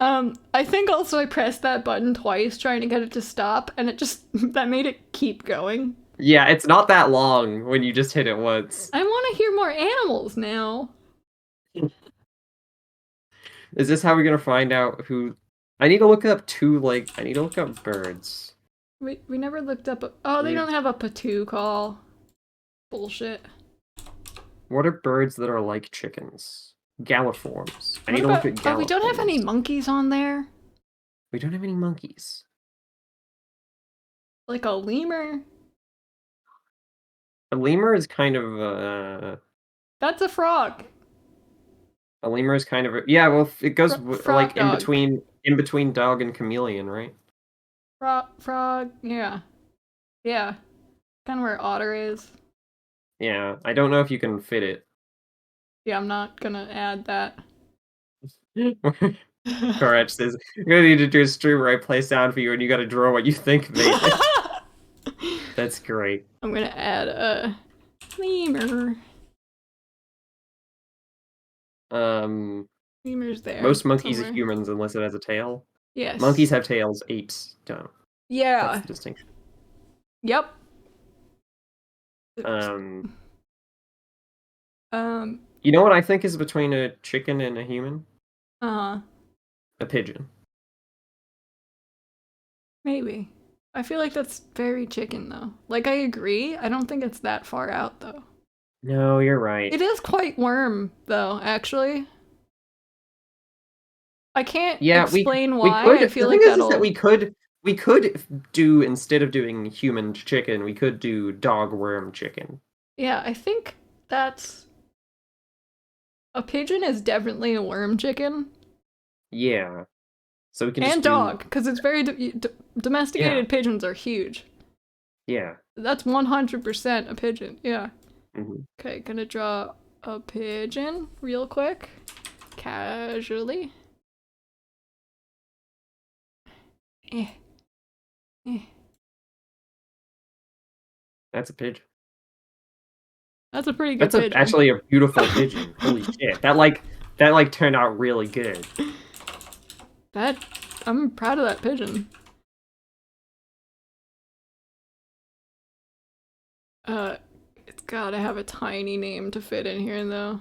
I think also I pressed that button twice trying to get it to stop, and it just that made it keep going. Yeah, it's not that long when you just hit it once. I want to hear more animals now. Is this how we're gonna find out who? I need to look up I need to look up birds. We never looked up. Oh, they don't have a patu call. Bullshit. What are birds that are like chickens? Galliforms. I need to look at galliforms. Oh, we don't have any monkeys on there. We don't have any monkeys. Like a lemur. A lemur is kind of That's a frog. A lemur is kind of yeah. Well, it goes like dog. in between dog and chameleon, right? Frog. Yeah. Kind of where otter is. Yeah, I don't know if you can fit it. Yeah, I'm not gonna add that. Correct says you're gonna need to do a stream where I play sound for you, and you got to draw what you think made it. That's great. I'm gonna add a lemur. Lemur's there. Most monkeys somewhere. are humans unless it has a tail. Yes. Monkeys have tails. Apes don't. Yeah. That's the distinction. Yep. You know what I think is between a chicken and a human? A pigeon. Maybe. I feel like that's very chicken though. Like I agree. I don't think it's that far out though. No, you're right. It is quite worm though, actually. I can't explain why. I feel like that'll... that we could do, instead of doing human chicken, we could do dog worm chicken. Yeah, I think that's... A pigeon is definitely a worm chicken. Yeah. So we can and dog, because it's very... domesticated pigeons are huge. Yeah. That's 100% a pigeon, yeah. Okay, gonna draw a pigeon real quick. Casually. Eh. Eh. That's a pigeon. That's a pretty good pigeon. Actually a beautiful pigeon. Holy shit. That turned out really good. I'm proud of that pigeon. It's gotta have a tiny name to fit in here though.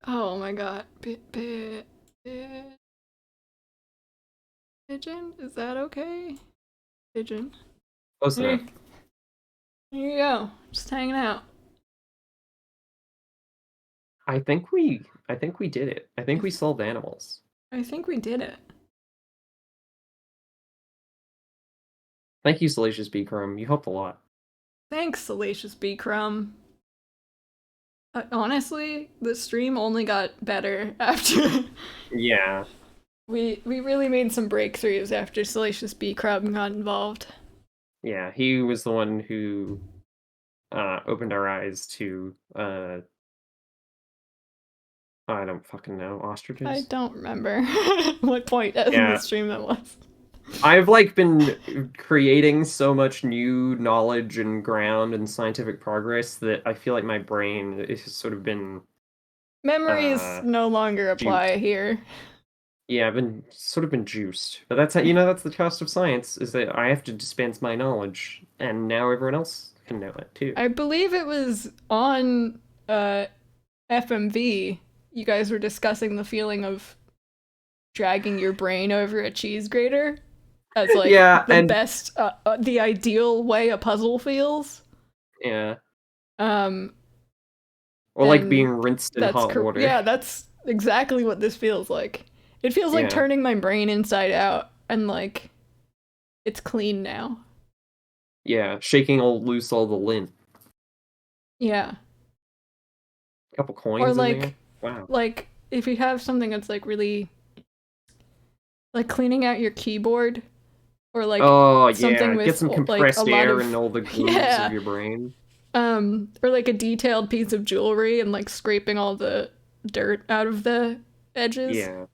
Oh my god. Pigeon? Is that okay? Pigeon. Close enough. Here you go. Just hanging out. I think we did it. I think we solved animals. I think we did it. Thank you, Salacious B. Crumb. You helped a lot. Thanks, Salacious B. Crumb. Honestly, the stream only got better after. Yeah. We really made some breakthroughs after Salacious B. Crumb got involved. Yeah, he was the one who opened our eyes to I don't fucking know, ostriches? I don't remember what point in the stream that was. I've been creating so much new knowledge and ground and scientific progress that I feel like my brain has sort of been memories no longer apply juiced. Here. Yeah, I've been juiced. But that's how, that's the cost of science, is that I have to dispense my knowledge, and now everyone else can know it too. I believe it was on FMV. You guys were discussing the feeling of dragging your brain over a cheese grater as the best, the ideal way a puzzle feels. Yeah. Or being rinsed in hot water. Yeah, that's exactly what this feels like. It feels like turning my brain inside out, and it's clean now. Yeah, shaking loose all the lint. Yeah. A couple coins in there. Wow. If you have something that's really cleaning out your keyboard, or something with get some compressed air in all the grooves of your brain. Or a detailed piece of jewelry and scraping all the dirt out of the edges. Yeah.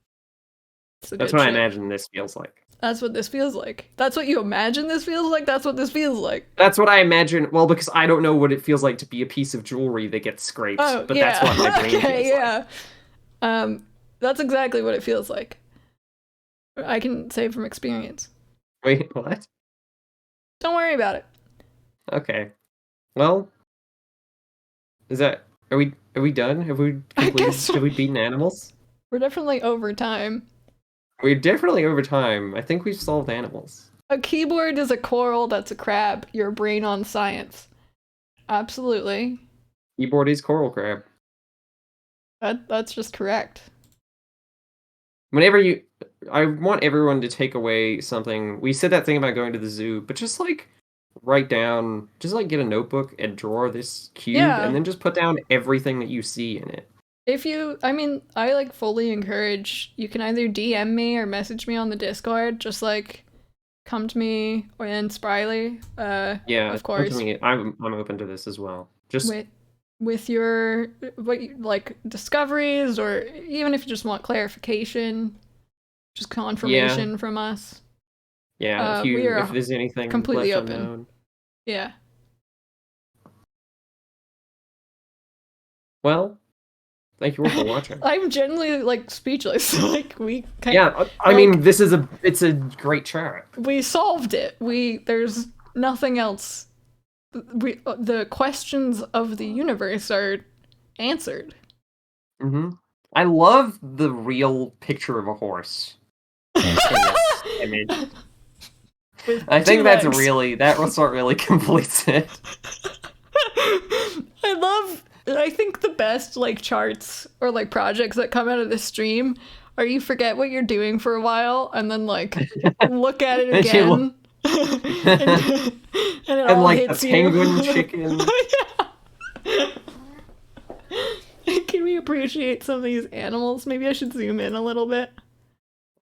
That's what I imagine this feels like. That's what this feels like. That's what you imagine this feels like? That's what this feels like. That's what I imagine. Well, because I don't know what it feels like to be a piece of jewelry that gets scraped. But that's what my brain feels like. That's exactly what it feels like. I can say from experience. Wait, what? Don't worry about it. Okay. Well, are we done? Have we completed? Have we beaten animals? We're definitely over time. We're definitely over time. I think we've solved animals. A keyboard is a coral that's a crab. Your brain on science. Absolutely. Keyboard is coral crab. That's just correct. I want everyone to take away something. We said that thing about going to the zoo, but just write down, just get a notebook and draw this cube, and then just put down everything that you see in it. I fully encourage, you can either DM me or message me on the Discord, just come to me or in Spriily. Of course. Come to me. I'm open to this as well. Just with your discoveries, or even if you just want clarification, just confirmation from us. Yeah, if there's anything completely left open. Unknown. Yeah. Well, thank you all for watching. I'm genuinely speechless. It's a great chat. We solved it. There's nothing else. The questions of the universe are answered. Mm-hmm. I love the real picture of a horse. Image. I think that's what really completes it. I think the best charts or projects that come out of this stream are you forget what you're doing for a while and then look at it again. and it all hits a penguin chicken. Can we appreciate some of these animals? Maybe I should zoom in a little bit.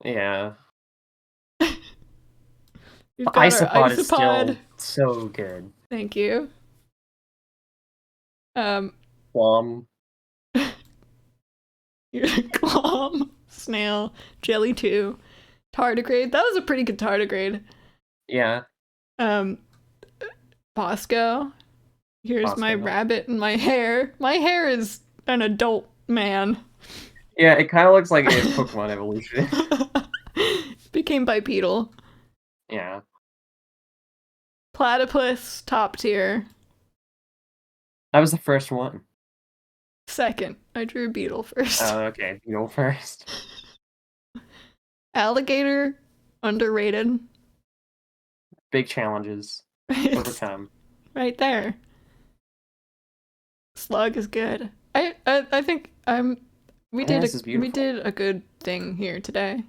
Yeah. Isopod is still so good. Thank you. Plum. Glom, Snail, Jelly 2, Tardigrade. That was a pretty good Tardigrade. Yeah. Bosco. Here's my Bosco. rabbit and my hair. My hair is an adult man. Yeah, it kind of looks like a Pokemon evolution. Became bipedal. Yeah. Platypus, top tier. That was the first one. Second. I drew beetle first. Oh, okay. You go first. Alligator, underrated. Big challenges. Overcome. Right there. Slug is good. I think we did a good thing here today.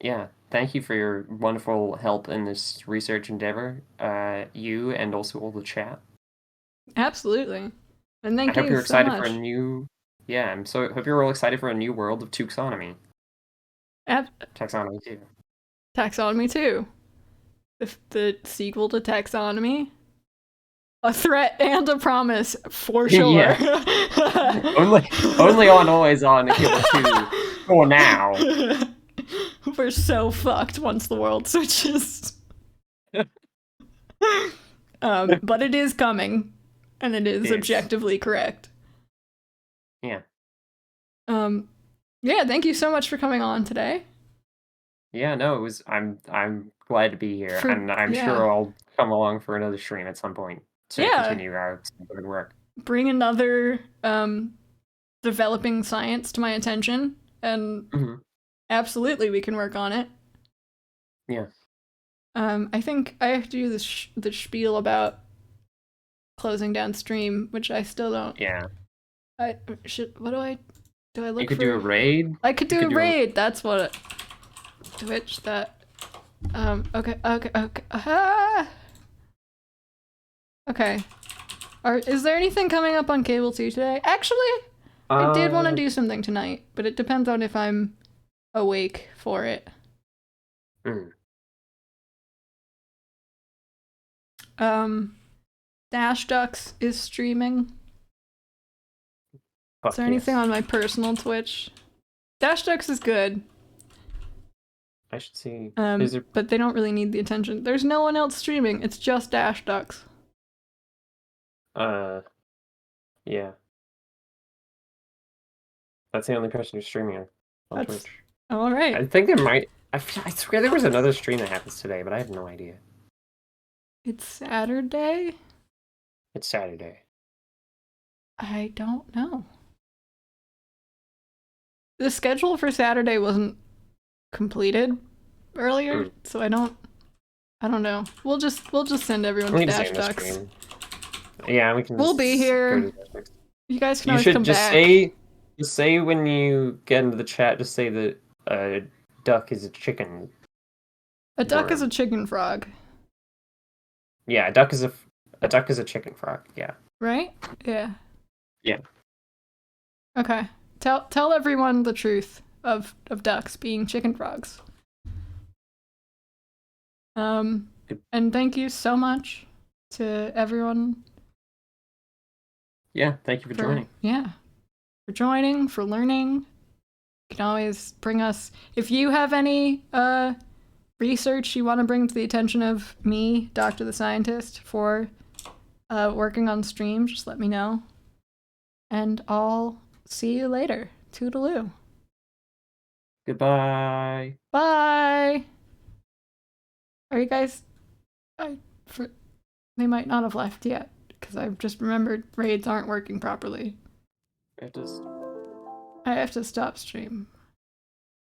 Yeah. Thank you for your wonderful help in this research endeavor. You and also all the chat. Absolutely. And thank I you hope you're excited so for a much. new. Yeah, hope you're all excited for a new world of Taxonomy. Taxonomy 2. Taxonomy 2. The sequel to Taxonomy. A threat and a promise, for sure. Yeah. only on Always On Cable 2 for now. We're so fucked once the world switches. But it is coming, and it is objectively correct. Yeah. Yeah, thank you so much for coming on today. Yeah, no, it was. I'm glad to be here, and I'm sure I'll come along for another stream at some point to continue our good work. Bring another developing science to my attention, and absolutely we can work on it. Yeah. I think I have to do the spiel about closing down stream, which I still don't. Yeah. What do I look for? You could do a raid. I could do a raid. That's what. Twitch that. Okay. Okay. Is there anything coming up on Cable 2 today? Actually, I did want to do something tonight, but it depends on if I'm awake for it. Dash Ducks is streaming. Is there anything on my personal Twitch? Dash Ducks is good. I should see. But they don't really need the attention. There's no one else streaming. It's just Dash Ducks. Yeah. That's the only person who's streaming on Twitch. All right. I think there might. I swear there was another stream that happens today, but I have no idea. It's Saturday? It's Saturday. I don't know. The schedule for Saturday wasn't completed earlier, so I don't know. We'll just send everyone to Dash Ducks. Yeah, we can. We'll be here. You guys can always come back. Just say when you get into the chat. Just say that a duck is a chicken. A duck is a chicken frog. Yeah, a duck is a chicken frog. Yeah. Right? Yeah. Yeah. Okay. Tell everyone the truth of ducks being chicken frogs. And thank you so much to everyone. Yeah, thank you for joining. Yeah. For joining, for learning. You can always bring us, if you have any research you want to bring to the attention of me, Dr. the Scientist, for working on stream, just let me know. And I'll see you later. Toodaloo. Goodbye. Bye. Are you guys... They might not have left yet, because I've just remembered raids aren't working properly. I have to stop stream.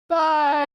Bye!